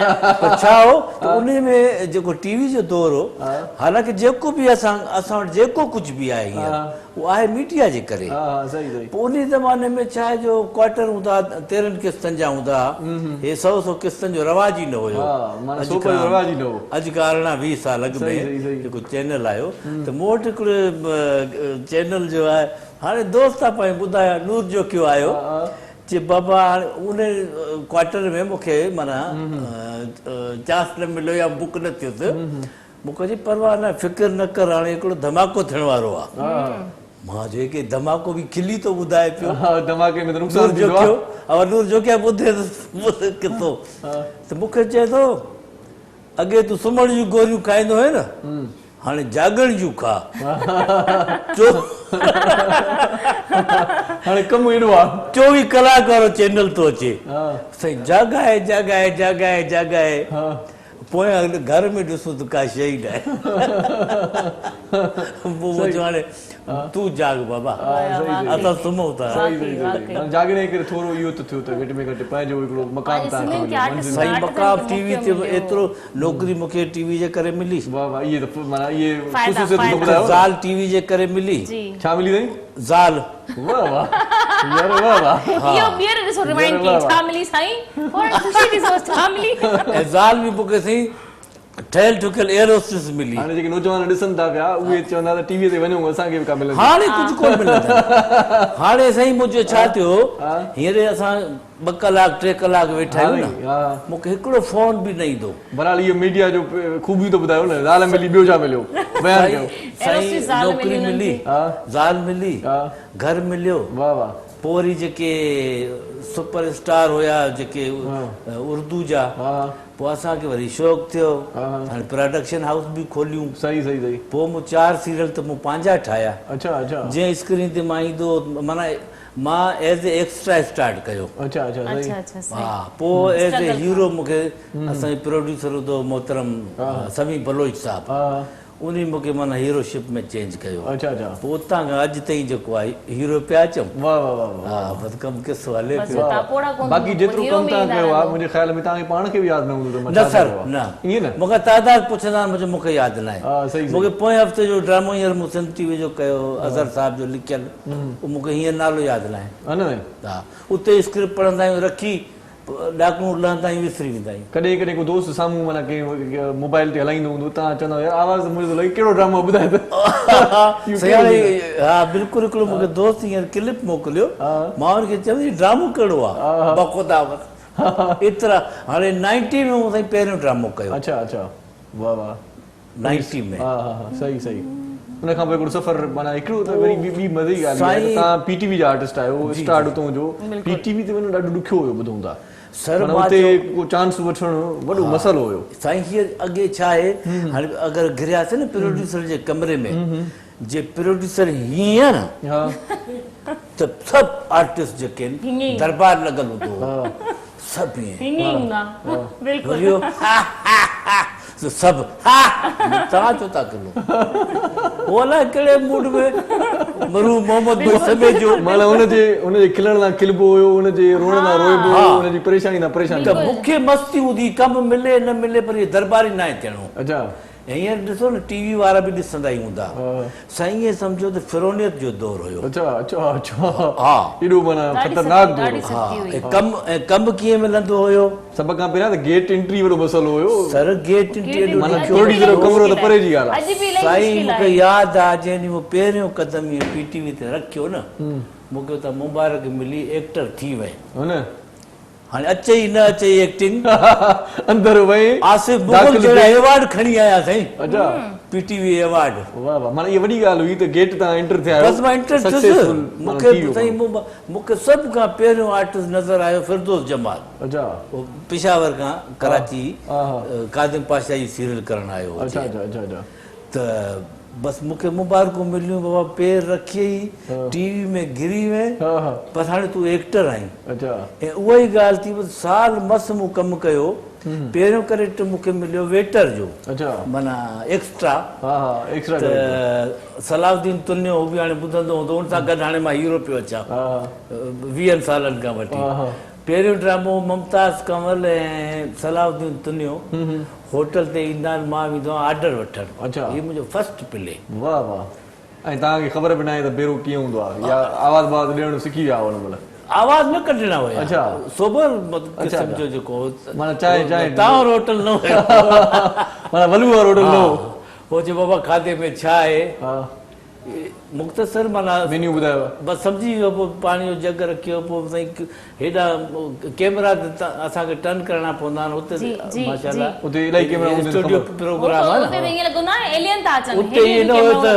S10: पर छा हो त उन में जेको टीवी जो दौर हो, हालांकि जेको बि असां वटि जेको कुझु बि आहे हींअर उहो आहे मीडिया जे करे। पोइ उन ज़माने में छा आहे जो क्वार्टर हूंदा 13 किस्तनि जा हूंदा, हे 100 किस्तनि जो रवाज ई न हुयो। अॼु खां 18-20 साल अॻु में जेको चैनल आयो त मूं वटि हिकिड़ो चैनल जो आहे, हाणे दोस्त आहे पाण ॿुधाया नूर जो कियो आयो, जे बाबा हाणे उन क्वार्टर में मूंखे माना चांस न मिलियो या बुक न थियुसि, मूंखे चई परवाह न, फिक्र न कर, हाणे हिकिड़ो धमाको थियण वारो आहे। मां जेके धमाको बि खिली थो ॿुधाए पियो,
S2: धमाके में नुक़सान थींदो आहे।
S10: नूर जो क्या ॿुधे किथो त मूंखे चए थो अॻे तूं सुम्हण जूं गोरियूं खाईंदो हुए न, हाणे जागण जूं खा।
S2: हाणे कमु एॾो आहे,
S10: 24 कलाक वारो चैनल थो अचे, साईं जागाए जागाए जागाए जागाए, पोयां घर में ॾिसूं त का शइ न आहे। पोइ हाणे तूं जाग बाबा, असां सुम्हूं था।
S2: जागणे करे थोरो इहो त थियो त घटि में घटि पंहिंजो हिकिड़ो मकाम
S10: साईं मकाम टीवी ते एतिरो नौकिरी मूंखे टीवी जे करे मिली। ज़ाल टीवी जे करे मिली।
S2: छा मिली अथई?
S10: ज़ाल।
S1: इहो ॿीहर ॾिसो रिमाइंड की छा मिली साईं, थोरी ख़ुशी ॾिसो छा मिली।
S10: ऐं ज़ाल बि मूंखे साईं ठहियल ठुकियल एरोस्टिस मिली।
S2: हाणे जेके नौजवान ॾिसनि था पिया उहे चवंदा त टीवीअ ते वञूं, असांखे बि का मिलंदी।
S10: हाणे कुझु कोन मिलंदो। हाणे साईं मुंहिंजो छा थियो, हींअर असां 2 कलाक 3 कलाक वेठा आहियूं न, मूंखे हिकिड़ो फोन बि न ईंदो।
S2: बहरहाल इहो मीडिया जो खूबी थो ॿुधायो न, ज़ाल मिली, ॿियो छा मिलियो? बयान कयो।
S10: साईं नौकिरी मिली, ज़ाल मिली, घर मिलियो।
S2: वाह वाह।
S10: पोइ वरी जेके सुपरस्टार हुया जेके उर्दू जा, पोइ असांखे वरी शौक़ु थियो, हाणे प्रोडक्शन हाउस बि खोलियूं।
S2: सही सही सही।
S10: पोइ मूं 4 सीरियल त मूं पंहिंजा ठाहिया।
S2: अच्छा अच्छा।
S10: जंहिं स्क्रीन ते मां ईंदो, माना मां एज़ ए एक्स्ट्रा स्टार्ट कयो।
S2: अच्छा अच्छा।
S10: हा, पोइ एज़ ए हीरो मूंखे असांजे प्रोड्यूसर हूंदो मोहतरम समी बलोच साहब, उन मूंखे माना हीरोशिप में चेंज कयो।
S2: अच्छा अच्छा।
S10: पोइ उतां खां अॼु ताईं जेको आहे हीरो पिया अचूं।
S2: वाह वाह वाह।
S10: हा, बसि कमु किसो हले पियो।
S2: बाक़ी जेतिरो कमु तव्हां कयो आहे मुंहिंजे ख़्याल में तव्हांखे पाण खे बि यादि न हूंदो।
S10: न सर, न ईअं न, मूंखे तादाद पुछंदा आहिनि, मूंखे यादि न आहे। मूंखे पोएं हफ़्ते जो ड्रामो हींअर मूं सिंध टीवी जो कयो, अज़हर साहिब जो लिखियलु, उहो मूंखे हींअर नालो यादि न आहे। हा, उते स्क्रिप्ट पढ़ंदा आहियूं, रखी ॾाकणूं लहंदा आहियूं, विसरी वेंदा आहियूं।
S2: कॾहिं कॾहिं को दोस्त साम्हूं माना कंहिं मोबाइल ते हलाईंदो हूंदो, तव्हां चवंदा यार आवाज़ मुंहिंजो लॻे कहिड़ो ड्रामो ॿुधाए त।
S10: हा बिल्कुलु। हिकिड़ो मूंखे दोस्त हींअर क्लिप मोकिलियो, मां हुनखे चयो ड्रामो कहिड़ो आहे, बख़ुदा एतिरा। हाणे 90 में मूं साईं पहिरियों ड्रामो कयो।
S2: अच्छा अच्छा। वाह वाह।
S10: 90 में।
S2: हा हा हा, सही सही। उन खां पोइ हिकिड़ो सफ़र माना हिकिड़ो त वरी ॿी मज़े जी ॻाल्हि आहे, तव्हां पीटीवी जा आर्टिस्ट आहियो, स्टार्ट उतां जो, पीटीवी ते वञणु ॾाढो ॾुखियो हुयो ॿुधूं था। सर हुते को चांस वठणु वॾो मसइलो हुयो।
S10: साईं हीअ अॻे छा आहे, हाणे अगरि घिरियासीं न प्रोड्यूसर जे कमरे में, जे प्रोड्यूसर हीअं न त सभु आर्टिस्ट जेके आहिनि दरबार लॻल हूंदो, सभु ईअं सभु तव्हां छो था करो, वो अलाए कहिड़े मूड में मरू मोहम्मद भाई सभे जो
S2: माना उनजे खिलण लाइ खिलबो हुयो, उनजे रोअण लाइ रोइबो, उनजी परेशानी लाइ परेशानी।
S10: त मूंखे मस्ती हूंदी, कमु मिले न मिले, पर इहे दरबारी न आहे थियणो।
S2: अच्छा।
S10: हींअर ॾिसो न टीवी वारा बि ॾिसंदा ई हूंदा, साईं ईअं सम्झो त फिरोनियत जो दौर हुयो।
S2: अच्छा अच्छा अच्छा। हा, एॾो माना ख़तरनाक दौर।
S10: हा, कमु कीअं मिलंदो हुयो?
S2: सभ खां पहिरियां त गेट एंट्री वॾो मसइलो हुयो।
S10: सर गेट एंट्री
S2: माना थोरी देर कमरो त परे जी ॻाल्हि आहे।
S10: साईं मूंखे यादि आहे जंहिं ॾींहुं मूं पहिरियों क़दम इहो पीटीवी ते रखियो न, मूंखे त मुबारक मिली, एक्टर थी वई। हाणे अचे ई न अचे एक्टिंग
S2: अंदर वई
S10: आसिफ मुगल जहिड़ा एवार्ड खणी आया साईं।
S2: अच्छा।
S10: PTV award.
S2: वाह वाह। माना इहा वॾी ॻाल्हि हुई त गेट तां एंटर थिया।
S10: बस मां एंटर थियुसि। मूंखे साईं मूंखे सभ खां पहिरियों आर्टिस्ट नज़र आयो फिरदौस जमाल।
S2: अच्छा।
S10: पेशावर खां कराची कादिम पाशा जी सीरियल करण आयो।
S2: अच्छा अच्छा अच्छा।
S10: त बस मूंखे मुबारकूं मिलियूं बाबा पेर रखी टीवी में गिरी में बसि हाणे तूं एक्टर आहीं।
S2: अच्छा
S10: ऐं उहा ई ॻाल्हि थी बसि साल मस मूं कमु कयो। पहिरियों कैरेक्टर मूंखे मिलियो वेटर जो।
S2: अच्छा
S10: माना एक्स्ट्रा।
S2: एक्स्ट्रा
S10: त सलाउद्दीन तुन्यो हू बि हाणे ॿुधंदो हूंदो हुन सां गॾु हाणे मां हीरो पियो अचां 20 सालनि खां वठी। पहिरियों ड्रामो मुमताज़ कंवल ऐं सलाउद्दीन तुन्यो होटल ते ईंदा आहिनि, मां वेंदो आहियां ऑर्डर वठणु।
S2: अच्छा
S10: इहो मुंहिंजो फर्स्ट प्ले।
S2: वाह वाह। ऐं तव्हांखे ख़बर बि न आहे त बेरो कीअं हूंदो आहे या आवाज़ बाज़ ॾियणु सिखी विया हुन महिल?
S10: आवाज़ न कढणा हुया।
S2: अच्छा
S10: सोबर क़िस्म जो जेको
S2: माना चांहि
S10: तव्हां होटल न हुयो
S2: माना वलू वारो होटल न हो।
S10: हो चए बाबा खाधे में छा आहे? मुख़्तसर माना
S2: मेन्यू ॿुधायो
S10: बसि सम्झी वियो। पोइ पाणी जो जग रखियो, पोइ साईं हेॾा कैमरा असांखे टर्न करणा पवंदा आहिनि हुते। माशाल्लाह
S2: उते इलाही कैमरा
S10: स्टूडियो प्रोग्राम आहे
S1: उते त ईअं लॻंदो आहे एलियन था अचनि।
S10: उते ये न हो त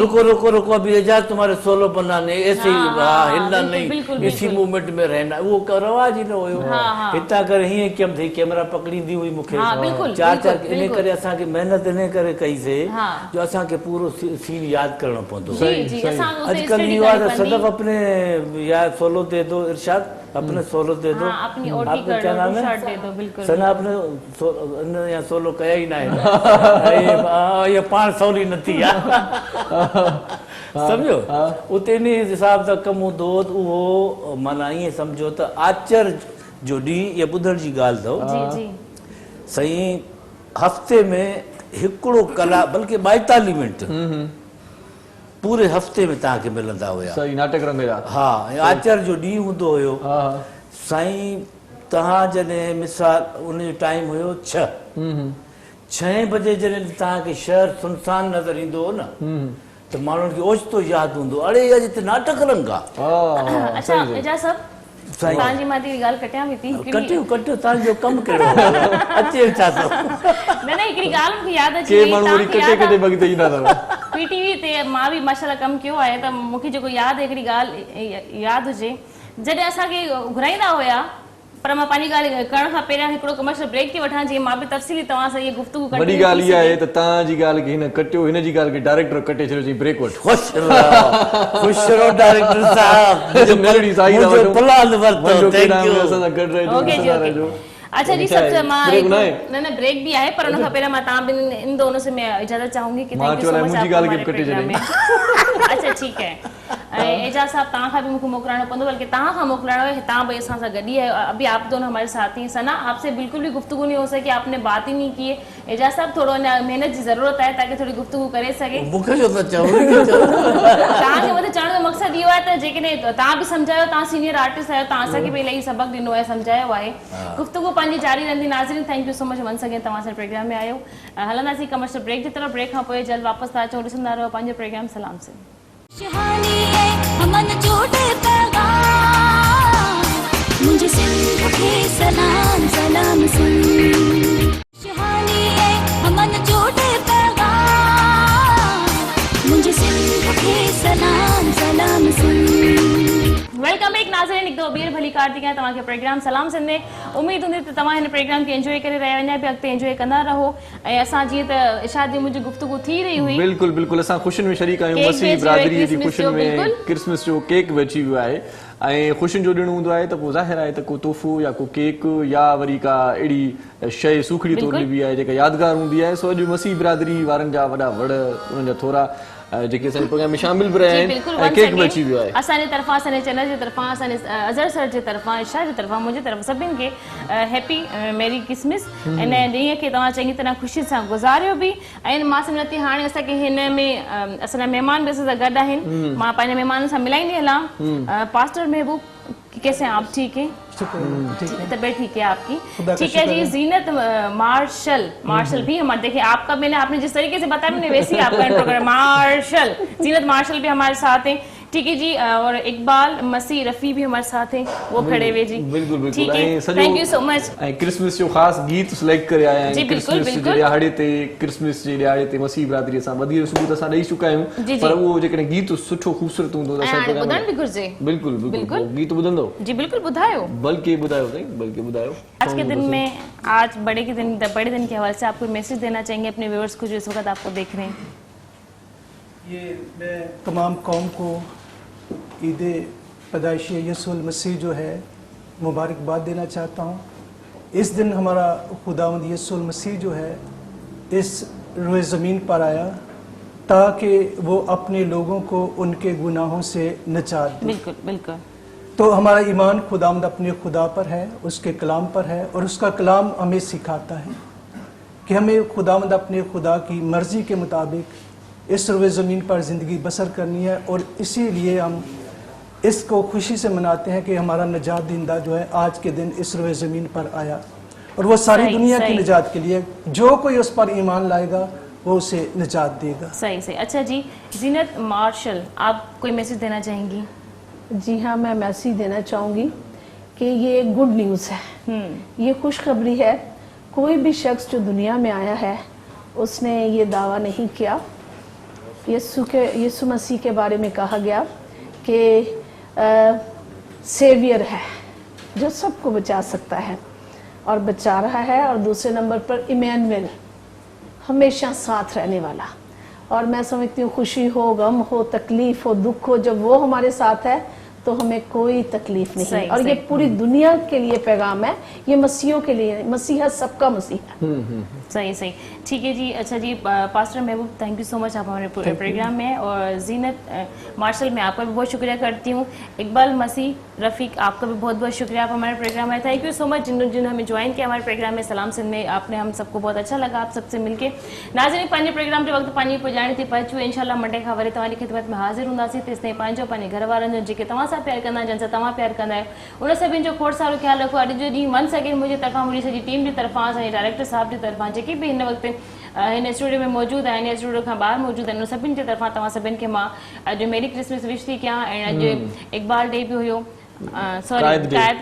S10: रुको रुको रुको अभी एजाज तुम्हारे सोलो बनाने ऐसे हिलना नहीं, इसी मूवमेंट में रहना, वो रवाज ही न हुयो। हितां करे हीअं कयमि थी कैमरा पकड़ींदी हुई मूंखे चार इन करे असांखे महिनत इन करे कईसीं जो असांखे पूरो सीन यादि करणो पवंदो। अॼुकल्ह इहो आहे त सदफ़ अपने या सोलो दे दो इरशाद, अपने सोलो दे दो, आपको क्या नाम है सना, अपने या सोलो कया ई न आहे। ये पाण सवली न थी आहे सम्झो। उते इन हिसाब सां कमु हूंदो उहो माना ईअं सम्झो त आचर जो ॾींहुं इहा ॿुधण जी ॻाल्हि अथव साईं। हफ़्ते में हिकिड़ो कलाक बल्कि 42 मिंट पूरे हफ़्ते में तव्हांखे मिलंदा हुया।
S2: सही नाटक रंगेरा।
S10: हा आचर जो ॾींहुं हूंदो हुयो साईं। तव्हां जॾहिं मिसाल उनजो टाइम हुयो 6 बजे जॾहिं तव्हांखे शहर सुनसान नज़र ईंदो हो न त माण्हुनि खे ओचितो यादि हूंदो अड़े अॼु हिते नाटक रंग आहे।
S1: अच्छा एजाज साहब तव्हांजी मां थी ॻाल्हि कटियां बि थी।
S10: कटियो कटियो तव्हांजो कमु कहिड़ो अचे छा थो
S1: न हिकिड़ी ॻाल्हि मूंखे यादि अची
S2: के माण्हू वरी कटे कटे बॻी ईंदा अथव।
S1: पीटीवी ते मां बि माशाल्लाह कमु कयो आहे त मूंखे जेको यादि हिकिड़ी ॻाल्हि यादि हुजे जॾहिं असांखे घुराईंदा हुया पर मां पंहिंजी ॻाल्हि करण खां पहिरियां हिकिड़ो कमर्शियल ब्रेक थी वठां जीअं मां बि तफ़सीली तव्हां सां इहा गुफ़्तगू कयां।
S2: वॾी ॻाल्हि इहा आहे त तव्हांजी ॻाल्हि खे हिन कटियो, हिन जी ॻाल्हि खे डायरेक्टर कटे छॾियो चई ब्रेक वठ।
S10: ख़ुशि रहो डायरेक्टर साहब,
S2: मेलडी साईं दा
S10: मुंहिंजो प्लान वरितो। Thank you.
S2: असां सां गॾु रहिजो।
S1: अच्छा जी सब मां न ब्रेक भी है पर उन खां पहिरियां मां तव्हां ॿिनि इन दोनों से मैं इजाज़त चाहूंगी कि थैंक यू सो मच
S2: मुंहिंजी ॻाल्हि खे कटे छॾे।
S1: अच्छा ठीक है। एजाज साहब तव्हां खां बि मूंखे मोकिलाइणो पवंदो बल्कि तव्हां खां मोकिलाइणो है। तव्हां भाई असां सां गॾु ही है, अभी आप दोनों हमारे साथ ही। सना आपसे बिल्कुल भी गुफ्तगू नहीं हो सकी, आपने बात ही नहीं की है। एजाज साहब थोड़ो मेहनत की जरूरत है ताकि थोड़ी गुफ्तगू करे सके।
S10: मूंखे जो त चओ
S1: तव्हांखे मथे चवण जो मक़सदु इहो आहे त जेकॾहिं तव्हां बि सम्झायो, तव्हां सीनियर आर्टिस्ट आहियो, तव्हां असांखे बि इलाही सबक़ु ॾिनो आहे, सम्झायो आहे। गुफ्तगू पंहिंजी जारी रहंदी। नाज़रीन thank you so much once again तव्हां असांजे प्रोग्राम में आयो। हलंदासीं कमर्शियल ब्रेक जी तरफ़। ब्रेक खां पोइ जल्द वापसि था अचूं। ॾिसंदा रहो पंहिंजो प्रोग्राम सलाम से।
S6: मुझे सिंध के सलाम सलाम सुन, हमन जोड़े पैगाम, मुझे सिंध के सलाम सलाम सुन।
S1: वेलकम बैक नाज़रीन, एक दो बीर भली कार्तिक है तव्हांखे प्रोग्राम सलाम सिंध में। उम्मीद हूंदी त तव्हां हिन प्रोग्राम खे एंजॉय करे रहिया, अञा बि अॻिते एंजॉय कंदा रहो। ऐं असां जीअं त इशाद जी मुंहिंजी गुफ्तगू थी रही हुई,
S2: बिल्कुल बिल्कुल असां ख़ुशियुनि में शरीक आहियूं। मसीह बिरादरी जी ख़ुशियुनि में क्रिसमस जो केक बि अची वियो आहे ऐं ख़ुशियुनि जो ॾिणु हूंदो आहे त पोइ ज़ाहिर आहे त को तोहफ़ो या को केक या वरी का अहिड़ी शइ सूखड़ी तौरु बि आहे जेका यादगार हूंदी आहे। सो अॼु मसीह बिरादरी वारनि जा वॾा वड़ उन्हनि जा थोरा जेके असांजे प्रोग्राम में शामिल बि रहिया आहिनि ऐं केक बि अची वियो आहे।
S1: असांजे तरफ़ां, असांजे चैनल जे तरफ़ां, असांजे अज़हर सर जे तरफ़ां, इशा जे तरफ़ां, मुंहिंजे तरफ़ सभिनि खे हैप्पी मेरी क्रिसमस। इन ॾींहं खे तव्हां चङी तरह ख़ुशी सां गुज़ारियो बि। ऐं मां सम्झां थी हाणे असांखे हिन में असांजा महिमान बि असां सां गॾु आहिनि। मां पंहिंजे महिमाननि सां मिलाईंदी हलां। पास्टर महबूब कैसे हैं आप? ठीक है, तबीयत ठीक है आपकी? ठीक है जी। जीनत मार्शल भी हमारे, देखिए आपका मैंने आपने जिस तरीके से बताया मैंने वैसे ही आपका प्रोग्राम मार्शल, जीनत मार्शल भी हमारे साथ हैं। ठीक है जी। और इकबाल मसीह रफ़ी भी हमारे साथ हैं, वो खड़े हुए जी।
S2: बिल्कुल बिल्कुल।
S1: ठीक है, थैंक यू सो मच।
S2: ऐं क्रिसमस जो ख़ासि गीत सिलेक्ट करे आया आहिनि। क्रिसमस जे ॾियारे ते, क्रिसमस जे ॾियारे ते मसीह बिरादरी असां वधीक सुबुह त असां ॾेई चुका आहियूं, पर उहो जेकॾहिं गीत सुठो ख़ूबसूरत हूंदो त असां
S1: ॿुधण बि घुरिजे।
S2: बिल्कुल बिल्कुल गीत ॿुधंदो जी? बिल्कुल
S1: ॿुधायो,
S2: बल्कि ॿुधायो साईं, बल्कि ॿुधायो।
S1: आज के दिन में, आज बड़े दिन के हवाले से आपको मैसेज देना चाहेंगे अपने व्यूअर्स को जो इस वक्त आपको देख रहे हैं?
S14: ये मैं तमाम कौम को ईद पैदाइश यसुल मसीह जो है मुबारकबाद देना चाहता हूँ। इस दिन हमारा खुदावंद यसुल मसीह जो है इस रोए ज़मीन पर आया ताकि वो अपने लोगों को उनके गुनाहों से निजात दे।
S1: बिल्कुल बिल्कुल।
S14: तो हमारा ईमान खुदावंद अपने खुदा पर है, उसके कलाम पर है, और उसका कलाम हमें सिखाता है कि हमें खुदावंद अपने खुदा की मर्ज़ी के मुताबिक इस रोए ज़मीन पर ज़िंदगी बसर करनी है। और इसीलिए हम इसको खुशी से मनाते हैं कि हमारा निजात दहिंदा जो है आज के दिन इस रोए ज़मीन पर आया, और वो सारी दुनिया की निजात के लिए जो कोई उस पर ईमान लाएगा वो उसे निजात देगा।
S1: सही सही। अच्छा जी, जीनत मार्शल, आप कोई मैसेज देना चाहेंगी?
S12: जी हाँ, मैं मैसेज देना चाहूँगी कि ये गुड न्यूज़ है, ये खुशखबरी है। कोई भी शख्स जो दुनिया में आया है उसने ये दावा नहीं किया। यीशु मसीह के बारे में कहा गया कि सेवियर है जो सबको बचा सकता है और बचा रहा है। और दूसरे नंबर पर इमैनुअल, हमेशा साथ रहने वाला। और मैं समझती हूँ खुशी हो, गम हो, तकलीफ हो, दुख हो, जब वो हमारे साथ है तो हमें कोई तकलीफ नहीं है। और ये पूरी दुनिया के लिए पैगाम है, ये मसीहों के लिए, मसीहा सबका मसीहा।
S1: सही सही, ठीक है जी। अच्छा जी, pastor Mehboob, thank you so much, आप हमारे प्रोग्राम में। और जीनत मार्शल, मैं आपका भी बहुत शुक्रिया करती हूँ। इकबाल मसीह रफ़ीक, आपका भी बहुत बहुत शुक्रिया, आप हमारे प्रोग्राम में। थैंक यू सो मच जिन्होंने हमें ज्वाइन किया हमारे प्रोग्राम में। सलाम सिंध में आपने हम सबको बहुत अच्छा लगा आप सबसे मिलके। नाज़रीन, पंहिंजे प्रोग्राम के वक्त पानी पुजाइण थी पहुचूं। इंशाल्लाह मंडे खां वरी तव्हांजी ख़िदमत में हाज़िर हूंदासीं। तेसिताईं पंहिंजो, पंहिंजे घर वारनि जो, जेके तव्हां सां प्यार कंदा, जंहिंसां तव्हां प्यार कंदा आहियो, उन सभिनि जो खोड़ सारो ख्यालु रखो। अॼु जो ॾींहुं वंस अगेन मुंहिंजे तरफ़ां, मुंहिंजी सॼी टीम जी तरफ़ां, असांजे डायरेक्टर साहब जी तरफ़ां, जेके बि हिन वक़्तु हिन स्टूडियो में मौजूदु आहिनि या स्टूडियो खां ॿाहिरि मौजूदु आहिनि, उन सभिनि जे तरफ़ां तव्हां सभिनि खे मां अॼु मेरी क्रिसमस विश थी कयां। ऐं अॼु इकबाल डे बि हुयो, सॉरी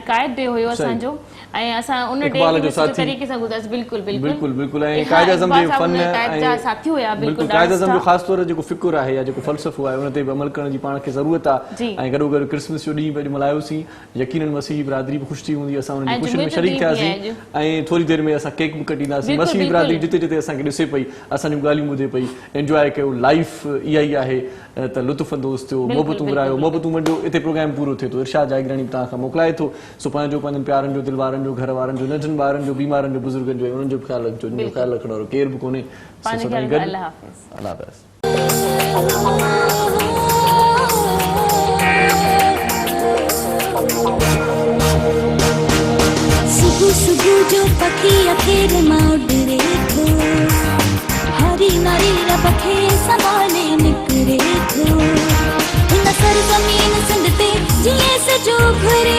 S1: कायद डे हुयो असांजो, ऐं असां उन डे खे सुठे तरीक़े सां गुज़ारियोसीं। बिल्कुलु बिल्कुलु
S2: बिल्कुलु बिल्कुलु। ऐं कायद आज़म जे फन
S1: जा साथी हुया। बिल्कुलु,
S2: कायद आज़म जो ख़ासि तौर जेको फ़िकुर आहे या जेको फ़लसफ़ो आहे उन ते बि अमल करण जी पाण खे ज़रूरत आहे। ऐं गॾो गॾु क्रिसमस जो ॾींहुं अॼु मल्हायोसीं। यकीनन मसीह बिरादरी बि ख़ुशि थी हूंदी, असां उन्हनि जी ख़ुशियुनि में शरीक थियासीं। ऐं थोरी देरि में असां केक बि कटींदासीं। मसीह बिरादरी जिते जिते असांखे ॾिसे पई, असांजूं ॻाल्हियूं ॿुधे पई, एंजॉय कयो। लाइफ इहा ई आहे त लुत्फ़ अंदोज़ थियो, मोहबतूं विरायो, मोहबतूं वंडियो। हिते प्रोग्राम पूरो थिए थो। इरशाद जागरानी तव्हां खां मोकिलाए थो। सो पंहिंजो, पंहिंजनि प्यारनि जो, दिलवारनि जो, घर वारनि जो, नंढनि ॿारनि जो, बीमारनि जो, बुज़ुर्गनि जो, उन्हनि जो बि ख़्यालु रखिजो। जिन जो ख़्यालु रखण वारो केर बि कोन्हे।
S1: अल्लाह हाफ़िज़।
S2: अल्लाह हाफ़िज़।
S6: सुबह सुबह जो पखी अकेले मां उड़े थो, हरी नारी रखे संभाले निकिरे थो। हिन सरज़मीन सिंध ते जीअं सजो घुरे